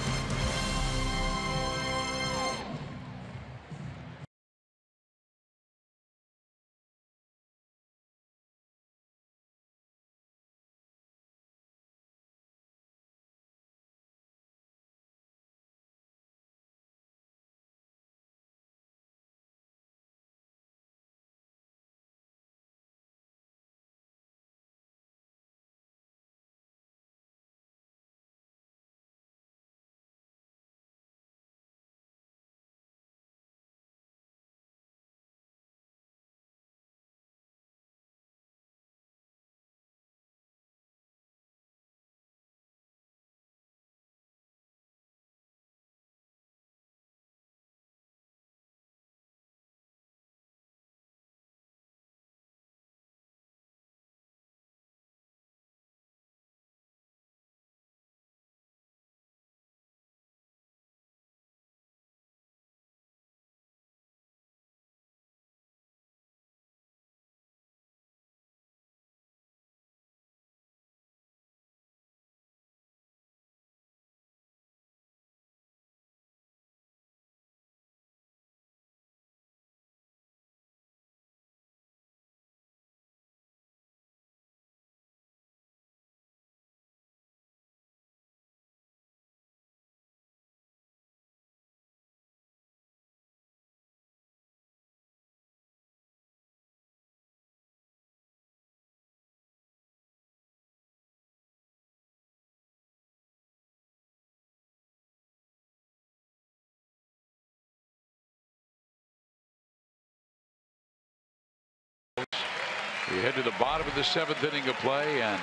S1: We head to the bottom of the 7th inning of play, and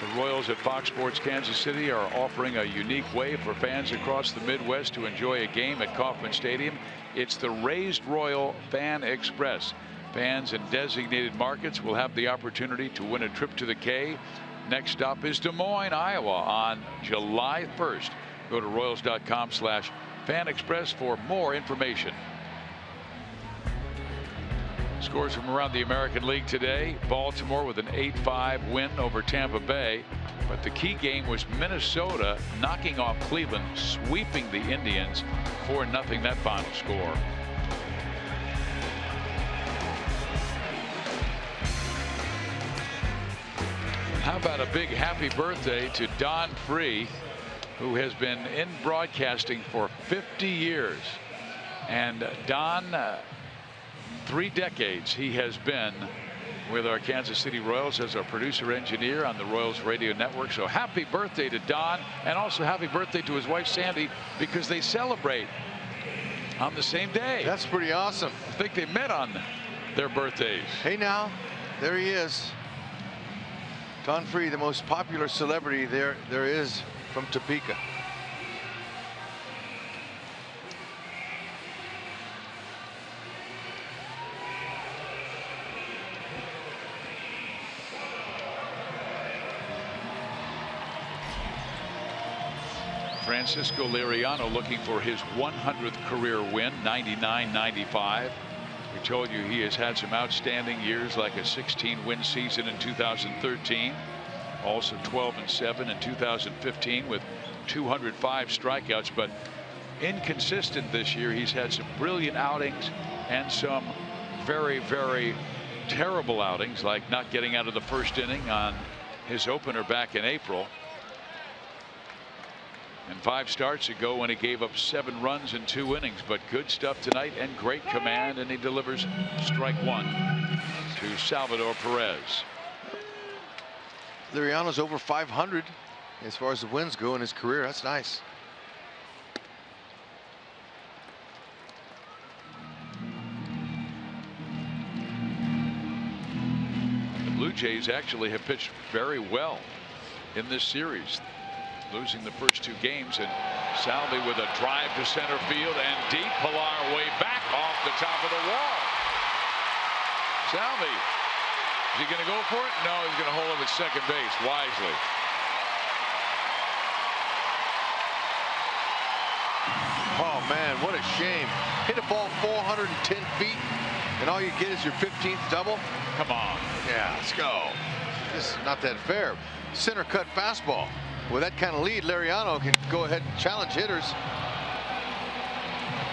S1: the Royals at Fox Sports Kansas City are offering a unique way for fans across the Midwest to enjoy a game at Kauffman Stadium. It's the Raised Royal Fan Express. Fans in designated markets will have the opportunity to win a trip to the K. Next stop is Des Moines, Iowa on July 1st. Go to Royals.com/Fan Express for more information. Scores from around the American League today. Baltimore with an 8-5 win over Tampa Bay. But the key game was Minnesota knocking off Cleveland, sweeping the Indians 4-0, that final score. How about a big happy birthday to Don Free, who has been in broadcasting for 50 years. And Don, 3 decades he has been with our Kansas City Royals as our producer engineer on the Royals radio network. So happy birthday to Don, and also happy birthday to his wife Sandy, because they celebrate on the same day.
S2: That's pretty awesome.
S1: I think they met on their birthdays.
S2: Hey now, there he is. Don Free, the most popular celebrity there is from Topeka.
S1: Francisco Liriano looking for his 100th career win, 99-95. We told you he has had some outstanding years, like a 16-win season in 2013, also 12-7 in 2015 with 205 strikeouts, but inconsistent this year. He's had some brilliant outings and some very, very terrible outings, like not getting out of the first inning on his opener back in April. And 5 starts ago when he gave up 7 runs in 2 innings, but good stuff tonight and great command, and he delivers strike 1 to Salvador Perez.
S2: Liriano's over 500 as far as the wins go in his career. That's nice.
S1: The Blue Jays actually have pitched very well in this series, losing the first 2 games, and Salvi with a drive to center field and deep. Pilar way back off the top of the wall. Salvi, is he going to go for it? No, he's going to hold him at second base wisely.
S2: Oh man, what a shame. Hit a ball 410 feet and all you get is your 15th double.
S1: Come on.
S2: Yeah, let's go. This is not that fair. Center cut fastball. With that kind of lead, Liriano can go ahead and challenge hitters.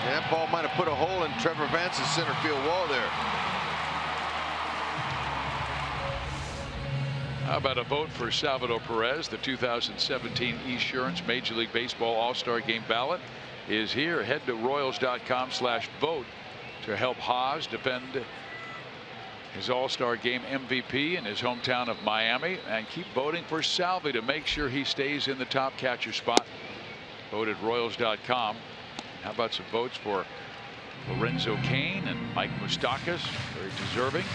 S2: And that ball might have put a hole in Trevor Vance's center field wall there.
S1: How about a vote for Salvador Perez? The 2017 Esurance Major League Baseball All-Star Game ballot is here. Head to Royals.com/vote to help Haas defend his All-Star Game MVP in his hometown of Miami, and keep voting for Salvi to make sure he stays in the top catcher spot. Vote at Royals.com. How about some votes for Lorenzo Cain and Mike Moustakas? Very deserving.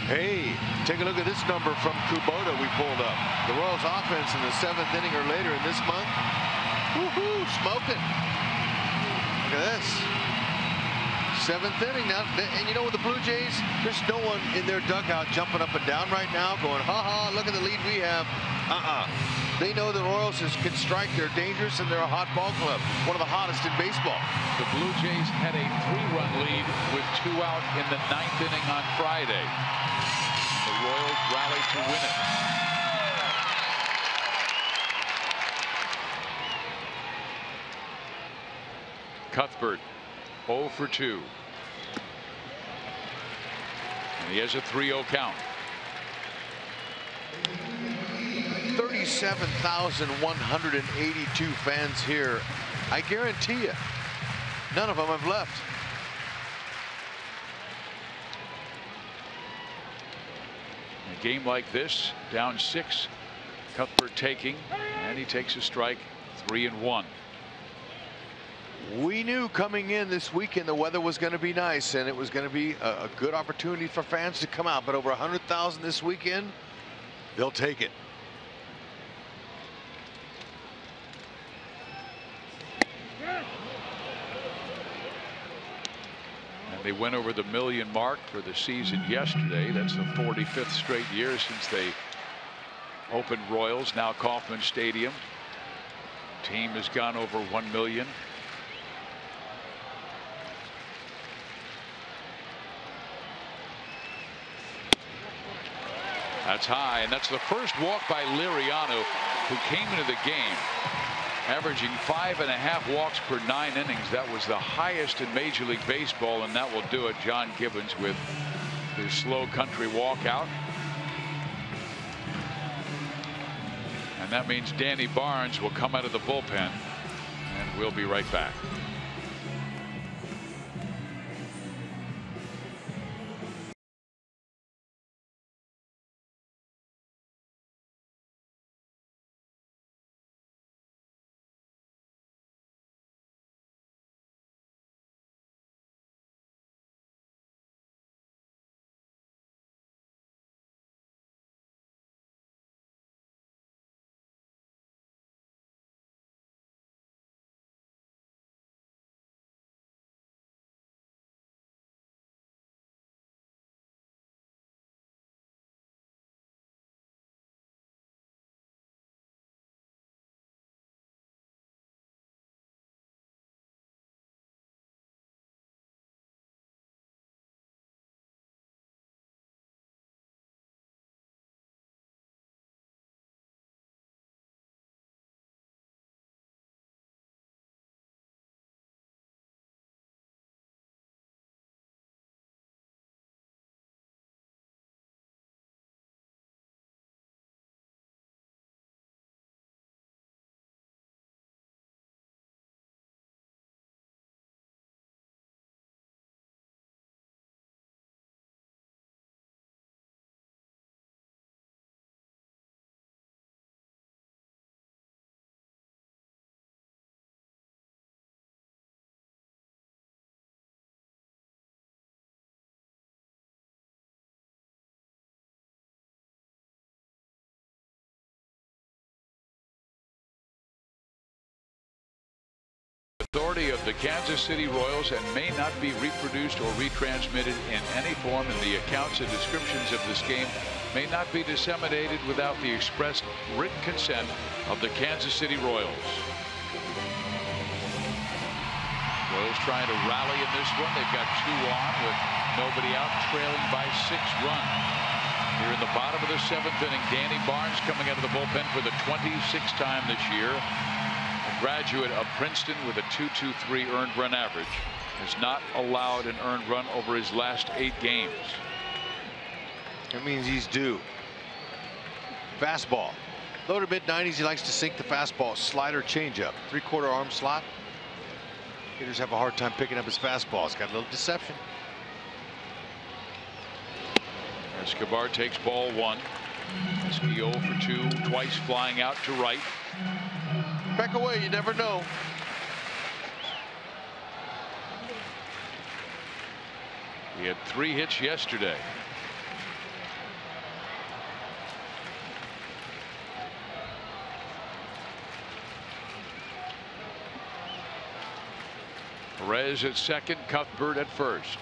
S2: Hey, take a look at this number from Kubota we pulled up. The Royals offense in the 7th inning or later in this month. Woohoo, smoking. Look at this. 7th inning now. And you know, with the Blue Jays, there's no one in their dugout jumping up and down right now going, ha ha, look at the lead we have. They know the Royals can strike. They're dangerous and they're a hot ball club. One of the hottest in baseball.
S1: The Blue Jays had a 3-run lead with 2 out in the 9th inning on Friday. The Royals rallied to win it. Cuthbert 0 for 2. And he has a 3-0 count.
S2: 37,182 fans here. I guarantee you, none of them have left.
S1: In a game like this, down 6, Cuthbert taking, and he takes a strike, 3-1.
S2: We knew coming in this weekend the weather was going to be nice and it was going to be a good opportunity for fans to come out, but over 100,000 this weekend, they'll take it.
S1: They went over the $1 million mark for the season yesterday. That's the 45th straight year since they opened Royals, now Kauffman Stadium. Team has gone over 1 million. That's high, and that's the first walk by Liriano, who came into the game averaging 5.5 walks per 9 innings. That was the highest in Major League Baseball, and that will do it. John Gibbons with his slow country walkout. And that means Danny Barnes will come out of the bullpen, and we'll be right back. Authority of the Kansas City Royals and may not be reproduced or retransmitted in any form, and the accounts and descriptions of this game may not be disseminated without the expressed written consent of the Kansas City Royals. Royals trying to rally in this one. They've got 2 on with nobody out, trailing by 6 runs. Here in the bottom of the 7th inning, Danny Barnes coming out of the bullpen for the 26th time this year. A graduate of Princeton with a .223 earned run average, has not allowed an earned run over his last 8 games.
S2: That means he's due. Fastball. Low to mid-90s. He likes to sink the fastball. Slider, changeup. 3/4 arm slot. Hitters have a hard time picking up his fastball. It's got a little deception.
S1: Escobar takes ball 1. Esky 0 for 2, twice flying out to right.
S2: Back away, you never know.
S1: He had 3 hits yesterday. Perez at second, Cuthbert at first.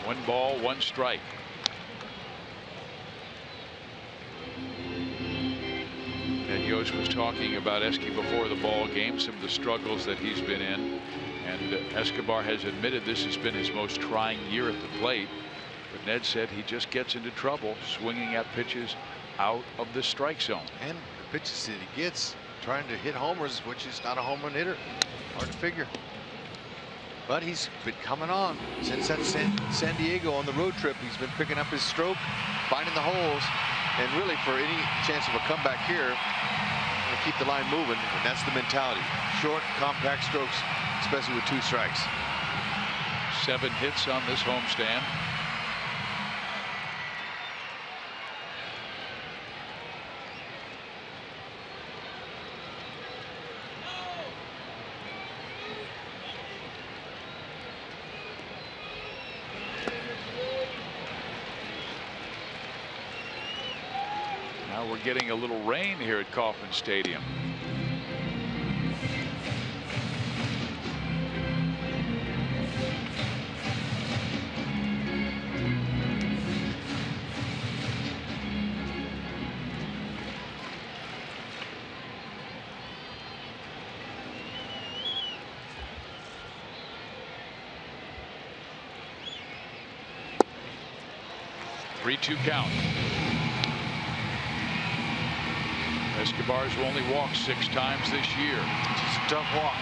S1: 1 ball, 1 strike. And Yost was talking about Esky before the ball game, some of the struggles that he's been in, and Escobar has admitted this has been his most trying year at the plate. But Ned said he just gets into trouble swinging at pitches out of the strike zone.
S2: And the pitches that he gets trying to hit homers, which is not a home run hitter. Hard to figure. But he's been coming on since that San Diego on the road trip. He's been picking up his stroke, finding the holes, and really for any chance of a comeback here, to keep the line moving, and that's the mentality. Short, compact strokes, especially with 2 strikes.
S1: 7 hits on this homestand. We're getting a little rain here at Kauffman Stadium. Three-two count. Escobar's only walked 6 times this year.
S2: Just a tough walk.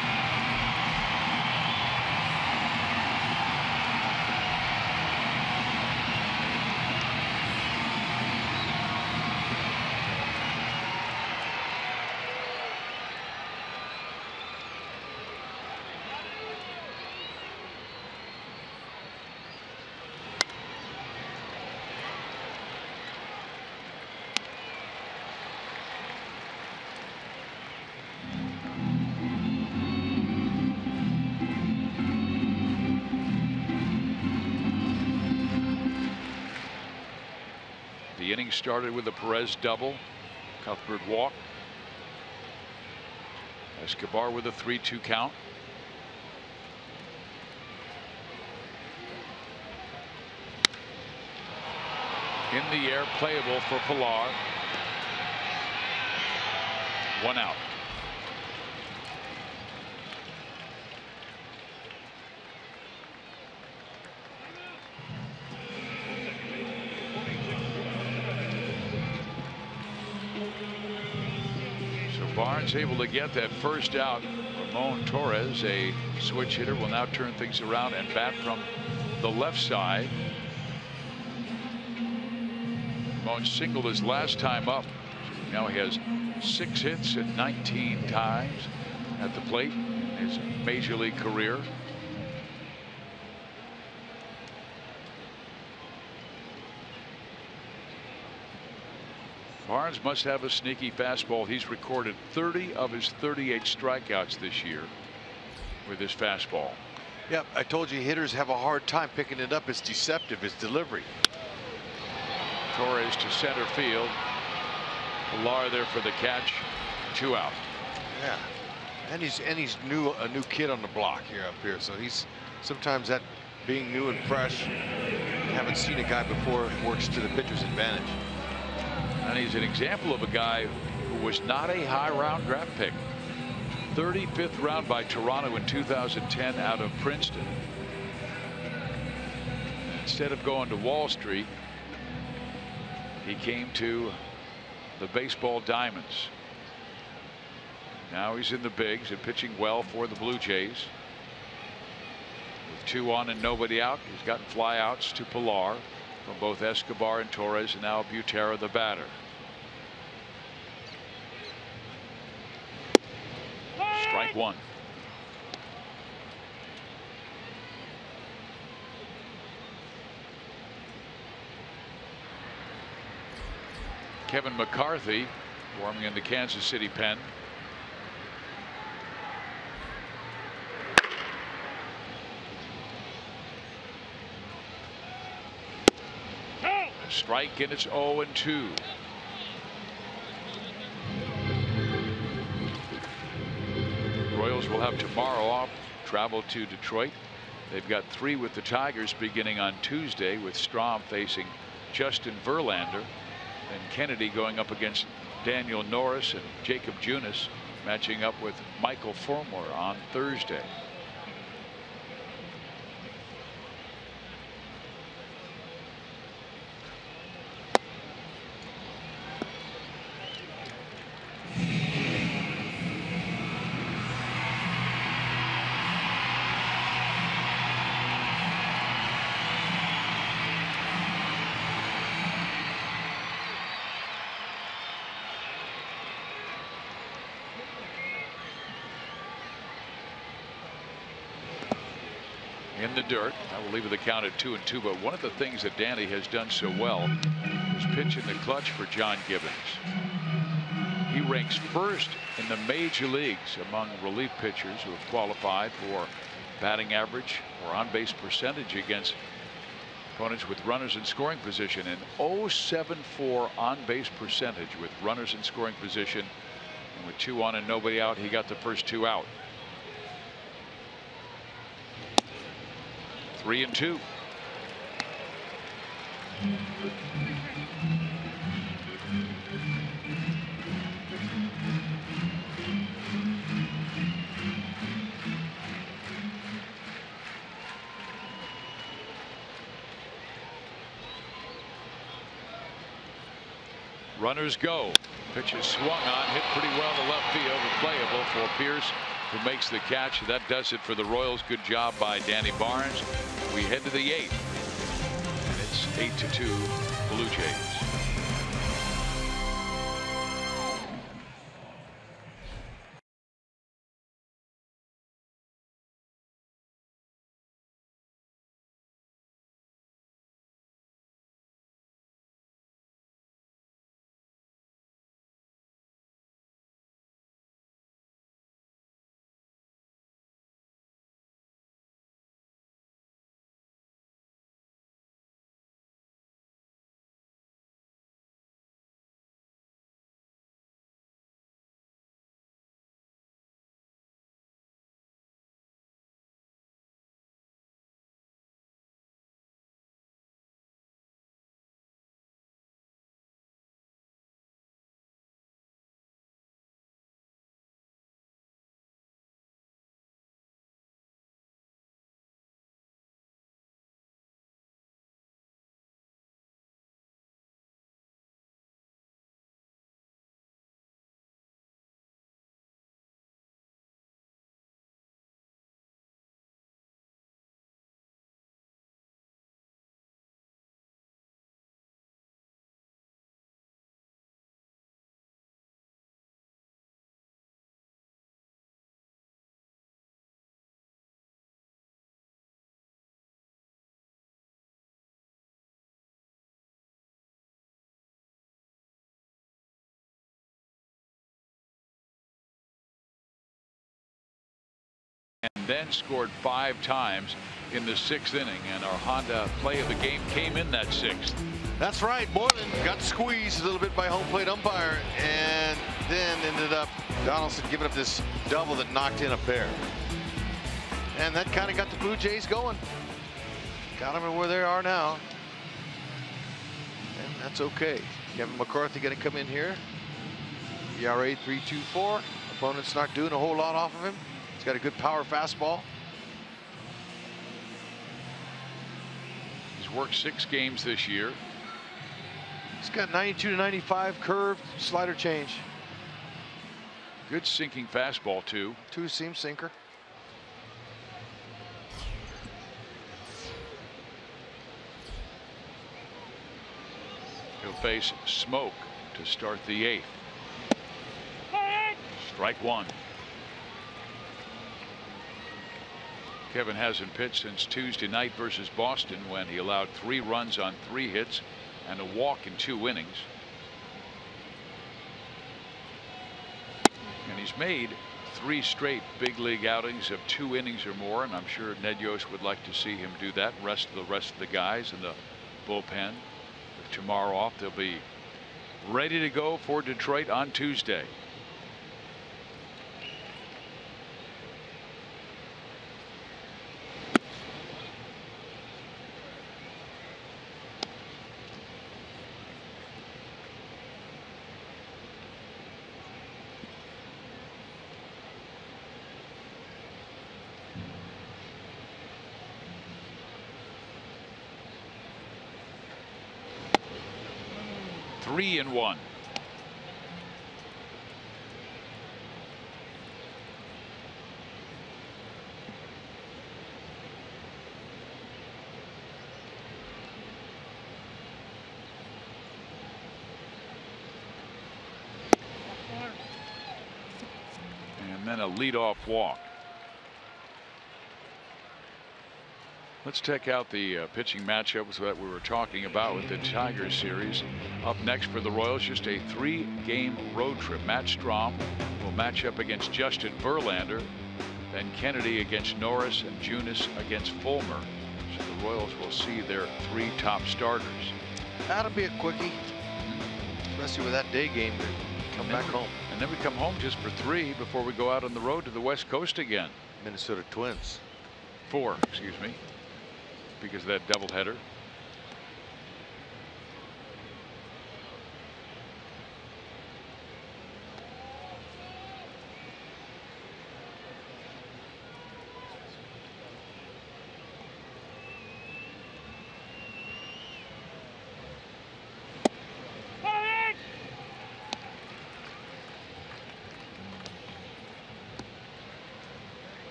S1: The inning started with a Perez double. Cuthbert walk. Escobar with a 3-2 count. In the air, playable for Pilar. 1 out. Barnes able to get that first out. Ramon Torres, a switch hitter, will now turn things around and bat from the left side. Ramon singled his last time up. Now he has 6 hits and 19 times at the plate in his major league career. Barnes must have a sneaky fastball. He's recorded 30 of his 38 strikeouts this year with his fastball.
S2: Yep, I told you hitters have a hard time picking it up. It's deceptive. It's delivery.
S1: Torres to center field. Pilar there for the catch. 2 out.
S2: Yeah, and he's a new kid on the block here up here. So he's sometimes that being new and fresh, haven't seen a guy before, works to the pitcher's advantage.
S1: And he's an example of a guy who was not a high round draft pick. 35th round by Toronto in 2010 out of Princeton. Instead of going to Wall Street, he came to the baseball diamonds. Now he's in the bigs and pitching well for the Blue Jays. With 2 on and nobody out, he's gotten flyouts to Pilar from both Escobar and Torres, and now Butera the batter. Strike 1. Kevin McCarthy warming in the Kansas City pen. Strike, and it's 0-2. Royals will have tomorrow off, travel to Detroit. They've got 3 with the Tigers beginning on Tuesday, with Strom facing Justin Verlander, and Kennedy going up against Daniel Norris, and Jacob Junis matching up with Michael Fulmer on Thursday. In the dirt. I will leave the count at 2-2. But one of the things that Danny has done so well is pitch in the clutch for John Gibbons. He ranks first in the major leagues among relief pitchers who have qualified for batting average or on base percentage against opponents with runners in scoring position, and 0.74 on base percentage with runners in scoring position. And with 2 on and nobody out, he got the first 2 out. 3-2. Runners go. Pitch is swung on, hit pretty well to left field, and playable for Pierce, who makes the catch. That does it for the Royals. Good job by Danny Barnes. We head to the 8th, and it's 8-2 Blue Jays. And then scored 5 times in the 6th inning, and our Honda play of the game came in that 6th.
S2: That's right. Moreland got squeezed a little bit by home plate umpire, and then ended up Donaldson giving up this double that knocked in a pair. And that kind of got the Blue Jays going. Got them where they are now. And that's okay. Kevin McCarthy going to come in here. ERA 3.24. Opponents not doing a whole lot off of him. He's got a good power fastball.
S1: He's worked 6 games this year.
S2: He's got 92 to 95 curve, slider change.
S1: Good sinking fastball too.
S2: 2-seam sinker.
S1: He'll face Smoke to start the 8th. Strike 1. Kevin hasn't pitched since Tuesday night versus Boston, when he allowed 3 runs on 3 hits and a walk in 2 innings. And he's made 3 straight big league outings of 2 innings or more, and I'm sure Ned Yost would like to see him do that. The rest of the guys in the bullpen, with tomorrow off, they'll be ready to go for Detroit on Tuesday. Three and 1. And then a leadoff walk. Let's check out the pitching matchups that we were talking about with the Tigers series. Up next for the Royals, just a 3-game road trip. Matt Strom will match up against Justin Verlander. Then Kennedy against Norris and Junis against Fulmer. So the Royals will see their 3 top starters.
S2: That'll be a quickie, especially with that day game to come back home.
S1: And then we come home just for 3 before we go out on the road to the West Coast again.
S2: Minnesota Twins.
S1: 4, excuse me, because of that doubleheader.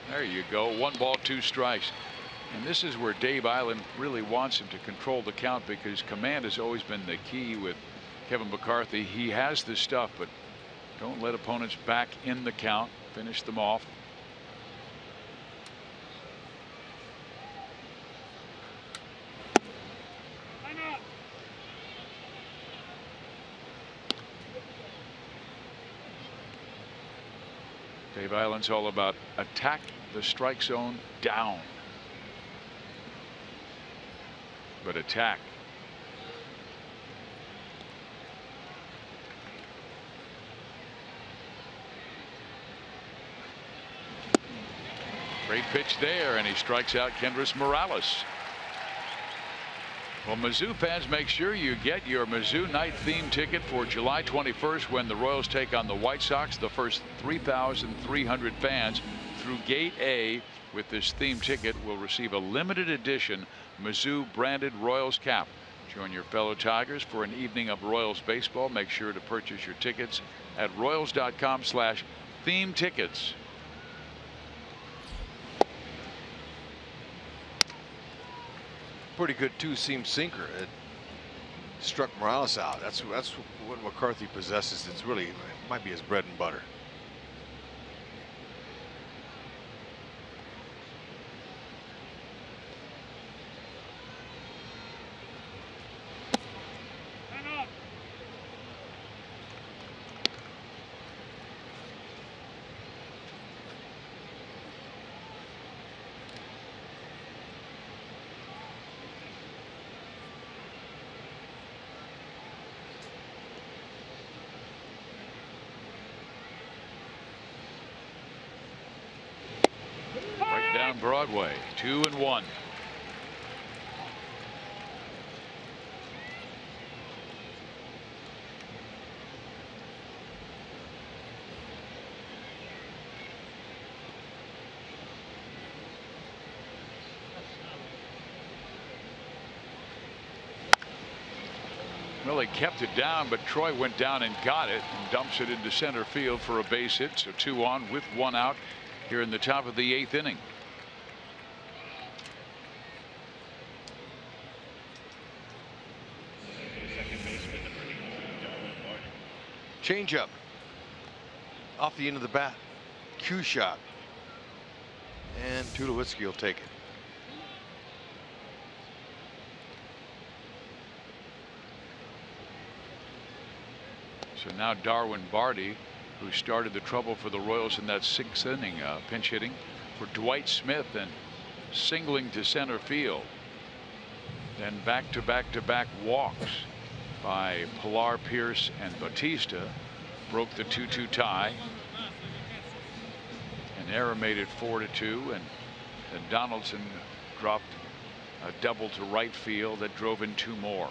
S1: There you go. 1 ball, 2 strikes. And this is where Dave Island really wants him to control the count, because command has always been the key with Kevin McCarthy. He has the stuff, but don't let opponents back in the count. Finish them off. Dave Island's all about attack the strike zone down, but attack. Great pitch there, and he strikes out Kendrys Morales. Well, Mizzou fans, make sure you get your Mizzou night theme ticket for July 21st when the Royals take on the White Sox. The first 3,300 fans through Gate A with this theme ticket will receive a limited edition Mizzou branded Royals cap. Join your fellow Tigers for an evening of Royals baseball. Make sure to purchase your tickets at royals.com/theme tickets.
S2: Pretty good 2-seam sinker. It struck Morales out. That's what McCarthy possesses. It's really, it might be his bread and butter.
S1: on Broadway. 2-1. Really kept it down, but Troy went down and got it and dumps it into center field for a base hit. So 2 on with 1 out here in the top of the 8th inning.
S2: Changeup off the end of the bat. Cue shot. And Tulowitzki will take it.
S1: So now Darwin Barty, who started the trouble for the Royals in that 6th inning, pinch hitting for Dwight Smith and singling to center field. Then back-to-back walks by Pilar, Pierce, and Batista broke the 2-2 tie. And Era made it 4-2, and Donaldson dropped a double to right field that drove in 2 more.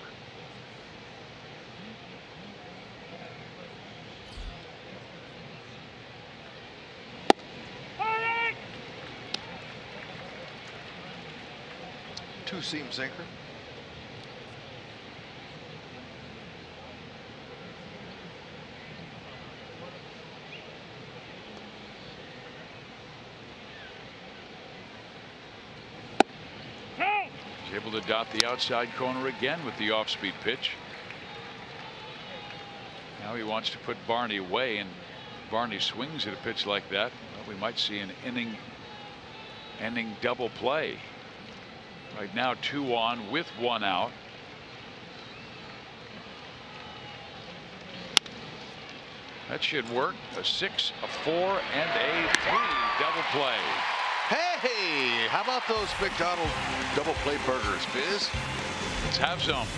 S2: Two-seam sinker.
S1: He's able to dot the outside corner again with the off-speed pitch. Now he wants to put Barney away, and Barney swings at a pitch like that. Well, we might see an inning double play. Right now 2 on with 1 out. That should work. A 6, a 4, and a 3 double play.
S2: Hey, how about those McDonald's double play burgers, Fizz?
S1: Let's have some.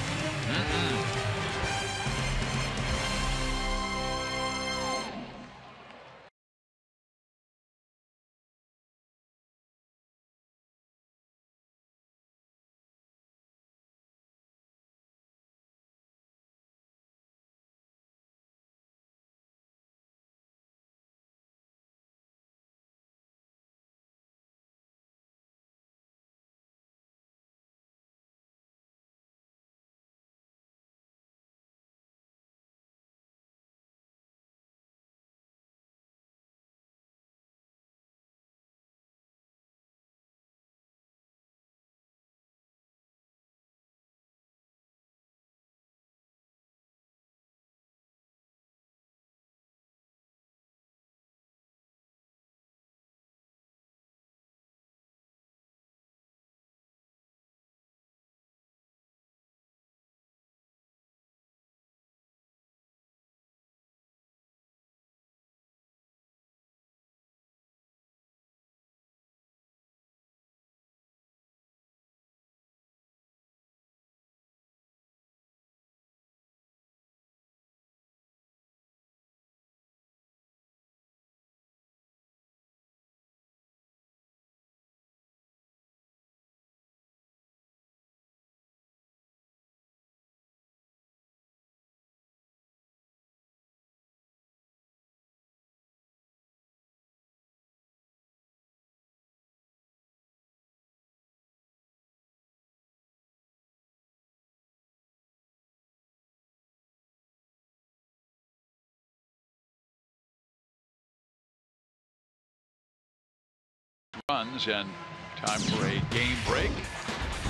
S1: Runs, and time for a game break.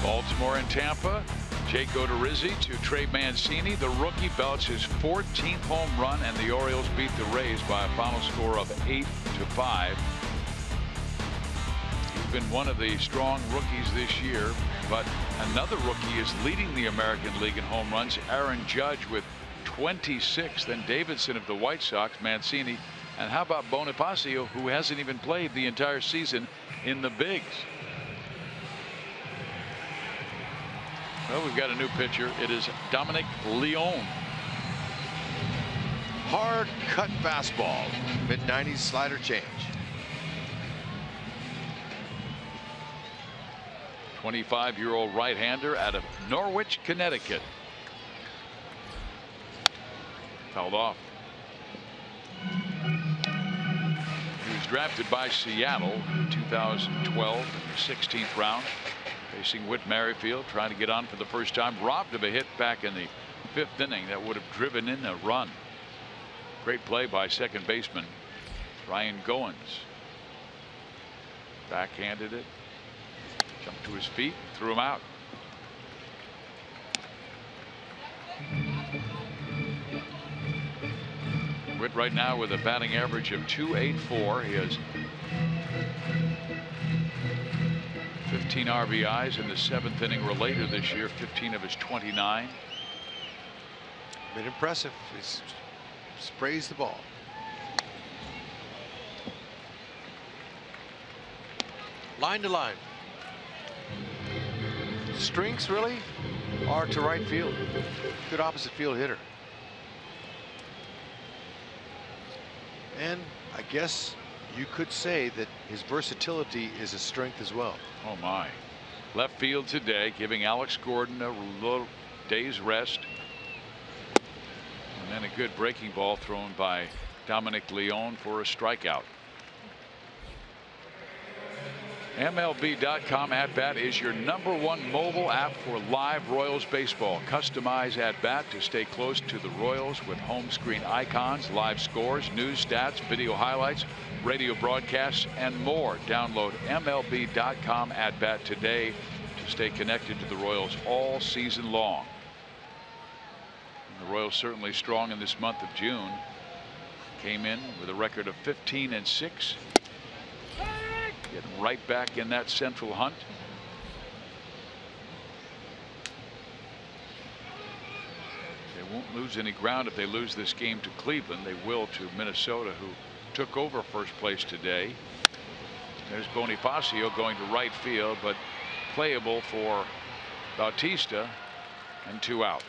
S1: Baltimore and Tampa. Jake Odorizzi to Trey Mancini. The rookie belts his 14th home run, and the Orioles beat the Rays by a final score of 8-5. He's been one of the strong rookies this year, but another rookie is leading the American League in home runs. Aaron Judge with 26. Then Davidson of the White Sox, Mancini, and how about Bonifacio, who hasn't even played the entire season in the bigs. Well, we've got a new pitcher. It is Dominic Leone.
S2: Hard cut fastball. Mid-90s slider change.
S1: 25-year-old right-hander out of Norwich, Connecticut. Fouled off. He was drafted by Seattle in 2012 in the 16th round, facing Whit Merrifield, trying to get on for the first time. Robbed of a hit back in the 5th inning that would have driven in a run. Great play by second baseman Ryan Goins. Backhanded it, jumped to his feet, threw him out. Whit right now with a batting average of .284. He has 15 RBIs in the 7th inning or later this year, 15 of his 29.
S2: Been impressive. He sprays the ball. Line to line. Strengths really are to right field. Good opposite field hitter. And I guess you could say that his versatility is a strength as well.
S1: Oh my. Left field today, giving Alex Gordon a little day's rest. And then a good breaking ball thrown by Dominic Leone for a strikeout. MLB.com At Bat is your #1 mobile app for live Royals baseball. Customize At Bat to stay close to the Royals with home screen icons, live scores, news, stats, video highlights, radio broadcasts, and more. Download MLB.com At Bat today to stay connected to the Royals all season long. And the Royals certainly strong in this month of June. Came in with a record of 15-6. Getting right back in that central hunt. They won't lose any ground if they lose this game to Cleveland. They will to Minnesota, who took over first place today. There's Bonifacio going to right field, but playable for Bautista, and 2 out.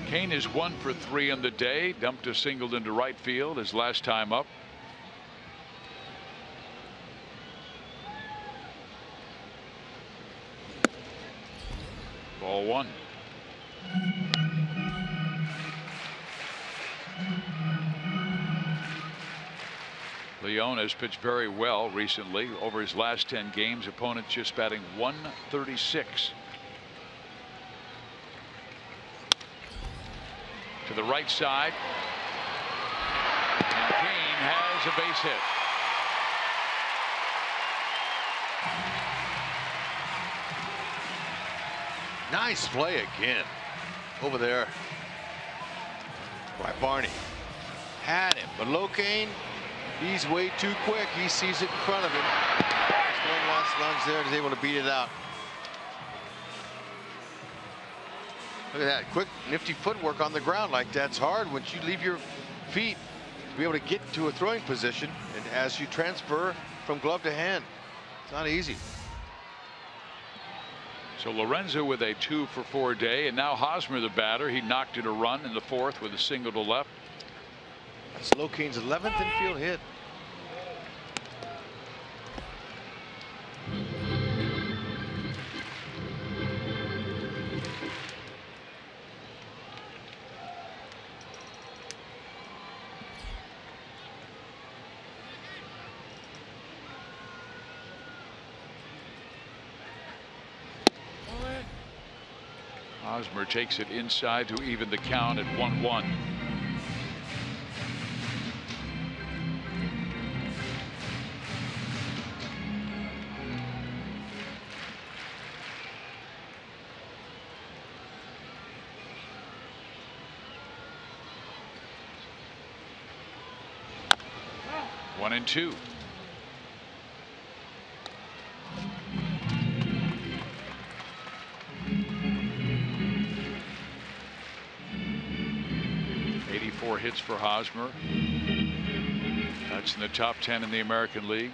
S1: Kane is 1 for 3 on the day. Dumped a single into right field his last time up. Ball 1. Leone has pitched very well recently. Over his last 10 games, opponents just batting .136. To the right side, and Kane has a base hit.
S2: Nice play again over there by Barney. Had him, but Kane, he's way too quick. He sees it in front of him. Just one last lunge there, and he's able to beat it out. Look at that quick, nifty footwork on the ground like that's hard once you leave your feet to be able to get to a throwing position, and as you transfer from glove to hand, it's not easy.
S1: So Lorenzo with a 2 for 4 day, and now Hosmer the batter. He knocked in a run in the 4th with a single to left.
S2: That's Kane's 11th infield hit.
S1: Hosmer takes it inside to even the count at 1-1. One and 2. Hits for Hosmer. That's in the top 10 in the American League.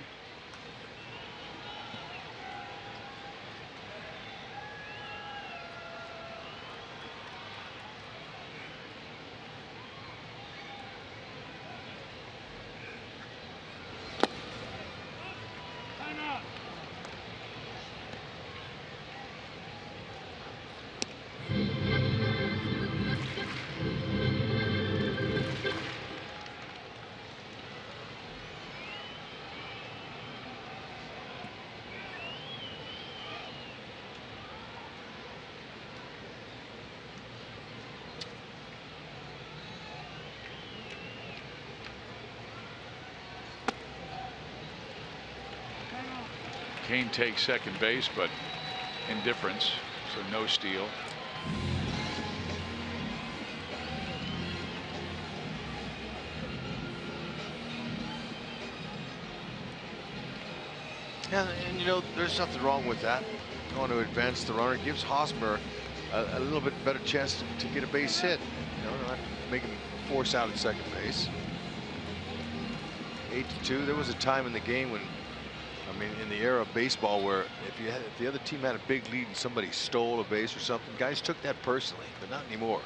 S1: Kane takes second base, but indifference, so no steal.
S2: Yeah, and you know, there's nothing wrong with that. Going to advance the runner gives Hosmer a little bit better chance to get a base hit. You know, not make him force out at second base. 8-2. There was a time in the game when, I mean, in the era of baseball, where if the other team had a big lead and somebody stole a base or something, guys took that personally, but not anymore.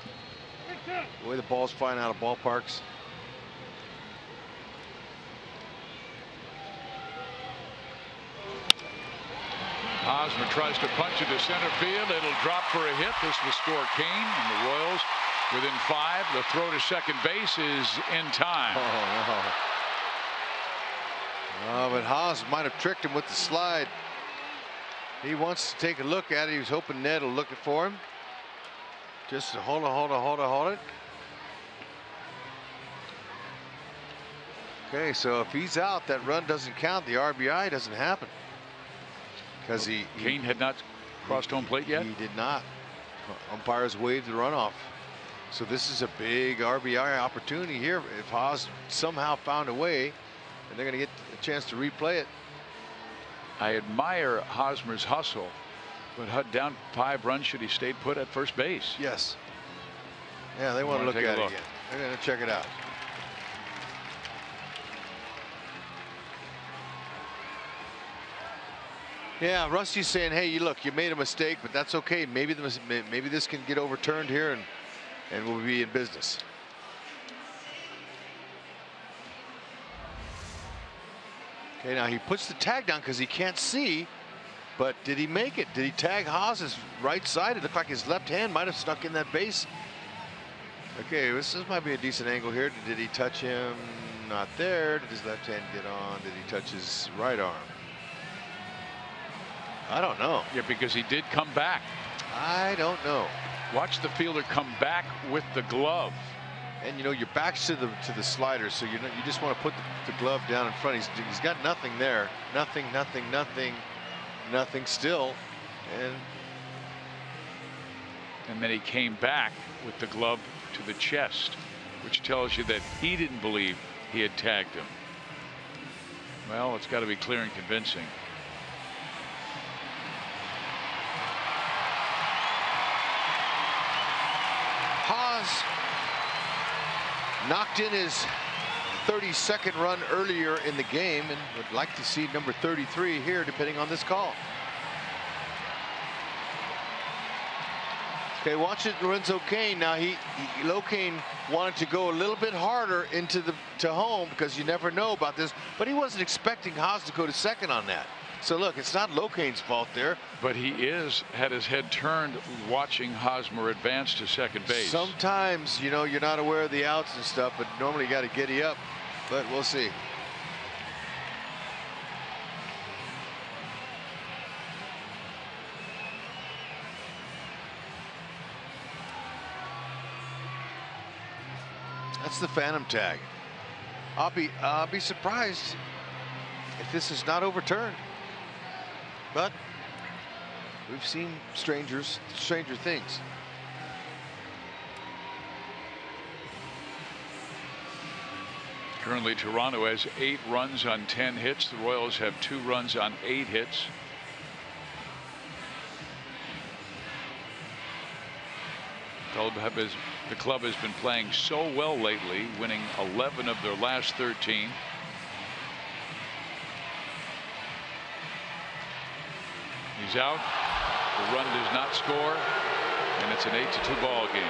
S2: The way the ball's flying out of ballparks.
S1: Hosmer tries to punch it to center field. It'll drop for a hit. This will score Kane, and the Royals within 5. The throw to second base is in time.
S2: Oh, no. Oh, but Haas might have tricked him with the slide. He wants to take a look at it. He was hoping Ned will look for him. Just hold it. Okay, so if he's out, that run doesn't count. The RBI doesn't happen. Because
S1: Kane had not crossed home plate yet?
S2: He did not. Umpires waved the runoff. So this is a big RBI opportunity here. If Haas somehow found a way, and they're going to get a chance to replay it.
S1: I admire Hosmer's hustle, but down 5 runs, should he stayed put at first base?
S2: Yes. Yeah, they want to look at it again. They're going to check it out. Yeah, Rusty's saying, hey, look, you made a mistake, but that's okay. Maybe this can get overturned here, and we'll be in business. Okay, now he puts the tag down because he can't see, but did he make it? Did he tag Haas's right side? It looked like his left hand might have stuck in that base. Okay, this might be a decent angle here. Did he touch him? Not there. Did his left hand get on? Did he touch his right arm? I don't know.
S1: Yeah, because he did come back.
S2: I don't know.
S1: Watch the fielder come back with the glove.
S2: And you know, your back's to the slider, so you just want to put the glove down in front. He's got nothing there. Nothing still.
S1: And then he came back with the glove to the chest, which tells you that he didn't believe he had tagged him. Well, it's got to be clear and convincing.
S2: Haas knocked in his 32nd run earlier in the game and would like to see number 33 here, depending on this call. Okay, watch it, Lorenzo Cain. Now Cain wanted to go a little bit harder into to home, because you never know about this, but he wasn't expecting Haas to go to second on that. So look, it's not Locane's fault there.
S1: But he had his head turned watching Hosmer advance to second base.
S2: Sometimes, you know, you're not aware of the outs and stuff, but normally you got to giddy up. But we'll see. That's the phantom tag. I'll be surprised if this is not overturned. But we've seen stranger things.
S1: Currently, Toronto has 8 runs on 10 hits. The Royals have 2 runs on 8 hits. The club has been playing so well lately, winning 11 of their last 13. He's out. The run does not score, and it's an 8-2 ball game.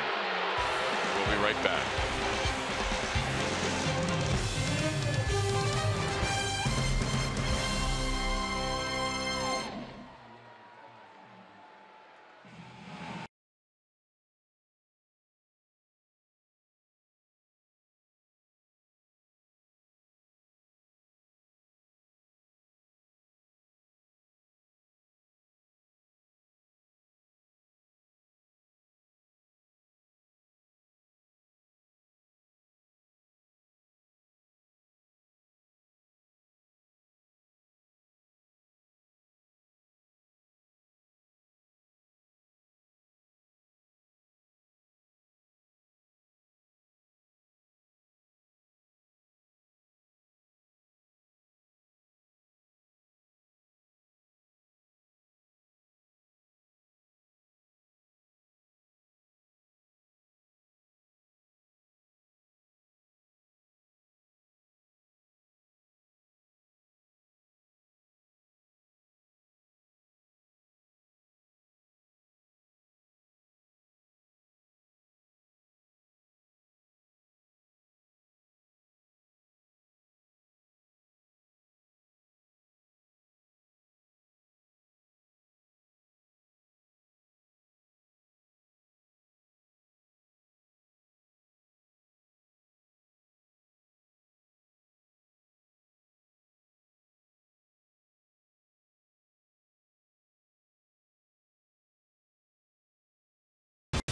S1: We'll be right back.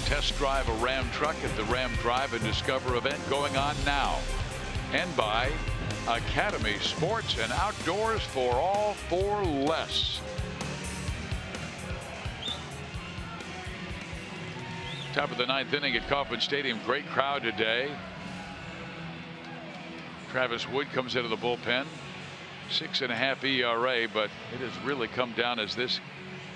S1: Test drive a Ram truck at the Ram Drive and Discover event going on now. And by Academy Sports and Outdoors for all for less. Top of the 9th inning at Kauffman Stadium. Great crowd today. Travis Wood comes into the bullpen. 6.5 ERA, but it has really come down as this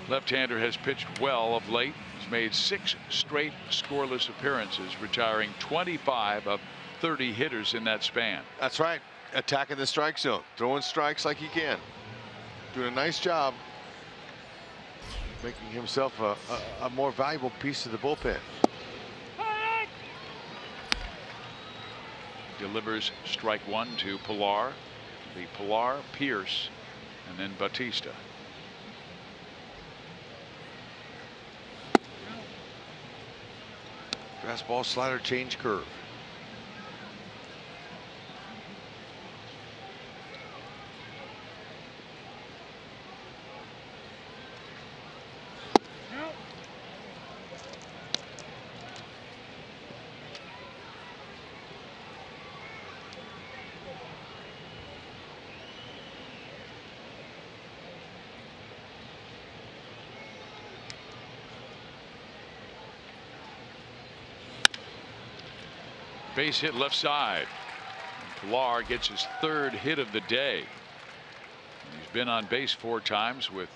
S1: left-hander has pitched well of late. He's made 6 straight scoreless appearances, retiring 25 of 30 hitters in that span.
S2: That's right. Attacking the strike zone, throwing strikes like he can. Doing a nice job making himself a more valuable piece of the bullpen.
S1: Delivers strike 1 to Pilar. The Pilar, Pierce, and then Batista.
S2: Fastball, slider, change, curve.
S1: Base hit left side. Pilar gets his 3rd hit of the day. He's been on base 4 times with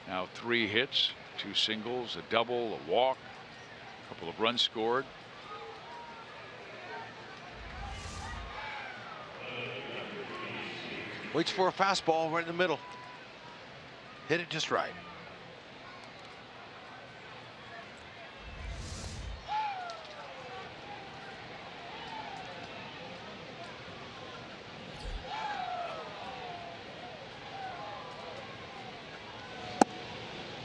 S1: now 3 hits, 2 singles, a double, a walk, a couple of runs scored.
S2: Waits for a fastball right in the middle. Hit it just right.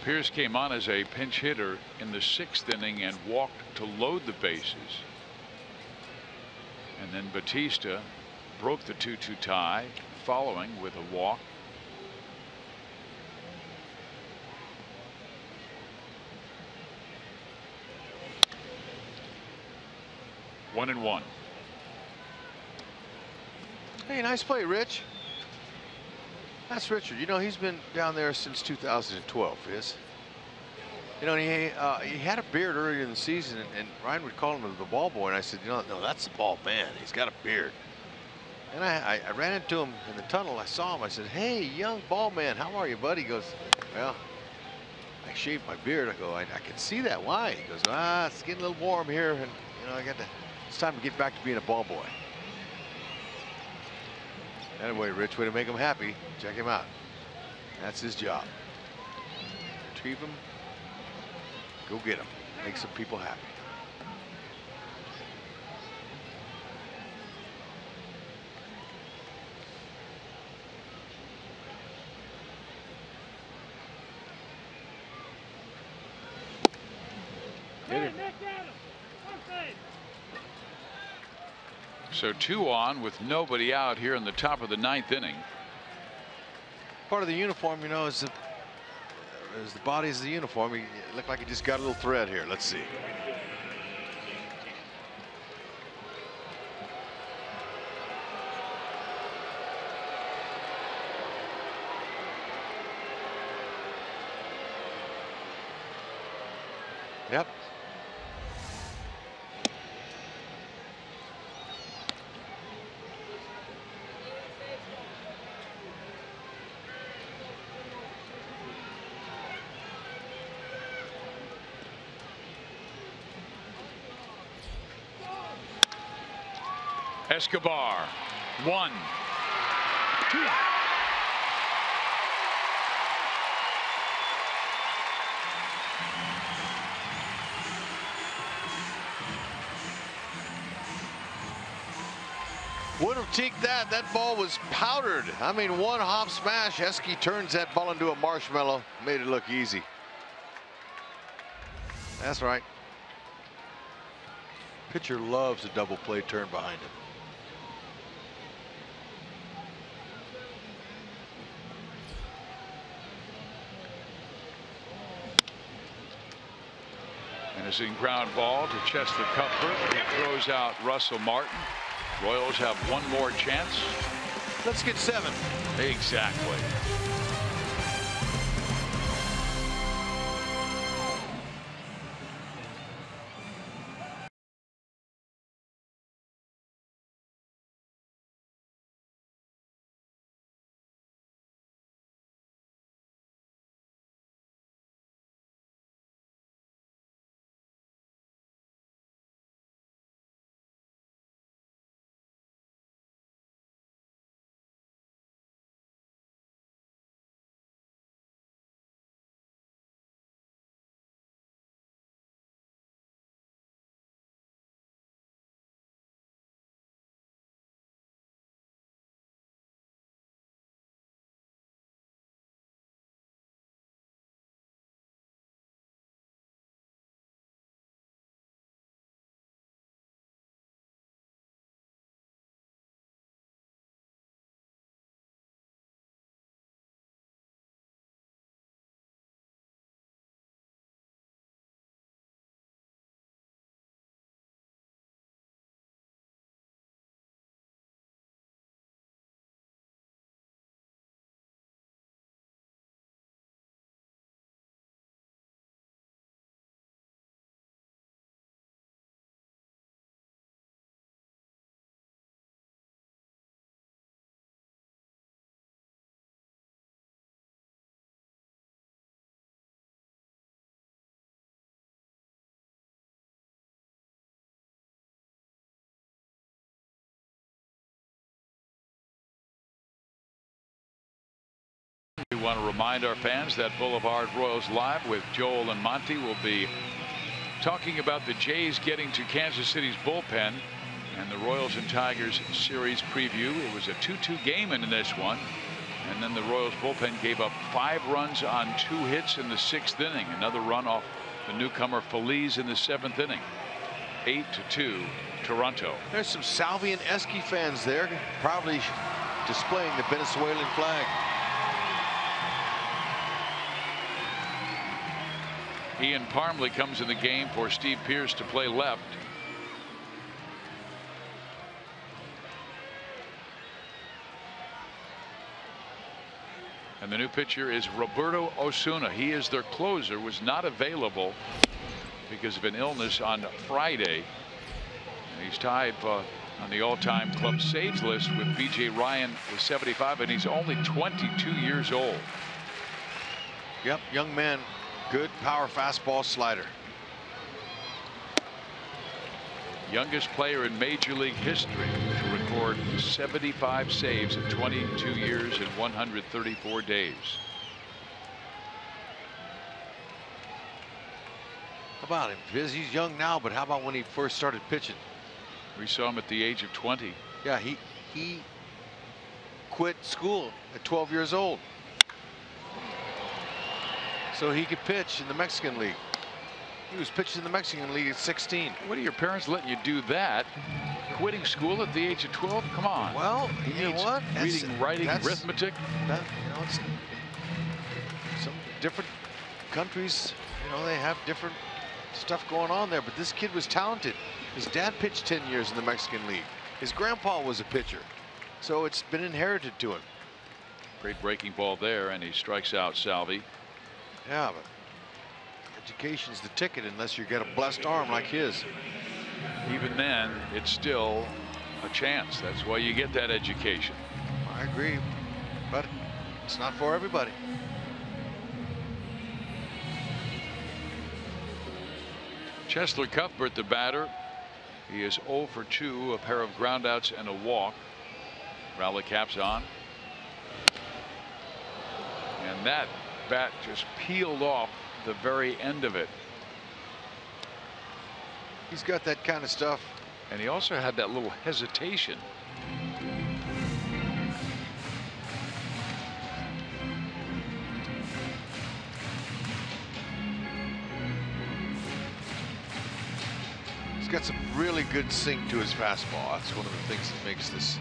S1: Pierce came on as a pinch hitter in the 6th inning and walked to load the bases. And then Batista broke the 2-2 tie, following with a walk. One and one.
S2: Hey, nice play, Rich. That's Richard. You know, he's been down there since 2012. You know, he had a beard earlier in the season, and Ryan would call him the ball boy, and I said, you know, no, that's the ball man. He's got a beard. And I ran into him in the tunnel. I saw him. I said, hey, young ball man, how are you, buddy? He goes, well, I shaved my beard. I go, I can see that. Why? He goes, it's getting a little warm here, and you know, it's time to get back to being a ball boy. Anyway, Rich, way to make him happy. Check him out. That's his job. retrieve them. Go get them. Make some people happy.
S1: So 2 on with nobody out here in the top of the 9th inning.
S2: Part of the uniform, you know, is the body is the uniform. It looked like he just got a little thread here. Let's see. Yep.
S1: Escobar, 1, 2.
S2: Would have cheeked that. That ball was powdered. I mean, one hop smash. Esky turns that ball into a marshmallow. Made it look easy. That's right. Pitcher loves a double play turn behind him.
S1: Innocent ground ball to Chester Cuthbert. He throws out Russell Martin. Royals have one more chance.
S2: Let's get 7.
S1: Exactly. We want to remind our fans that Boulevard Royals Live with Joel and Monty will be talking about the Jays getting to Kansas City's bullpen and the Royals and Tigers series preview. It was a 2-2 game in this one, and then the Royals bullpen gave up 5 runs on 2 hits in the 6th inning. Another run off the newcomer Phillies in the 7th inning. 8-2 Toronto.
S2: There's some Salvi and Esky fans there, probably displaying the Venezuelan flag.
S1: Ian Parmley comes in the game for Steve Pearce to play left. And the new pitcher is Roberto Osuna. He is their closer, was not available because of an illness on Friday. And he's tied on the all-time club saves list with B.J. Ryan with 75, and he's only 22 years old.
S2: Yep, young man. Good power fastball slider.
S1: Youngest player in Major League history to record 75 saves in 22 years and 134 days.
S2: How about him? He's young now, but how about when he first started pitching?
S1: We saw him at the age of 20.
S2: Yeah, he quit school at 12 years old so he could pitch in the Mexican League. He was pitching in the Mexican League at 16.
S1: What are your parents letting you do that? Quitting school at the age of 12? Come on.
S2: Well, you know what?
S1: Reading, writing, arithmetic.
S2: It's some different countries, they have different stuff going on there, but this kid was talented. His dad pitched 10 years in the Mexican League. His grandpa was a pitcher, so it's been inherited to him.
S1: Great breaking ball there, and he strikes out Salvi.
S2: Yeah, but education's the ticket unless you get a blessed arm like his.
S1: Even then, it's still a chance. That's why you get that education.
S2: I agree, but it's not for everybody.
S1: Cheslor Cuthbert, the batter. He is 0 for 2, a pair of groundouts and a walk. Rowley caps on. And that bat just peeled off the very end of it.
S2: He's got that kind of stuff.
S1: And he also had that little hesitation.
S2: He's got some really good sink to his fastball. That's one of the things that makes this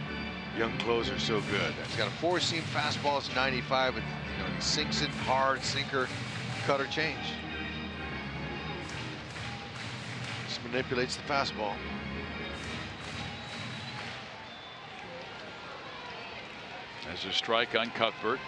S2: young closer so good. He's got a four-seam fastball. It's 95, and he sinks it hard, sinker, cutter, change. Just manipulates the fastball.
S1: As a strike on Cuthbert.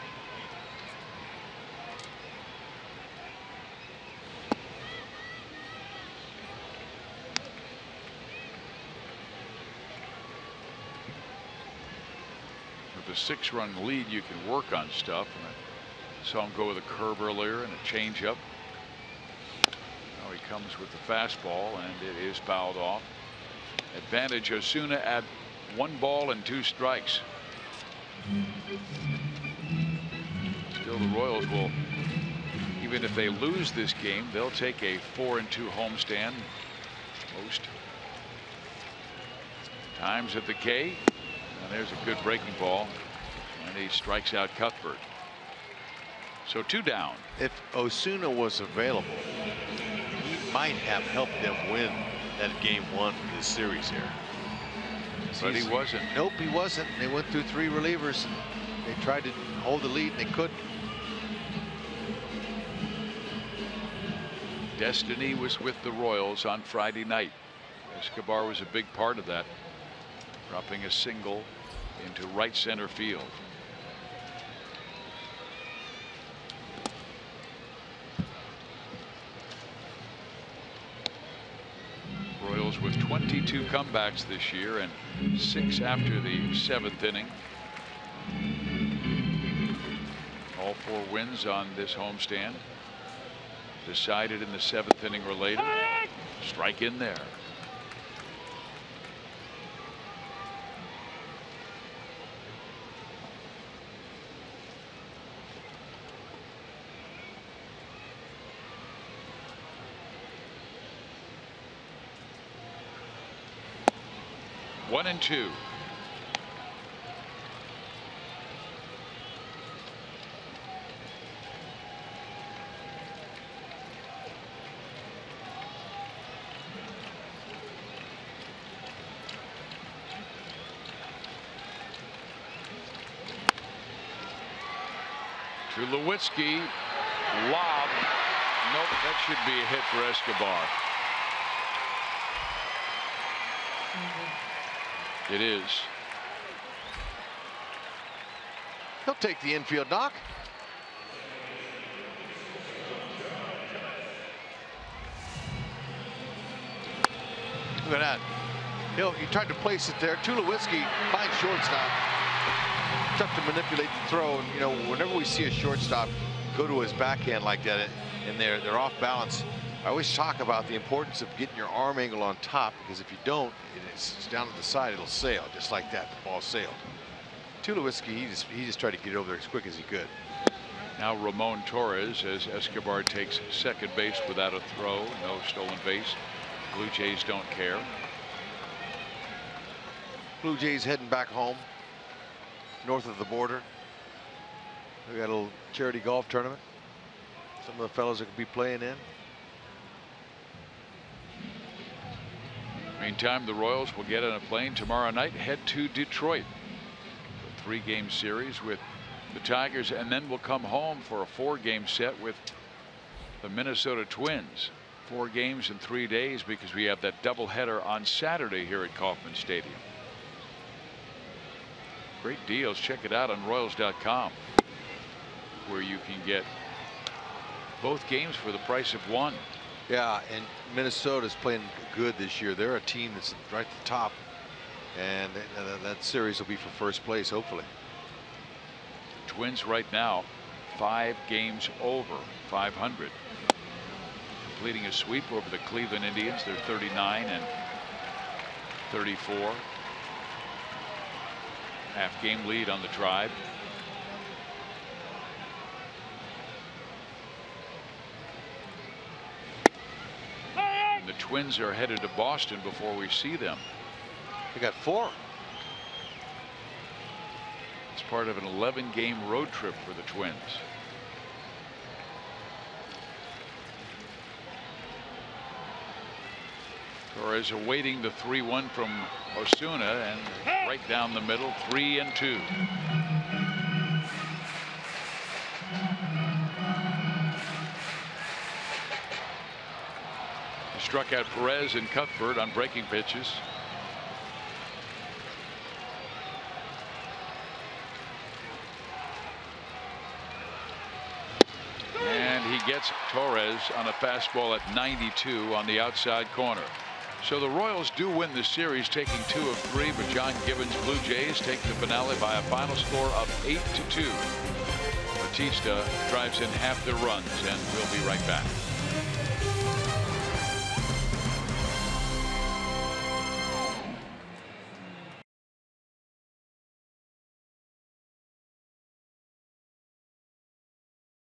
S1: With a 6-run lead, you can work on stuff. And I saw him go with a curve earlier and a changeup. Now he comes with the fastball, and it is fouled off. Advantage Osuna at 1 ball and 2 strikes. Still, the Royals will, even if they lose this game, they'll take a 4-2 homestand. Most times at the K. And there's a good breaking ball, and he strikes out Cuthbert. So 2 down.
S2: If Osuna was available, he might have helped them win that game 1 of this series here.
S1: But he wasn't.
S2: Nope, he wasn't. They went through 3 relievers. And they tried to hold the lead, and they couldn't.
S1: Destiny was with the Royals on Friday night. Escobar was a big part of that, dropping a single into right center field. Royals with 22 comebacks this year and 6 after the 7th inning. All 4 wins on this homestand. Decided in the 7th inning or later. Strike in there. One and 2. Tulowitzki, lob. Nope, that should be a hit for Escobar. It is.
S2: He'll take the infield knock. Look at that. He tried to place it there. Tulowitzki finds shortstop. Tough to manipulate the throw. And, whenever we see a shortstop go to his backhand like that, and they're off balance, I always talk about the importance of getting your arm angle on top, because if you don't, it's down to the side, it'll sail just like that. The ball sailed. Tulowitzki, he just tried to get it over there as quick as he could.
S1: Now Ramon Torres as Escobar takes second base without a throw. No stolen base. Blue Jays don't care.
S2: Blue Jays heading back home north of the border. We got a little charity golf tournament. Some of the fellows that could be playing in.
S1: Meantime, the Royals will get on a plane tomorrow night, head to Detroit. A 3-game series with the Tigers, and then we'll come home for a 4-game set with the Minnesota Twins. 4 games in 3 days because we have that doubleheader on Saturday here at Kauffman Stadium. Great deals. Check it out on Royals.com, where you can get both games for the price of one.
S2: Yeah, and Minnesota's playing good this year. They're a team that's right at the top, and that series will be for first place, hopefully.
S1: Twins right now 5 games over 500, completing a sweep over the Cleveland Indians. They're 39 and 34. Half-game lead on the Tribe. And the Twins are headed to Boston before we see them.
S2: They got 4.
S1: It's part of an 11-game road trip for the Twins. Torres awaiting the 3-1 from Osuna, and right down the middle, 3-2. He struck out Perez and Cuthbert on breaking pitches. And he gets Torres on a fastball at 92 on the outside corner. So the Royals do win the series, taking 2 of 3, but John Gibbons' Blue Jays take the finale by a final score of 8-2. Batista drives in half their runs, and we'll be right back.